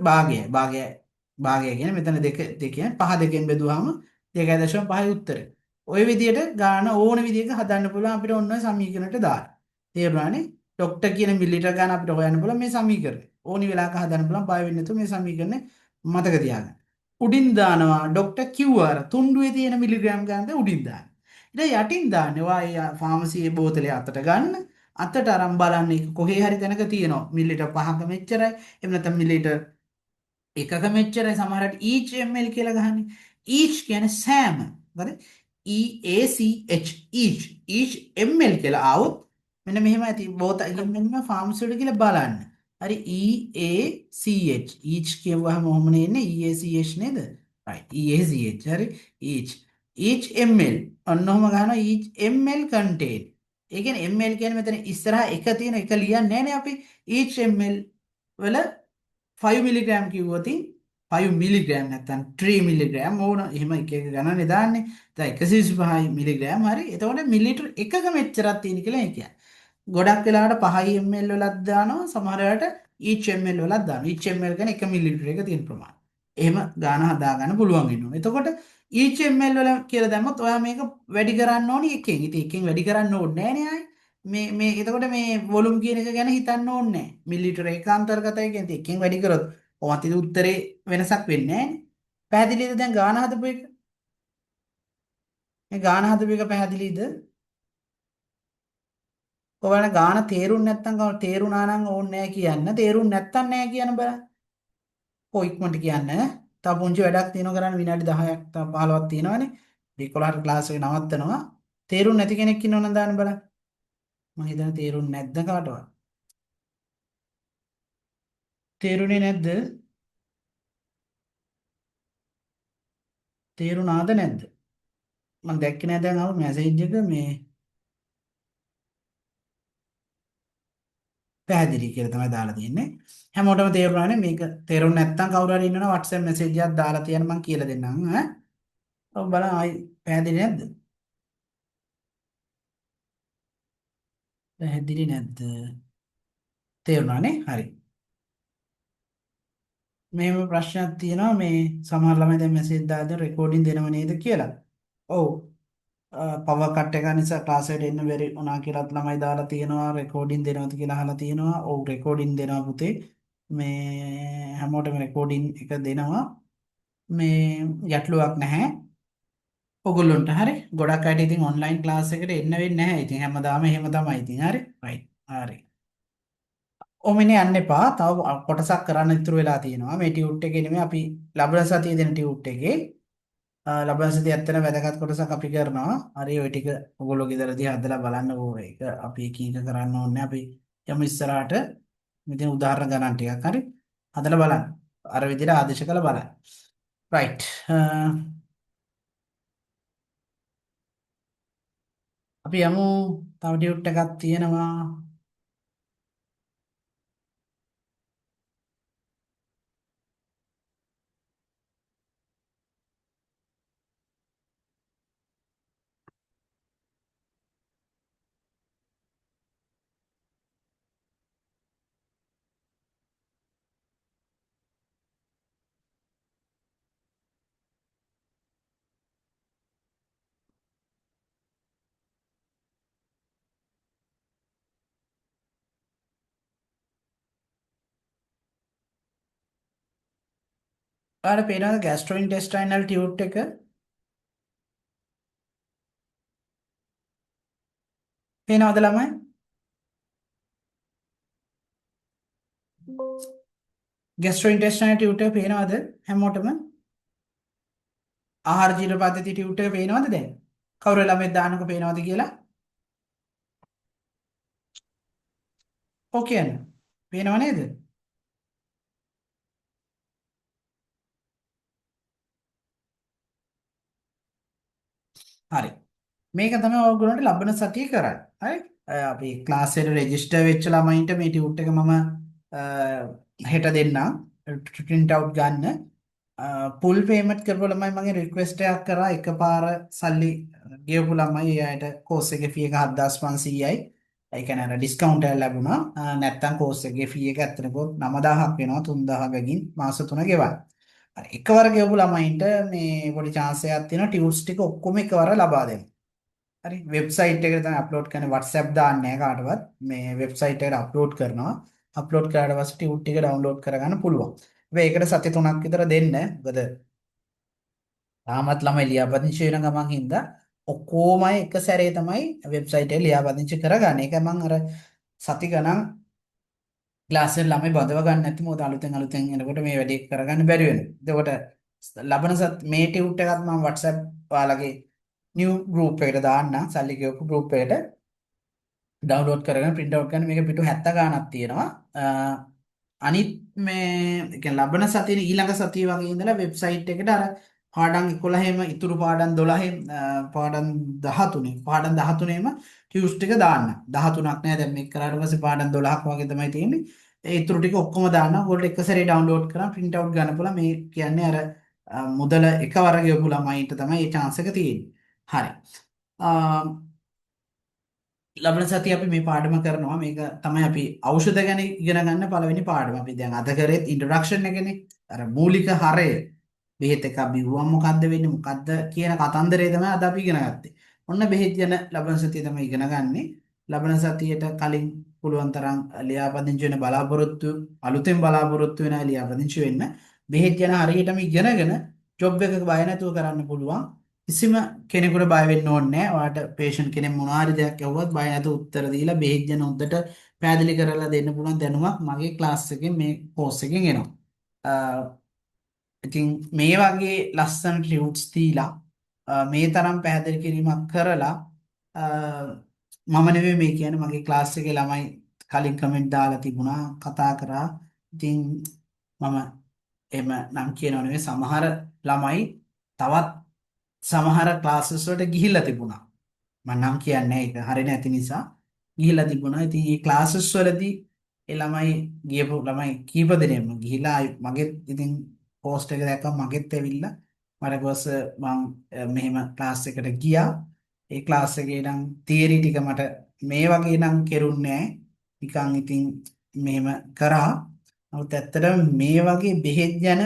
භාගය කියන්නේ මෙතන දෙකෙන් 5 දෙකෙන් බෙදුවාම 2.5යි උත්තරේ. ওই විදිහට ගාන ඕන විදිහක හදන්න පුළුවන් අපිට ඔන්න ඔය සමීකරණයට දාන්න. තේරුණානේ? ડોක්ටර් කියන මිලිලීටර ගාන අපිට හොයන්න පුළුවන් මේ සමීකරණය. ඕනි වෙලාවක හදන්න පුළුවන් බය වෙන්නේ නැතුව මේ සමීකරණය මතක තියාගන්න. උඩින් දානවා ડોක්ටර් QR තුණ්ඩුවේ තියෙන මිලිග්‍රෑම් ගානද උඩින් දාන්න. ඊට යටින් දාන්නේ ඔයා ෆාමසියේ බෝතලේ අතට ගන්න. අතට අරන් බලන්න ඒක කොහේ හරි තැනක තියෙනවා. මිලිලීටර 5ක මෙච්චරයි. එහෙම නැත්නම් මිලිලීටර එකක මෙච්චරයි සමහරට each ml කියලා ගහන්නේ. each කියන්නේ සෑම. හරි? each ml කියලා આવොත් මෙන්න මෙහෙම ඇති බෝත මෙන්න ෆාමසියට කියලා බලන්න. හරි each කියවහම මොහොමනේ එන්නේ each නේද? right each හරි each ml ඔන්නෝම ගහනවා each ml contain. ඒ කියන්නේ ml කියන්නේ මෙතන ඉස්සරහා එක තියෙන එක ලියන්නේ නැහැ නේ අපි each ml වල 5 මිලිග්‍රෑම් කිව්වොත් 5 මිලිග්‍රෑම් නැත්නම් 3 මිලිග්‍රෑම් ඕන එහෙම එක එක ගණනේ දාන්නේ. දැන් 125 මිලිග්‍රෑම් හරි. එතකොට මිලිලීටර එකක මෙච්චරක් තියෙන කියලා ඒ කියන්නේ. ගොඩක් වෙලාවට 5 ml වලක් දානවා සමහර වෙලාවට each ml වලක් දානවා. each ml කියන්නේ 1 මිලිලීටර එක තියෙන ප්‍රමාණය. එහෙම ගාන හදා ගන්න පුළුවන් වෙනවා. එතකොට each ml වල කියලා දැම්මොත් ඔයා මේක වැඩි කරන්න ඕනි එකෙන්. ඉතින් එකෙන් වැඩි කරන්න ඕනේ නැහැ නේ ආයේ. මේ එතකොට මේ වොලුම් කියන එක ගැන හිතන්න ඕනේ නැහැ. මිලිලීටර ඒකාන්තර්ගතයි කියන්නේ එකෙන් වැඩි කරොත් ඔහොමත් ඉතින් උත්තරේ වෙනසක් වෙන්නේ නැහැ නේ. පැහැදිලිද දැන් ගාන හදපු එක? මේ ගාන හදපු එක පැහැදිලිද? ඔයාලා ගාන තේරුම් නැත්නම් තේරුණා නම් ඕනේ නැහැ කියන්න. තේරුම් නැත්නම් නැහැ කියන බලන්න. ඉක්මනට කියන්න. තව පුංචි වැඩක් තියෙනවා කරන්න විනාඩි 10ක් තව 15ක් තියෙනවානේ. 11ට ක්ලාස් එක නවත්තනවා. තේරුම් නැති කෙනෙක් ඉන්නවනම් දාන්න බලන්න. මම හිතන්නේ තේරුම් නැද්ද කාටවත්? තේරුනේ නැද්ද? තේරුණාද නැද්ද? මම දැක්කේ නෑ දැන් ආව මැසේජ් එක මේ පැහැදිලි කියලා තමයි දාලා තියෙන්නේ. හැමෝටම තේරුණානේ මේක තේරුම් නැත්නම් කවුරු හරි ඉන්නවනම් WhatsApp මැසේජ් එකක් දාලා තියන්න මම කියලා දෙන්නම් ඈ. ඔව් බලන්න ආයි පැහැදිලි නැද්ද? පැහැදිලි නැද්ද? තේරුණානේ? හරි. මෙහෙම ප්‍රශ්නයක් තියෙනවා මේ සමහර ළමයි දැන් මැසේජ් දාලා රෙකෝඩින් දෙනව නේද කියලා. ඔව්. පවර් කට් එක නිසා ක්ලාස් එකට එන්න බැරි වුණා කියලාත් ළමයි දාලා තියෙනවා රෙකෝඩින් දෙනවද කියලා අහලා තියෙනවා. ඔව් රෙකෝඩින් දෙනවා පුතේ. මේ හැමෝටම රෙකෝඩින් එක දෙනවා. මේ ගැටලුවක් නැහැ. ඔගොල්ලොන්ට හරි. ගොඩක් අයට ඉතින් ඔන්ලයින් ක්ලාස් එකට එන්න වෙන්නේ නැහැ. ඉතින් හැමදාම එහෙම තමයි ඉතින් හරි. රයිට්. හරි. ඔමිනේ යන්න එපා. තව කොටසක් කරන්න ඉතුරු වෙලා තියෙනවා. මේ ටියුට් එකේ නෙමෙයි අපි ලබන සතියේ දෙන ටියුට් එකේ. ලබන සතියේ ඇත්තට වැදගත් කොටසක් අපි කරනවා. හරි ඔය ටික ඔයගොල්ලෝ ගෙදරදී හදලා බලන්න ඕනේ. ඒක අපි එක එක කරන්න ඕනේ. අපි යමු ඉස්සරහට. මෙතන උදාහරණ ගණන් ටිකක් හරි. හදලා බලන්න. අර විදිහට ආදේශ කරලා බලන්න. රයිට්. අපි යමු තව ටියුට් එකක් තියෙනවා. ඔයාලට පේනවද ගෑස්ට්‍රෝඉන්ටෙස්ටයිනල් ටියුට් එක? පේනවද ළමයි? ගෑස්ට්‍රෝඉන්ටෙස්ටයිනල් ටියුට් එක පේනවද හැමෝටම? ආහාර ජීර්ණ පද්ධති ටියුට් එක පේනවද දැන්? කවුරු ළමයි දානක පේනවද කියලා? ඔව් කියන්න. පේනව නේද? හරි. මේක තමයි ඔයගොල්ලන්ට ලබන සතියේ කරන්න. හරි? අපි ක්ලාස් එකට රෙජිස්ටර් වෙච්ච ළමයින්ට මේ ටියුට් එක මම හෙට දෙන්නම්. print out ගන්න පුල් පේමන්ට් කරපු ළමයි මගේ රික්වෙස්ට් එකක් කරා එකපාර සල්ලි ගෙවපු ළමයි එයාට කෝස් එකේ ෆී එක 7500යි ඒ කියන්නේ අර ඩිස්කවුන්ට් එක ලැබුණා නැත්තම් කෝස් එකේ ෆී එක ඇත්තට 9000ක් වෙනවා 3000කකින් මාස 3 ගෙවන්න. හරි එකවර ගෙවපු ළමයින්ට මේ පොඩි chance එකක් තියෙනවා ටියුට්ස් ටික ඔක්කොම එකවර ලබා දෙන්න. හරි වෙබ්සයිට් එකට තමයි අප්ලෝඩ් කරන්නේ WhatsApp දාන්නේ නැහැ කාටවත් මේ වෙබ්සයිට් එකට අප්ලෝඩ් කරනවා අප්ලෝඩ් කරාට පස්සේ ටියුට් ටික ඩවුන්ලෝඩ් කරගන්න පුළුවන්. හැබැයි ඒකට සති 3ක් විතර දෙන්න. මොකද තාමත් ළමයි ලියාපදිංචි වෙන ගමන් හින්දා ඔක්කොම එක සැරේ තමයි වෙබ්සයිට් එකේ ලියාපදිංචි කරගන්නේ. ඒක මම අර සති ගණන් ක්ලාස් එකේ ළමයි බඳව ගන්න නැති මොකද අලුතෙන් එනකොට මේ වැඩේ කරගන්න බැරි වෙනවා. එතකොට ලබන මේ ටියුට් එකත් මම WhatsApp ඔයාලගේ new group එකට දාන්න සල්ලි ගෙවපු group එකට ඩවුන්ලෝඩ් කරගෙන print out කරන මේක පිටු 70 ගාණක් තියෙනවා. අනිත් මේ ඒ කියන්නේ ලබන සතියේ ඊළඟ සතිය වගේ ඉඳලා වෙබ්සයිට් එකට අර පාඩම් 11ෙම ඉතුරු පාඩම් 12ෙම පාඩම් 13 පාඩම් 13ෙම ටියුස් ටික දාන්න 13ක් නෑ දැන් මේක කරාට පස්සේ පාඩම් 12ක් වගේ තමයි තියෙන්නේ ඒ ඉතුරු ටික ඔක්කොම දාන්න ඕගොල්ලෝ එක සැරේ ඩවුන්ලෝඩ් කරලා print out ගන්න පුළුවන් මේ කියන්නේ අර මුදල එකවර ගෙවපු ළමයින්ට තමයි මේ chance එක තියෙන්නේ හරි ලබන සතිය අපි මේ පාඩම කරනවා මේක තමයි අපි ඖෂධ ගැන ඉගෙන ගන්න පළවෙනි පාඩම. අපි දැන් අද කරේ ඉන්ට්‍රොඩක්ෂන් එකනේ. අර මූලික හරය. බෙහෙත් එක බිව්වම මොකද්ද වෙන්නේ මොකද්ද කියන කතන්දරේ තමයි අද අපි ඉගෙන ගත්තේ. ඔන්න බෙහෙත් ගැන ලබන සතිය තමයි ඉගෙන ගන්නෙ. ලබන සතියේට කලින් පුළුවන් තරම් ලියාපදිංචි වෙන බලාපොරොත්තු අලුතෙන් බලාපොරොත්තු වෙන ලියාපදිංචි වෙන්න. බෙහෙත් ගැන හරියටම ඉගෙනගෙන ජොබ් එකක බය නැතුව කරන්න පුළුවන්. කිසිම කෙනෙකුට බය වෙන්න ඕනේ නැහැ. ඔයාලට පේෂන්ට් කෙනෙක් මොනවා හරි දෙයක් ඇහුවත් බය නැතුව උත්තර දීලා බෙහෙත් ගැන හොඳට පැහැදිලි කරලා දෙන්න පුළුවන් දැනුමක් මගේ ක්ලාස් එකෙන් මේ කෝස් එකෙන් එනවා. ඉතින් මේ වගේ ලස්සන ටියුට්ස් දීලා මේ තරම් පැහැදිලි කිරීමක් කරලා මම නෙවෙයි මේ කියන්නේ මගේ ක්ලාස් එකේ ළමයි කලින් කමෙන්ට් දාලා තිබුණා කතා කරා. ඉතින් මම එහෙම නම් කියනව නෙවෙයි සමහර ළමයි තවත් සමහර ක්ලාසස් වලට ගිහිල්ලා තිබුණා. මම නම් කියන්නේ ඒක හරිය නැති නිසා ගිහිල්ලා තිබුණා. ඉතින් මේ ක්ලාසස් වලදී ඒ ළමයි ගියපු ළමයි කීප දෙනෙක්ම ගිහිලා මගෙත් ඉතින් පෝස්ට් එක දැක්කම මගෙත් ඇවිල්ලා මට ගොස් මම මෙහෙම ක්ලාස් එකට ගියා. ඒ ක්ලාස් එකේ නම් තියරි ටික මට මේ වගේ නම් කෙරුන්නේ නැහැ. නිකන් ඉතින් මෙහෙම කරා. නමුත් ඇත්තටම මේ වගේ බෙහෙත් ගැන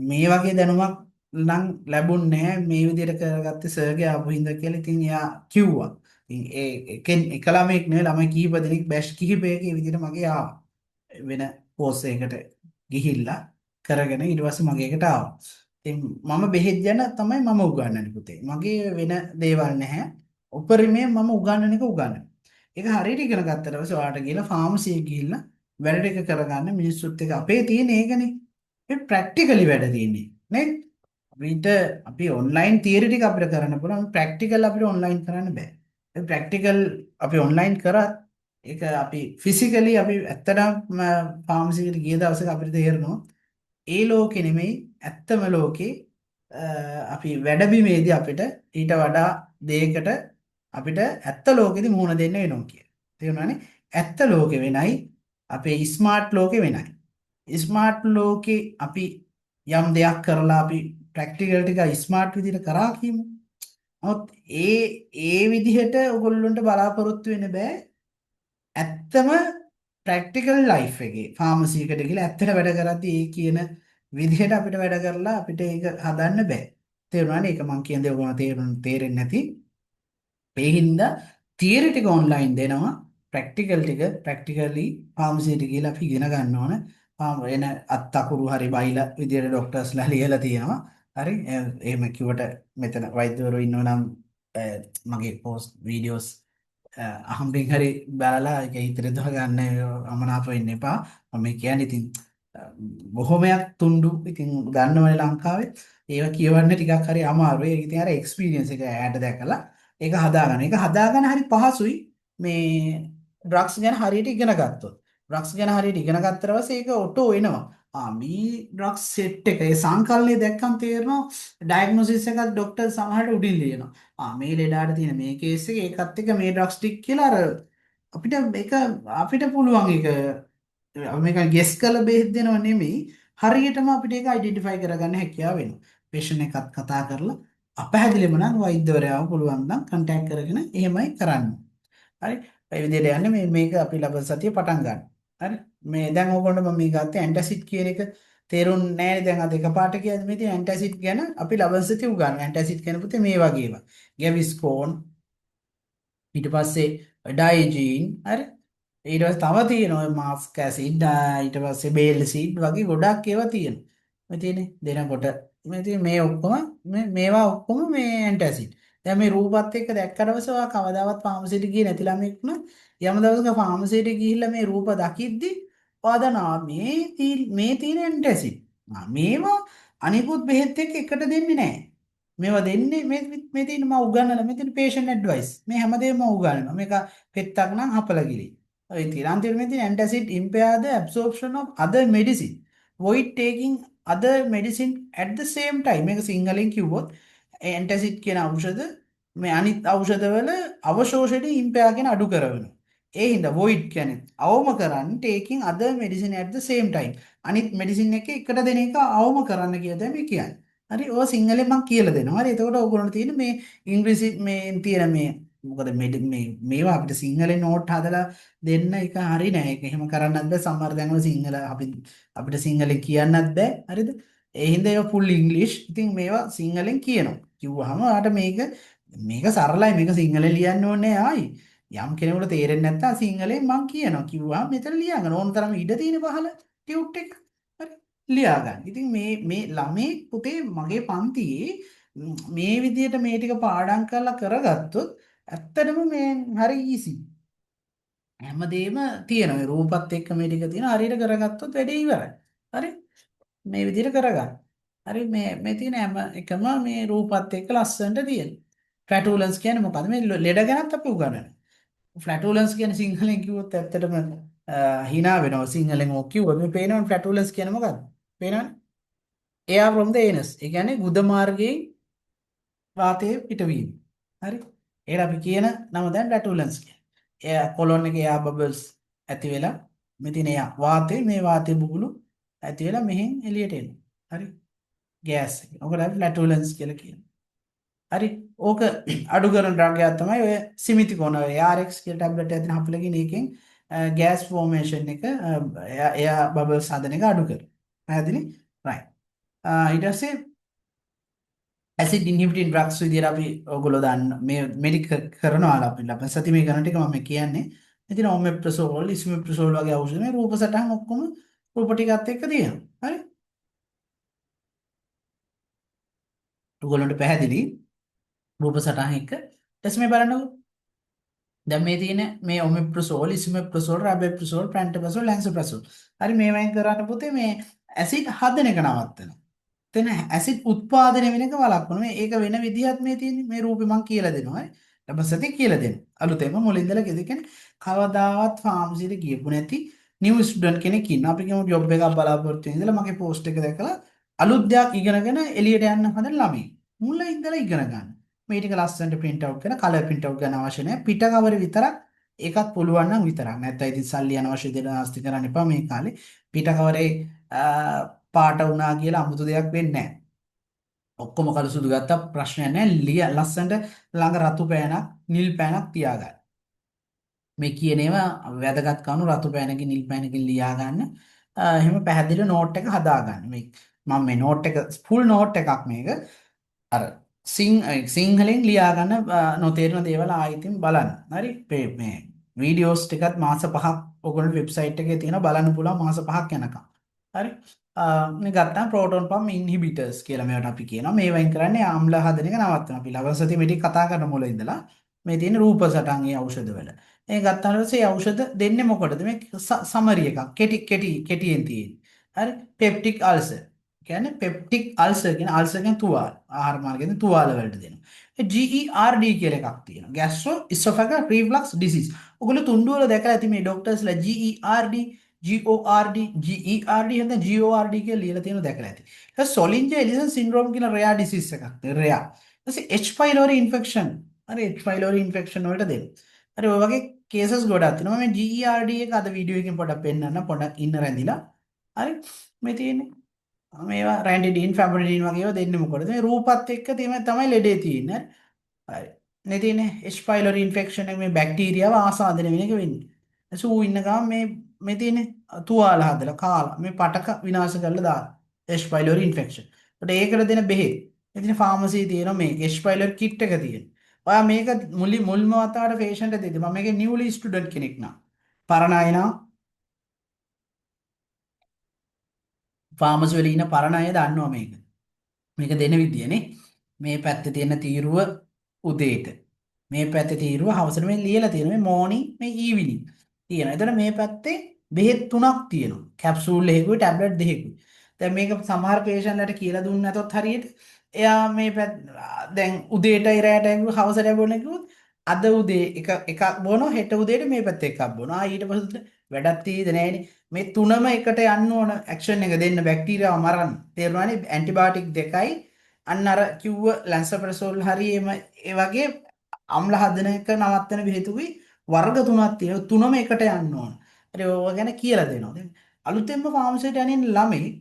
මේ වගේ දැනුමක් නම් ලැබුණේ නැහැ මේ විදිහට කරගත්තේ සර්ගේ ආපු හින්දා කියලා ඉතින් එයා කිව්වා. ඉතින් එක ළමෙක් නෙවෙයි ළමයි කීප දෙනෙක් බැච් කිහිපයක මේ විදිහට මගේ ආවා. වෙන කෝස් එකකට ගිහිල්ලා කරගෙන ඊට පස්සේ මගේ එකට ආවා. ඉතින් මම බෙහෙත් ගැන තමයි මම උගන්වන්නේ පුතේ. මගේ වෙන දේවල් නැහැ. උපරිමයෙන් මම උගන්වන එක උගන්වනවා. ඒක හරියට ඉගෙන ගත්තට පස්සේ ඔයාලට ගිහලා ෆාමසි එක ගිහිල්ලා වැඩ ටික කරගන්න මිනිස්සුත් එක්ක අපේ තියෙන ඒකනේ. ඒ ප්‍රැක්ටිකලි වැඩ තියෙන්නේ නේද? අපි ඔන්ලයින් තියරි ටික අපිට කරන්න පුළුවන් ප්‍රැක්ටිකල් අපිට ඔන්ලයින් කරන්න බෑ. ඒ ප්‍රැක්ටිකල් අපි ඔන්ලයින් කරත් ඒක අපි ෆිසිකලි අපි ඇත්තටම ෆාමසි එකට ගිය දවසක අපිට තේරෙනවා ඒ ලෝකෙ නෙමෙයි ඇත්තම ලෝකේ අපි වැඩබිමේදී අපිට ඊට වඩා දෙයකට අපිට ඇත්ත ලෝකෙදි මුහුණ දෙන්න වෙනවා කියලා. තේරුණානේ? ඇත්ත ලෝකෙ වෙනයි අපේ ස්මාර්ට් ලෝකෙ වෙනයි. ස්මාර්ට් ලෝකේ අපි යම් දෙයක් කරලා අපි ප්‍රැක්ටිකල් ටික ස්මාර්ට් විදිහට කරා කියමු. නමුත් ඒ විදිහට ඔයගොල්ලන්ට බලාපොරොත්තු වෙන්න බෑ. ඇත්තම ප්‍රැක්ටිකල් ලයිෆ් එකේ ෆාමසි එකට ගිහලා ඇත්තට වැඩ කරද්දී ඒ කියන විදිහට අපිට වැඩ කරලා අපිට ඒක හදන්න බෑ. තේරුණානේ? ඒක මම කියන දේ ඔයගොල්ලෝ තේරෙන්නේ නැති. ඒ හින්දා තියරි ටික ඔන්ලයින් දෙනවා. ප්‍රැක්ටිකල් ටික ප්‍රැක්ටිකලි ෆාමසියට ගිහලා අපි ඉගෙන ගන්න ඕන. වෙන අත්තකුරු හරි බයිලා විදියට ડોක්ටර්ස්ලා ලියලා තියෙනවා. හරි එහෙම කිව්වට මෙතන වෛද්‍යවරු ඉන්නව නම් මගේ පෝස්ට් වීඩියෝස් අහම්බෙන් හරි බලලා ඒක හිතේ දහ ගන්න අමනාප වෙන්න එපා. මම කියන්නේ ඉතින් බොහොමයක් තුන්ඩු ඉතින් ගන්නවනේ ලංකාවේ. ඒවා කියවන්න ටිකක් හරි අමාරුයි. ඒක ඉතින් අර එක්ස්පීරියන්ස් එක ඇඩ් දැකලා ඒක හදාගන්න. ඒක හදාගන්න හරි පහසුයි. මේ ඩ්‍රග්ස් ගැන හරියට ඉගෙන ගත්තොත්. ඩ්‍රග්ස් ගැන හරියට ඉගෙන ගත්තට පස්සේ ඒක ඔටෝ එනවා. මේ ඩ්‍රග්ස් සෙට් එක ඒ සංකල්පය දැක්කම තේරෙනවා ඩයග්නොසිස් එකක් ડોක්ටර් සමහරට උඩින් ලියනවා. මේ ලෙඩාට තියෙන මේ කේස් එක ඒකත් එක්ක මේ ඩ්‍රග්ස් ටික කියලා අර අපිට පුළුවන් ඒක මේක ගෙස් කළ බෙහෙත් දෙනව නෙමෙයි. හරියටම අපිට ඒක අයිඩෙන්ටිෆයි කරගන්න හැකියාව වෙනවා. පේෂන් එකත් කතා කරලා අපහැදිලිම නම් වෛද්‍යවරයාව පුළුවන් නම් කන්ටැක්ට් කරගෙන එහෙමයි කරන්න. හරි. ඒ විදිහට යන්නේ මේක අපි ලබන සතියේ පටන් ගන්න. හරි. මේ දැන් ඕගොල්ලෝ මම මේ ගත්තේ ඇන්ටැසිඩ් කියන එක තේරුම් නැහැ දැන් අද එකපාරට කියන්නේ මේ තියෙන ඇන්ටැසිඩ් ගැන අපි ලබන සතියේ උගන්වනවා. ඇන්ටැසිඩ් කියන පුතේ මේ වගේ ඒවා. ගැවිස්කෝන් ඊට පස්සේ ඩයිජීන් හරි ඊට පස්සේ තව තියෙනවා මාස්ක් ඇසිඩ් ඊට පස්සේ බේල් සීඩ් වගේ ගොඩක් ඒවා තියෙනවා. මේ තියෙන්නේ දෙනකොට මේ තියෙන මේ ඔක්කොම මේවා ඔක්කොම මේ ඇන්ටැසිඩ්. දැන් මේ රූපත් එක්ක දැක්කට පස්සේ ඔයා කවදාවත් ෆාමසියට ගියේ නැති ළමෙක් නම් යම් දවසක ෆාමසියට ගිහිල්ලා මේ රූප දකිද්දි ඔයා දන්නවා මේ තියෙන ඇන්ටැසිඩ්. මේවා අනිකුත් බෙහෙත් එක්ක එකට දෙන්නේ නැහැ. මේවා දෙන්නේ මේ තියෙන මම උගන්වලා මේ තියෙන patient advice මේ හැමදේම මම උගන්වනවා මේක පෙත්තක් නම් හපලගිරි ඔය තියෙන අන්තිමට මේ තියෙන antacid impair the absorption of other medicine void taking other medicine at the same time මේක සිංහලෙන් කිව්වොත් antacid කියන ඖෂධ මේ අනිත් ඖෂධවල අවශෝෂණය impair කියන අඩු කරනවා ඒ හින්දා void කියන්නේ අවම කරන්න taking other medicine at the same time අනිත් medicine එක එකට දෙන එක අවම කරන්න කියලා මේ කියන්නේ හරි ඔය සිංහලෙන් මම කියලා දෙනවා. හරි එතකොට ඕගොල්ලන්ට තියෙන මේ ඉංග්‍රීසි මේ තියෙන මේ මොකද මේවා අපිට සිංහලෙන් නෝට් හදලා දෙන්න එක හරි නෑ. ඒක එහෙම කරන්නත් බෑ. සමහර දැන්වල සිංහල අපිට සිංහලෙන් කියන්නත් බෑ. හරිද? ඒ හින්දා ඒවා ෆුල් ඉංග්ලිෂ්. ඉතින් මේවා සිංහලෙන් කියනවා. කිව්වහම ආට මේක සරලයි. මේක සිංහලෙන් ලියන්න ඕනේ ආයි. යම් කෙනෙකුට තේරෙන්නේ නැත්නම් සිංහලෙන් මම කියනවා. කිව්වහම මෙතන ලියන්න ඕන තරම් ඉඩ තියෙන පහල ටියුට් එක. ලියා ගන්න. ඉතින් මේ ළමේ පුතේ මගේ පන්තියේ මේ විදියට මේ ටික පාඩම් කරලා කරගත්තොත් ඇත්තටම මේ හරි ඊසි. හැමදේම තියෙනවා. මේ රූපත් එක්ක මේ ටික තියෙනවා. හරියට කරගත්තොත් වැඩේ ඉවරයි. හරි? මේ විදියට කරගන්න. හරි මේ තියෙන හැම එකම මේ රූපත් එක්ක ලස්සනට තියෙනවා. ෆ්ලැටුලන්ස් කියන්නේ මොකද්ද? මේ ලෙඩ ගැනත් අපි උගන්වනවා. ෆ්ලැටුලන්ස් කියන්නේ සිංහලෙන් කිව්වොත් ඇත්තටම hina වෙනවා. සිංහලෙන් ඔක් කිව්වොත් මේ පේනවනේ ෆ්ලැටුලන්ස් කියන්නේ මොකද්ද? පේනවනේ? air from the anus. ඒ කියන්නේ ගුද මාර්ගයෙන් වාතය පිටවීම. හරි? ඒකට අපි කියන නම දැන් ෆ්ලැටුලන්ස් කියන්නේ. එයා කොලොන් එකේ එයා බබල්ස් ඇති වෙලා මෙතන එයා මේ වාතය බුබුලු ඇති වෙලා මෙහෙන් එළියට එනවා. හරි? ගෑස් එක. ඔකට අපි ෆ්ලැටුලන්ස් කියලා කියනවා. හරි? ඕක අඩු කරන ඩ්‍රග් තමයි ඔය සිමිතිකෝන ඔය ARX කියලා ටැබ්ලට් එකක් දෙන හපලකින් එකෙන් ගෑස් ෆෝමේෂන් එක එයා බබල්ස් හදන එක අඩු කරනවා. පැහැදිලි? right. ඊට පස්සේ ඇසිඩ් ඉන්හිබිටින් ඩ්‍රග්ස් විදියට අපි ඔයගොල්ලෝ දාන්න මේ මෙඩික කරනවා අපි ලබන සති මේ ගණන් ටික මම කියන්නේ. ඉතින් ඔමෙප්‍රසෝල්, ඉස්මෙප්‍රසෝල් වගේ ඖෂධ මේ රූප සටහන් ඔක්කොම රූප ටිකත් එක්ක තියෙනවා. හරි? ඔයගොල්ලන්ට පැහැදිලි රූප සටහන් එක්ක. ඊට මේ බලන්නකෝ. දැන් මේ තියෙන මේ ඔමෙප්‍රසෝල්, ඉස්මෙප්‍රසෝල්, රාබෙප්‍රසෝල්, ප්‍රැන්ටප්‍රසෝල්, ලැන්සෝප්‍රසෝල්. හරි මේවෙන් කරන්න පුතේ මේ ඇසිඩ් හදන එක නවත්තනවා. එතන ඇසිඩ් උත්පාදනය වෙන එක වළක්වනවා. ඒක වෙන විදිහක් මේ තියෙන්නේ. මේ රූපේ මම කියලා දෙනවා. හරි. ඊපස්සේ කියලා දෙනවා. අලුතෙන්ම මුලින් ඉඳලා කියන්නේ කවදාවත් ෆාමසියට ගියපු නැති නිව් ස්ටුඩන්ට් කෙනෙක් ඉන්නවා. අපි කියමු ජොබ් එකක් බලාපොරොත්තු වෙන ඉඳලා මගේ පෝස්ට් එක දැකලා අලුත් දෙයක් ඉගෙනගෙන එළියට යන්න හදන ළමයි. මුල ඉඳලා ඉගෙන ගන්න. මේ ටික ලස්සනට print out කරන කලර් print out ගන්න අවශ්‍ය නැහැ. පිට කවර විතරක් ඒකත් පුළුවන් නම් විතරක්. නැත්නම් ඉතින් සල්ලි අනවශ්‍ය දෙයක් ආස්ති කරන්න එපා මේ කාලේ. පිට කවරේ පාට වුණා කියලා 아무තු දෙයක් වෙන්නේ නැහැ. ඔක්කොම කළු සුදු ගත්තා ප්‍රශ්නයක් නැහැ. ලස්සනට ළඟ රතු පෑනක්, නිල් පෑනක් තියාගන්න. මේ කියන ඒවා වැදගත් කරුණු රතු පෑනකින් නිල් පෑනකින් ලියා ගන්න. එහෙම පැහැදිලි නෝට් එක හදා ගන්න. මම මේ නෝට් එක ෆුල් නෝට් එකක් මේක. අර සිංහලෙන් ලියා ගන්න නොතේරෙන දේවල් ආයෙත් බලන්න. හරි? මේ වීඩියෝස් ටිකත් මාස 5ක් ඔයගොල්ලෝ වෙබ්සයිට් එකේ තියෙනවා බලන්න පුළුවන් මාස 5ක් යනකම්. හරි? මේ ගත්තාම ප්‍රෝටෝන් පම්ප් ඉන්හිබිටර්ස් කියලා මේවට අපි කියනවා. මේවෙන් කරන්නේ ආම්ල හදන එක නවත්තනවා. අපි ලවසති මෙඩි කතා කරන මුල ඉඳලා මේ තියෙන රූප සටහන් ඒ ඖෂධ වල. ඒ ගත්තාම පස්සේ ඖෂධ දෙන්නේ මොකටද? මේ සමරි එකක්. කෙටියෙන් තියෙන්නේ. හරි? පෙප්ටික් අල්සර්. කියන්නේ පෙප්ටික් අල්සර් කියන අල්සර් කියන තුවාල. ආහාර මාර්ගයෙන් තුවාල වලට දෙනවා. GERD කියලා එකක් තියෙනවා. ගෑස්ට්‍රෝ ඉසොෆැගල් රිෆ්ලක්ස් ඩිසීස්. ඔයගොල්ලෝ තුන්ඩු වල දැකලා ඇති මේ ඩොක්ටර්ස්ලා GERD GORD GERD නැත්නම් GORD කියලා ලියලා තියෙනවා දැකලා ඇති. ඊට සොලින්ජර් එලිසන් සින්ඩ්‍රෝම් කියන රෙයා ඩිසීස් එකක්. රෙයා. ඊට H pylori ඉන්ෆෙක්ෂන්. හරි H pylori ඉන්ෆෙක්ෂන් වලට දෙනවා. හරි ඔය වගේ කේසස් ගොඩක් තියෙනවා. මම GERD එක අද වීඩියෝ එකකින් පොඩක් පෙන්නන්න පොඩක් ඉන්න රැඳිලා. හරි මේ තියෙන්නේ. මේවා රැන්ඩිඩින් ෆැබ්‍රිඩින් වගේ ඒවා දෙන්නේ මොකටද? මේ රූපත් එක්ක තමයි ලෙඩේ තියෙන්නේ. හරි. මේ තියෙන්නේ H pylori ඉන්ෆෙක්ෂන් එක මේ බැක්ටීරියාව ආසාදනය වෙන එක වෙන්නේ. සූ ඉන්න ගමන් මේ තියෙන්නේ තුවාල හදලා කාලා මේ පටක විනාශ කරලා දාන H pylori ඉන්ෆෙක්ෂන්. ඒකට ඒකට දෙන බෙහෙත්. ඉතින් ෆාමසි තියෙනවා මේ H pylori කිට් එක තියෙනවා. ඔයා මේක මුල්ම වතාවට පේෂන්ට් එක දෙද්දි මම මේකේ නිව්ලි ස්ටුඩන්ට් කෙනෙක් නා. පරණ අය නා ෆාමසි වල ඉන්න පරණ අය දන්නවා මේක. මේක දෙන විදියනේ. මේ පැත්තේ තියෙන තීරුව උදේට. මේ පැත්තේ තීරුව හවසට මේ ලියලා තියෙන මේ මෝර්නින් මේ ඊවිනිං තියෙනවා. එතන මේ පැත්තේ බෙහෙත් තුනක් තියෙනවා. කැප්සූල් එකකුයි ටැබ්ලට් දෙකකුයි. දැන් මේක සමහර පේෂන්ට්ලට කියලා දුන්නේ නැතොත් හරියට එයා මේ දැන් උදේටයි රැයටයි හවසට බොන්න කිව්වොත් අද උදේ එකක් බොනවා හෙට උදේට මේ පැත්තේ එකක් බොනවා. ඊට පස්සේ වැඩක් තියෙද නැහැනේ. මේ තුනම එකට යන්න ඕන ඇක්ෂන් එක දෙන්න බැක්ටීරියාව මරන්න. තේරුණානේ? ඇන්ටිබයොටික් දෙකයි අන්න අර කිව්ව ලැන්සප්‍රසෝල් හරි ඒ වගේ අම්ල හදන එක නවත්තන බෙහෙතුකුයි වර්ග තුනක් තියෙනවා. තුනම එකට යන්න ඕන. හරි ඕවා ගැන කියලා දෙනවා. දැන් අලුතෙන්ම ෆාමසියට යන්නේ ළමයි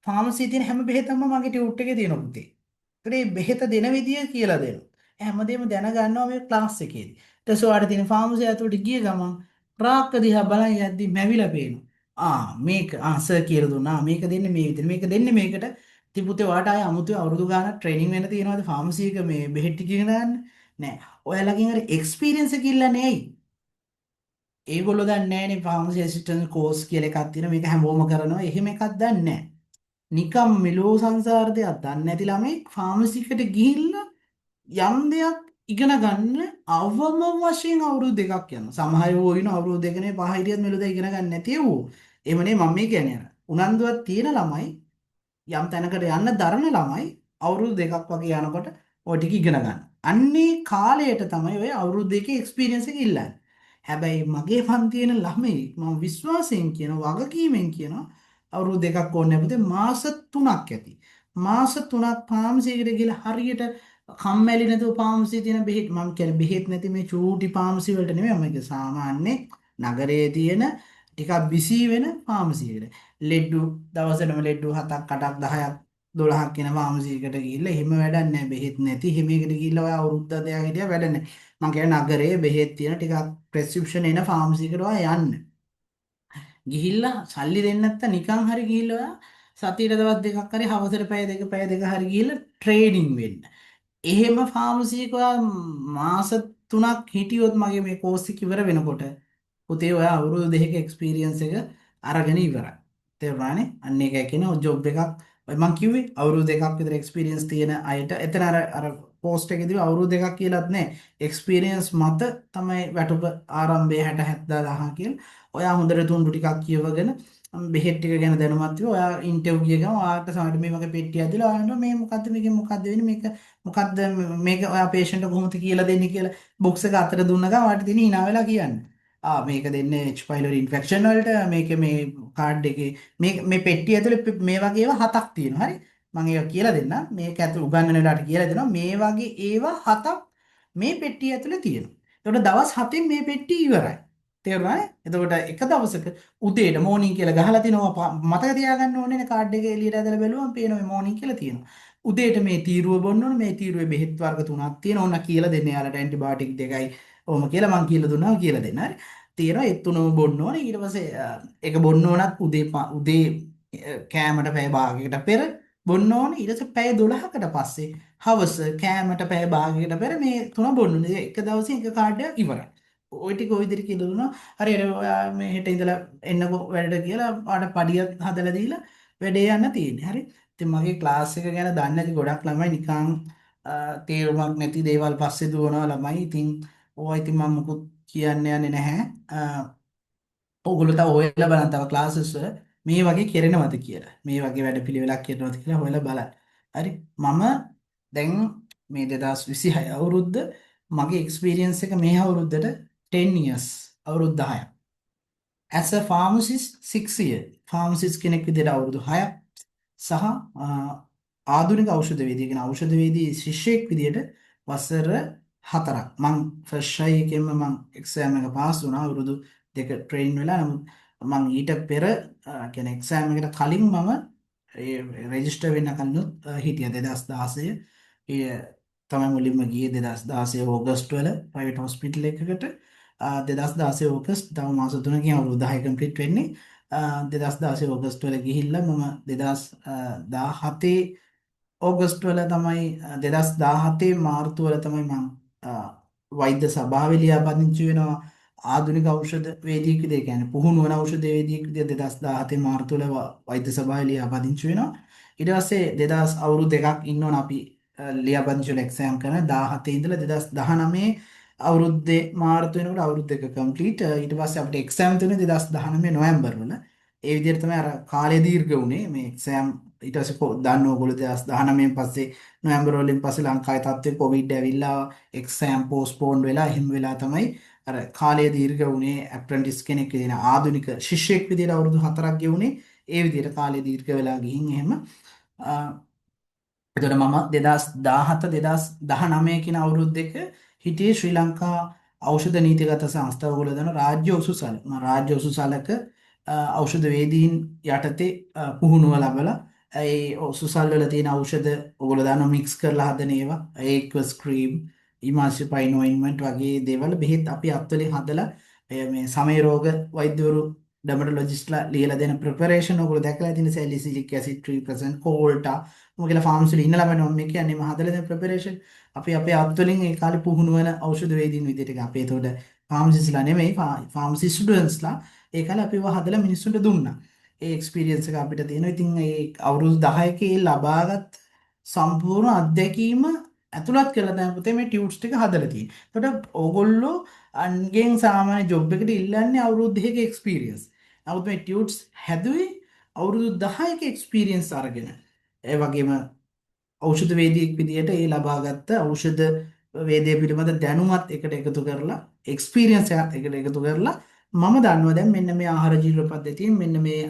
ෆාමසියේ තියෙන හැම බෙහෙතක්ම මගේ ටියුට් එකේ තියෙනවා පුතේ. ඒකට මේ බෙහෙත දෙන විදිය කියලා දෙනවා. හැමදේම දැනගන්නවා මේ ක්ලාස් එකේදී. ඊට පස්සේ ඔයාලට තියෙන ෆාමසිය ඇතුළට ගිය ගමන් රාක්ක දිහා බලන් යද්දි මැවිලා පේනවා. මේක සර් කියලා දුන්නා. මේක දෙන්නේ මේ විදිහට. මේක දෙන්නේ මේකට. ඉතින් පුතේ ඔයාලට ආයේ අමුතු අවුරුදු ගානක් ට්‍රේනින් වෙන්න තියෙනවද ෆාමසි එක මේ බෙහෙත් ටික ඉගෙන ගන්න? නෑ. ඔයාලගෙන් අර එක්ස්පීරියන්ස් එක ඉල්ලන්නේ ඇයි? ඒගොල්ලෝ දන්නේ නෑනේ ෆාමසි ඇසිස්ටන්ට් කෝස් කියලා එකක් තියෙනවා. මේක හැමෝම කරනවා. එහෙම එකක් දන්නේ නෑ. නිකම් මෙලෝ සංසාර දෙයක් දන්නේ නැති ළමයි ෆාමසි එකට ගිහිල්ලා යම් දෙයක් ඉගෙන ගන්න අවම වශයෙන් අවුරුදු දෙකක් යනවා. සමහර අය ඉන්න අවුරුදු දෙකනේ පහ හිටියත් මෙලොද ඉගෙන ගන්න නැති වූ. එහෙමනේ මම මේ කියන්නේ අර. උනන්දුවක් තියෙන ළමයි යම් තැනකට යන්න දරන ළමයි අවුරුදු දෙකක් වගේ යනකොට ඔය ටික ඉගෙන ගන්න. අන්නේ කාලයට තමයි ඔය අවුරුදු දෙකේ එක්ස්පීරියන්ස් එක ඉල්ලන්නේ. හැබැයි මගේ පන්තියේ ළමයි මම විශ්වාසයෙන් කියනවා වගකීමෙන් කියනවා අවුරුදු දෙකක් ඕනේ නැපුතේ මාස 3ක් ඇති. මාස 3ක් ෆාමසියකට ගිහලා හරියට කම්මැලි නැතුව ෆාමසියේ තියෙන බෙහෙත් මම කියන්නේ බෙහෙත් නැති මේ චූටි ෆාමසි වලට නෙමෙයි මම කියන්නේ සාමාන්‍ය නගරයේ තියෙන ටිකක් බිසි වෙන ෆාමසියකට. ලෙඩ්ඩු දවසටම ලෙඩ්ඩු 7ක් 8ක් 10ක් 12ක් කියන ෆාමසියකට ගිහිල්ලා එහෙම වැඩක් නැහැ බෙහෙත් නැති එහෙම එකකට ගිහිල්ලා ඔය අවුරුද්දක් දෙකක් හිටියා වැඩ නැහැ. මම කියන්නේ නගරයේ බෙහෙත් තියෙන ටිකක් ප්‍රෙස්ක්‍රිප්ෂන් එන ෆාමසියකට ඔයා යන්න. ගිහිල්ලා සල්ලි දෙන්න නැත්නම් නිකන් හරි ගිහිල්ලා ඔයා සතියට දවස් දෙකක් හරි හවසට පැය දෙක හරි ගිහිල්ලා ට්‍රේනින් වෙන්න. එහෙම ෆාමසියක ඔයා මාස 3ක් හිටියොත් මගේ මේ කෝස් එක ඉවර වෙනකොට පුතේ ඔයා අවුරුදු දෙකක එක්ස්පීරියන්ස් එක අරගෙන ඉවරයි. තේරුණානේ? අන්න ඒකයි කියන ජොබ් එකක්. ඔය මං කිව්වේ අවුරුදු දෙකක් විතර එක්ස්පීරියන්ස් තියෙන අයට එතන අර පෝස්ට් එකේදී අවුරුදු දෙකක් කියලාත් නැහැ. එක්ස්පීරියන්ස් මත තමයි වැටුප ආරම්භය 60 70 1000 කියලා. ඔයා හොඳට තුන්ඩු ටිකක් කියවගෙන බෙහෙත් ටික ගැන දැනුමත් වෙලා ඔයා ඉන්ටර්විව් ගිය ගමන් ඔයාට සමහරට මේ වගේ පෙට්ටියක් දීලා ඔයාලට මේ මොකද්ද මේකෙන් මොකද්ද වෙන්නේ මේක මොකද්ද මේක ඔයා පේෂන්ට් කොහොමද කියලා දෙන්නේ කියලා බොක්ස් එක අතට දුන්න ගමන් ඔයාට තියෙන hina වෙලා කියන්නේ. මේක දෙන්නේ H pylori ඉන්ෆෙක්ෂන් වලට මේක මේ කාඩ් එකේ මේ පෙට්ටිය ඇතුලේ මේ වගේ ඒවා හතක් තියෙනවා. හරි. මම ඒක කියලා දෙන්නම්. මේක ඇතුළේ උගන්වන වෙලාවට කියලා දෙනවා. මේ වගේ ඒවා හතක් මේ පෙට්ටිය ඇතුලේ තියෙනවා. ඒකට දවස් 7න් මේ පෙට්ටිය ඉවරයි. තේරුණානේ? එතකොට එක දවසක උදේට මෝර්නින් කියලා ගහලා තිනවා මතක තියාගන්න ඕනේ නේ කාඩ් එක එළියට ඇදලා බැලුවම පේනවා මේ මෝර්නින් කියලා තියෙනවා. උදේට මේ තීරුව බොන්න ඕනේ මේ තීරුවේ බෙහෙත් වර්ග තුනක් තියෙනවා. ඕන කියලා දෙන්න යාලට ඇන්ටිබයොටික් දෙකයි. ඔහොම කියලා මං කියලා දුන්නා කියලා දෙන්න. හරි. තියෙනවා ඒ තුනම බොන්න ඕනේ. ඊට පස්සේ ඒක බොන්න ඕනත් උදේ කෑමට පැය භාගයකට පෙර බොන්න ඕනේ. ඊට පස්සේ පැය 12කට පස්සේ හවස කෑමට පැය භාගයකට පෙර මේ තුන බොන්න ඕනේ. එක දවසේ එක කාඩ් එක ඉවරයි. ওই ටික ওই විදිහට කියලා දුන්නා. හරි ඔයා මේ හෙට ඉඳලා එන්නකෝ වැඩට කියලා ආට පඩියක් හදලා දීලා වැඩේ යන්න තියෙන්නේ. හරි. ඉතින් මගේ ක්ලාස් එක ගැන දන්නේ නැති ගොඩක් ළමයි නිකන් තේරුමක් නැති දේවල් පස්සේ දුවනවා ළමයි. ඉතින් ඕවා ඉතින් මම මුකුත් කියන්න යන්නේ නැහැ. ඕගොල්ලෝ තව හොයලා බලන්න තව ක්ලාසස් වල මේ වගේ කෙරෙනවද කියලා. මේ වගේ වැඩපිළිවෙලක් කරනවද කියලා හොයලා බලන්න. හරි. මම දැන් මේ 2026 අවුරුද්ද මගේ එක්ස්පීරියන්ස් එක මේ අවුරුද්දට 10 years අවුරුදු 10ක්. as a pharmacist 6 year. pharmacist කෙනෙක් විදිහට අවුරුදු 6ක් සහ ආධුනික ඖෂධ වේදිකේ කියන ඖෂධ වේදී ශිෂ්‍යයෙක් විදිහට වසර හතරක් මං ෆස්ට් ට්‍රයි එකෙන්ම මං එක්සෑම් එක පාස් වුණා අවුරුදු දෙක ට්‍රේන් වෙලා. නමුත් මං ඊට පෙර කියන්නේ එක්සෑම් එකට කලින් මම රෙජිස්ටර් වෙන්න කලිනුත් හිටියා 2016. ඒ තමයි මුලින්ම ගියේ 2016 ඕගස්ට් වල ප්‍රයිවට් හොස්පිටල් එකකට. 2016 ඕගස්ට් තව මාස 3කින් අවුරුදු 10 කම්ප්ලීට් වෙන්නේ. 2016 ඕගස්ට් වල ගිහිල්ලා මම 2017 ඕගස්ට් වල තමයි 2017 මාර්තු වල තමයි මම වෛද්‍ය සභාවේ ලියාපදිංචි වෙනවා ආධුනික ඖෂධ වේදිකයෙක් විදිහට. කියන්නේ පුහුණු වන ඖෂධ වේදිකයෙක් විදිහට 2017 මාර්තු වල වෛද්‍ය සභාවේ ලියාපදිංචි වෙනවා. ඊට පස්සේ 2000 අවුරුදු දෙකක් ඉන්න ඕන අපි ලියාපදිංචි වල එක්සෑම් කරන 17 ඉඳලා 2019 අවුරුද්දේ මාර්තු වෙනකොට අවුරුදු දෙක කම්ප්ලීට්. ඊට පස්සේ අපිට එක්සෑම් තුනේ 2019 නොවැම්බර් වල. ඒ විදිහට තමයි අර කාලය දීර්ඝ වුණේ මේ එක්සෑම්. ඊට පස්සේ දන්න ඕගොල්ලෝ 2019 පස්සේ නොවැම්බර් වලින් පස්සේ ලංකාවේ තත්ත්වය කොවිඩ් ඇවිල්ලා එක්සෑම් පෝස්ට්පෝන් වෙලා එහෙම වෙලා තමයි අර කාලය දීර්ඝ වුණේ. ඇප්‍රන්ටිස් කෙනෙක් විදිහට ආධුනික ශිෂ්‍යෙක් විදිහට අවුරුදු 4ක් ගෙවුනේ. ඒ විදිහට කාලය දීර්ඝ වෙලා ගිහින් එහෙම එතකොට මම 2017 2019 කියන අවුරුදු දෙක හිටියේ ශ්‍රී ලංකා ඖෂධ නීතිගත සංස්ථාව ඔයගොල්ලෝ දන්න රාජ්‍ය ඔසුසල. මම රාජ්‍ය ඔසුසලක ඖෂධ වේදීන් යටතේ පුහුණුව ලබලා ඒ ඔසුසල් වල තියෙන ඖෂධ ඔයගොල්ලෝ දන්නවා මික්ස් කරලා හදන ඒවා ඒක්වස් ක්‍රීම් ඉමාසිපයින් ඔයින්ට්මන්ට් වගේ දේවල් බෙහෙත් අපි අත්වලින් හදලා මේ සමය රෝග වෛද්‍යවරු ඩර්මටොලොජිස්ට්ලා ලියලා දෙන ප්‍රෙපරේෂන් ඔයගොල්ලෝ දැකලා තියෙන සැලිසිලික් ඇසිඩ් 3% කෝල්ටා මොකද ෆාමසිල ඉන්න ළමයි මම කියන්නේ මම හදලා දෙන ප්‍රෙපරේෂන් අපි අපේ අත්වලින් ඒ කාලේ පුහුණු වෙන ඖෂධ වේදීන් විදිහට අපේ ඒතකොට ෆාමසිස්ලා නෙමෙයි ෆාමසි ස්ටුඩන්ට්ස්ලා ඒ කාලේ අපිව හදලා මිනිස්සුන්ට දුන්නා. ඒ එක්ස්පීරියන්ස් එක අපිට තියෙනවා. ඉතින් ඒ අවුරුදු 10ක ඒ ලබාගත් සම්පූර්ණ අත්දැකීම ඇතුළත් කරලා තමයි පුතේ මේ ටියුට්ස් ටික හදලා තියෙන්නේ. එතකොට ඕගොල්ලෝ අන්ගෙන් සාමාන්‍ය ජොබ් එකට ඉල්ලන්නේ අවුරුදු 2ක එක්ස්පීරියන්ස්. නමුත් මේ ටියුට්ස් හැදුවේ අවුරුදු 10ක එක්ස්පීරියන්ස් අරගෙන. ඒ වගේම ඖෂධ වේදිකෙක් විදිහට ඒ ලබාගත්ත ඖෂධ වේදය පිළිබඳ දැනුමත් එකට එකතු කරලා එක්ස්පීරියන්ස් එකත් එකට එකතු කරලා මම දන්නවා දැන් මෙන්න මේ ආහාර ජීවන පද්ධතියෙන් මෙන්න මේ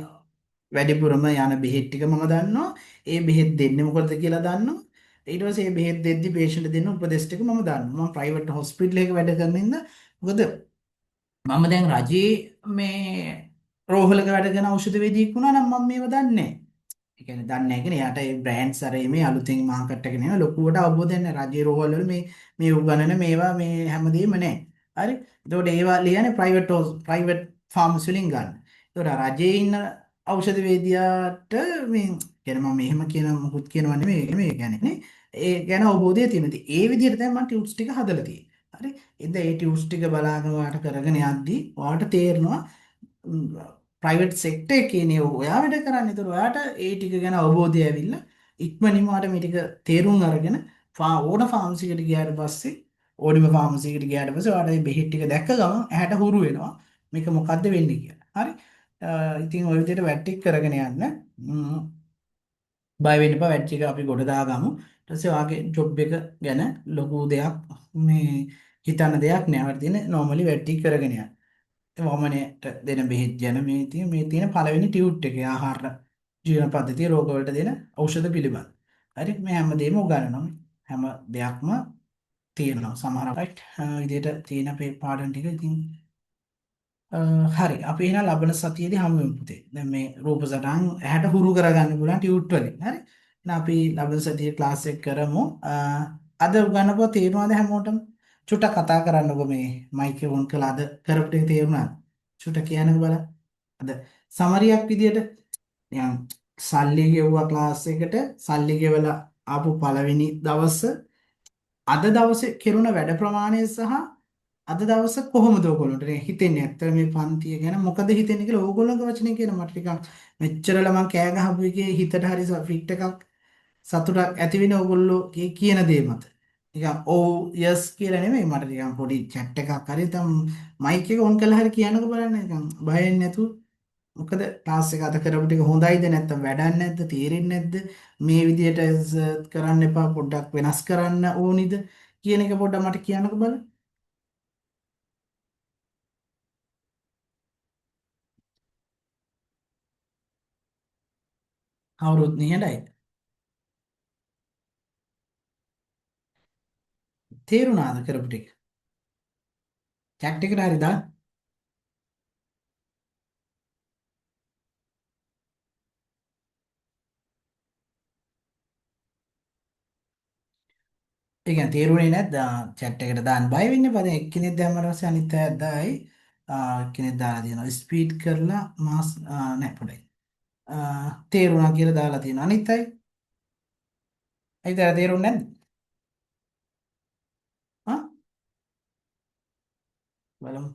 වැඩිපුරම යන බෙහෙත් ටික මම දන්නවා. ඒ බෙහෙත් දෙන්නේ මොකටද කියලා දන්නවා. ඊට පස්සේ මේ බෙහෙත් දෙද්දි පේෂන්ට් දෙන්න උපදෙස් ටික මම දන්නවා. මම ප්‍රයිවට් හොස්පිටල් එකක වැඩ කරන ඉඳ මොකද මම දැන් රජයේ මේ රෝහලක වැඩ කරන ඖෂධ වේදිකෙක් වුණා නම් මම මේව දන්නේ නැහැ. ඒ කියන්නේ දන්නේ නැහැ කියන්නේ එයාට ඒ බ්‍රෑන්ඩ්ස් අර මේ අලුතෙන් මාකට් එකේ නේන ලොකුවට අවබෝධයක් නැහැ. රජයේ රෝහල් වල මේ උගන්නන මේවා මේ හැමදේම නැහැ. හරි. එතකොට ඒවා ලියන්නේ ප්‍රයිවට් ෆාමසි වලින් ගන්න. එතකොට රජයේ ඉන්න ඖෂධ වේදියාට මේ කියන්නේ මම මෙහෙම කියන මොකුත් කියනවා නෙමෙයි මේ කියන්නේ නේ. ඒ ගැන අවබෝධය තියෙනවා. ඉතින් ඒ විදිහට තමයි මම ටියුට්ස් ටික හදලා තියෙන්නේ. හරි. ඉතින් ඒ ටියුට්ස් ටික බලාගෙන ඔයාලට කරගෙන යද්දි ඔයාලට තේරෙනවා ප්‍රයිවට් සෙක්ටර් එකේනේ ඔයා වැඩ කරන්නේ. ඒතර ඔයාට ඒ ටික ගැන අවබෝධය ඇවිල්ලා ඉක්මනින්ම ඔයාට මේ ටික තේරුම් අරගෙන ඕන ෆාමසි එකට ගියාට පස්සේ ඕනිම ෆාමසි එකට ගියාට පස්සේ ඔයාට මේ බෙහෙත් ටික දැක්ක ගමන් ඇහැට හුරු වෙනවා මේක මොකද්ද වෙන්නේ කියලා. හරි. ඉතින් ওই විදිහට වැට් ටික කරගෙන යන්න. බය වෙන්න එපා වැට් ටික අපි ගොඩ දාගමු. ඊට පස්සේ ඔයාගේ ජොබ් එක ගැන ලොකු දෙයක් මේ හිතන්න දෙයක් නෑ. ඔයාලට තියෙන normally වැට් ටික කරගෙන යන්න. වමනයට දෙන බෙහෙත් ගැන මේ තියෙන පළවෙනි ටියුට් එකේ ආහාර ජීවන පද්ධතිය රෝගවලට දෙන ඖෂධ පිළිබඳ. හරි මේ හැමදේම උගන්වනවා. හැම දෙයක්ම තියෙනවා. සමහර රයිට් විදිහට තියෙන අපේ පාඩම් ටික ඉතින් හරි අපි එහෙනම් ලබන සතියේදී හමු වෙමු පුතේ. දැන් මේ රූප සටහන් ඇහැට හුරු කරගන්න පුළුවන් ටියුට් වලින්. හරි. එහෙනම් අපි ලබන සතියේ ක්ලාස් එක කරමු. අද උගන්වපුවා තේරුණාද හැමෝටම? චුට්ටක් කතා කරන්නකෝ මේ මයික් එක ඔන් කළා අද කරපු ටික තේරුණාද? චුට්ටක් කියන්නකෝ බලන්න. අද සමරියක් විදියට නිකන් සල්ලි ගෙවුවා ක්ලාස් එකට සල්ලි ගෙවලා ආපු පළවෙනි දවස අද දවසේ කෙරුණ වැඩ ප්‍රමාණය සහ අද දවස කොහොමද ඔයගොල්ලන්ට හිතෙන්නේ? ඇත්තට මේ පන්තිය ගැන මොකද හිතෙන්නේ කියලා ඕගොල්ලෝගේ වචනේ කියන මට ටිකක් මෙච්චරල මං කෑ ගහපු එකේ හිතට හරි ෆිට එකක් සතුටක් ඇති වෙන ඕගොල්ලෝ කියන දේ මත. නිකන් ඔව් යස් කියලා නෙමෙයි මට නිකන් පොඩි chat එකක් හරි තම මයික් එක ඔන් කරලා හරි කියන්නකෝ බලන්න නිකන් බය වෙන්නේ නැතුව. මොකද ක්ලාස් එක අද කරපු ටික හොඳයිද නැත්නම් වැඩක් නැද්ද තේරෙන්නේ නැද්ද මේ විදියට කරන්න එපා පොඩ්ඩක් වෙනස් කරන්න ඕනිද කියන එක පොඩ්ඩක් මට කියන්නකෝ බලන්න. කවුරුත් නිහඬයි. තේරුණාද කරපු ටික? චැට් එකට හරි දාන්න. ඒ කියන්නේ තේරුනේ නැද්ද? චැට් එකට දාන්න බය වෙන්න එපා. දැන් එක්කෙනෙක් දැම්මම පස්සේ අනිත් අයත් දායි. එක්කෙනෙක් දාලා තියෙනවා. ස්පීඩ් කරලා මාස් නෑ පොඩයි. තේරුණා කියලා දාලා තියෙනවා. අනිත් අය තේරුන්නේ නැද්ද? ආ බලමු.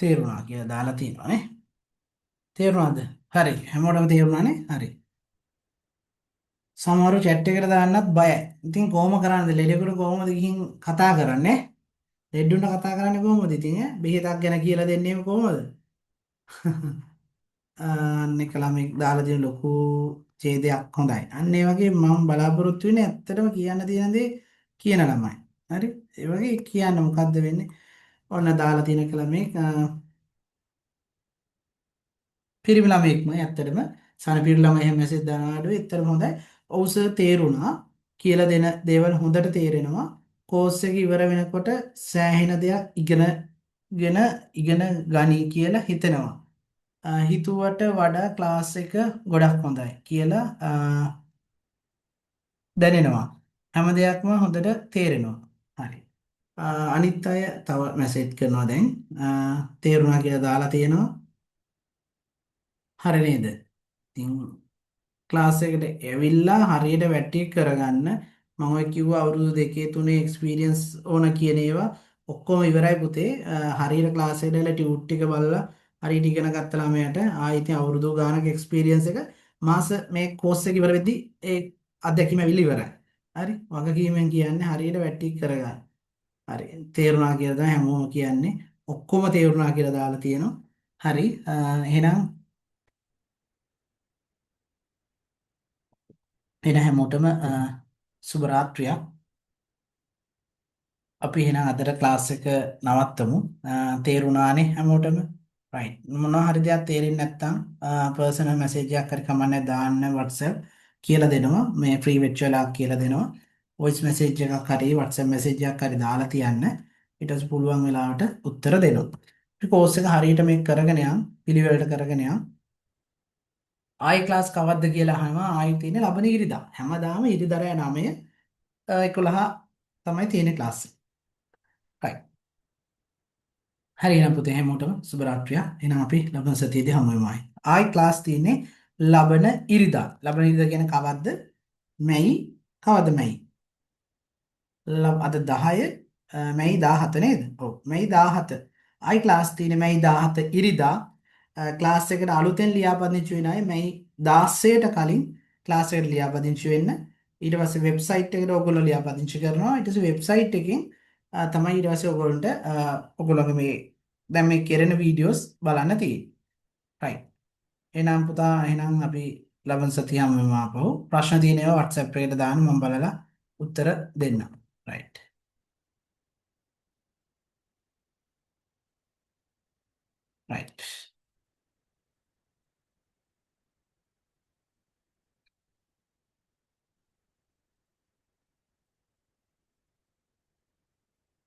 තේරුණා කියලා දාලා තියෙනවා නේ. තේරුණාද? හරි. හැමෝටම තේරුණානේ? හරි. සමහරව chat එකට දාන්නත් බයයි. ඉතින් කොහොම කරන්නද? ලෙඩෙකුට කොහොමද ගිහින් කතා කරන්නේ? ලෙඩුන්ට කතා කරන්නේ කොහොමද ඉතින් ඈ? බෙහෙතක් ගැන කියලා දෙන්නේ කොහොමද? අන්න එක ළමෙක් දාලා තියෙන ලොකු ඡේදයක් හොඳයි. අන්න ඒ වගේ මම බලාපොරොත්තු වෙන්නේ ඇත්තටම කියන්න තියෙන දේ කියන ළමයි. හරි? ඒ වගේ කියන්න මොකද්ද වෙන්නේ? ඔන්න දාලා තියෙන එක ළමෙක් පිරිමි ළමයෙක්ම ඇත්තටම සනපිරි ළමයි එහෙම මෙසේජ් දානවාඩු ඇත්තටම හොඳයි. ඔව් සර් තේරුණා කියලා දෙන දේවල් හොඳට තේරෙනවා. කෝස් එක ඉවර වෙනකොට සෑහෙන දෙයක් ඉගෙන ගනි කියලා හිතෙනවා. හිතුවට වඩා ක්ලාස් එක ගොඩක් හොඳයි කියලා දැනෙනවා. හැම දෙයක්ම හොඳට තේරෙනවා. හරි. අනිත් අය තව මැසේජ් කරනවා දැන්. තේරුණා කියලා දාලා තියෙනවා. හරි නේද? ඉතින් ක්ලාස් එකට ඇවිල්ලා හරියට වැටි කරගන්න මම ඔය කිව්වා අවුරුදු දෙකේ තුනේ එක්ස්පීරියන්ස් ඕන කියන ඒවා ඔක්කොම ඉවරයි පුතේ. හරියට ක්ලාස් එකට ඇවිල්ලා ටියුට් ටික බලලා හරියට ඉගෙන ගත්ත ළමයාට ආයෙත් අවුරුදු ගානක එක්ස්පීරියන්ස් එක මාස මේ කෝස් එක ඉවර වෙද්දි ඒ අත්දැකීම ඇවිල්ලා ඉවරයි. හරි වගකීමෙන් කියන්නේ හරියට වැටි කරගන්න. හරි තේරුණා කියලා තමයි හැමෝම කියන්නේ. ඔක්කොම තේරුණා කියලා දාලා තියෙනවා. හරි එහෙනම් හැමෝටම සුබ රාත්‍රියක්. අපි එහෙනම් අදට ක්ලාස් එක නවත්තමු. තේරුණානේ හැමෝටම? right. මොනවා හරි දෙයක් තේරෙන්නේ නැත්නම් පර්සනල් මැසේජ් එකක් හරි කමන්නේ දාන්න WhatsApp කියලා දෙනවා. මේ ෆ්‍රී වෙච්චලා කියලා දෙනවා. වොයිස් මැසේජ් එකක් හරි WhatsApp මැසේජ් එකක් හරි දාලා තියන්න. ඊට පස්සේ පුළුවන් වෙලාවට උත්තර දෙනවා. අපි කෝස් එක හරියට මේක කරගෙන යන් පිළිවෙලට කරගෙන යන්. ආයි ක්ලාස් කවද්ද කියලා අහනවා. ආයි තියෙන්නේ ලබන ඉරිදා. හැමදාම ඉරිදා රෑ 9 11 තමයි තියෙන ක්ලාස් එක. right. හරි එහෙනම් පුතේ හැමෝටම සුබ රාත්‍රියක්. එහෙනම් අපි ලබන සතියේදී හමු වෙමු ආයි. ආයි ක්ලාස් තියෙන්නේ ලබන ඉරිදා. ලබන ඉරිදා කියන්නේ කවද්ද? මැයි කවද්ද මැයි? අද 10 මැයි 17 නේද? ඔව් මැයි 17. ආයි ක්ලාස් තියෙන්නේ මැයි 17 ඉරිදා. ක්ලාස් එකට අලුතෙන් ලියාපදිංචි වෙන අය මැයි 16ට කලින් ක්ලාස් එකට ලියාපදිංචි වෙන්න. ඊට පස්සේ වෙබ්සයිට් එකට ඔයගොල්ලෝ ලියාපදිංචි කරනවා. ඊට පස්සේ වෙබ්සයිට් එකෙන් තමයි ඊට පස්සේ ඔයගොල්ලන්ට ඔයගොල්ලෝගේ මේ දැන් මේ කෙරෙන වීඩියෝස් බලන්න තියෙන්නේ. right. එහෙනම් පුතා එහෙනම් අපි ලබන සතියම වෙමු ආපහු. ප්‍රශ්න තියෙන ඒවා WhatsApp එකට දාන්න මම බලලා උත්තර දෙන්නම්. right. right.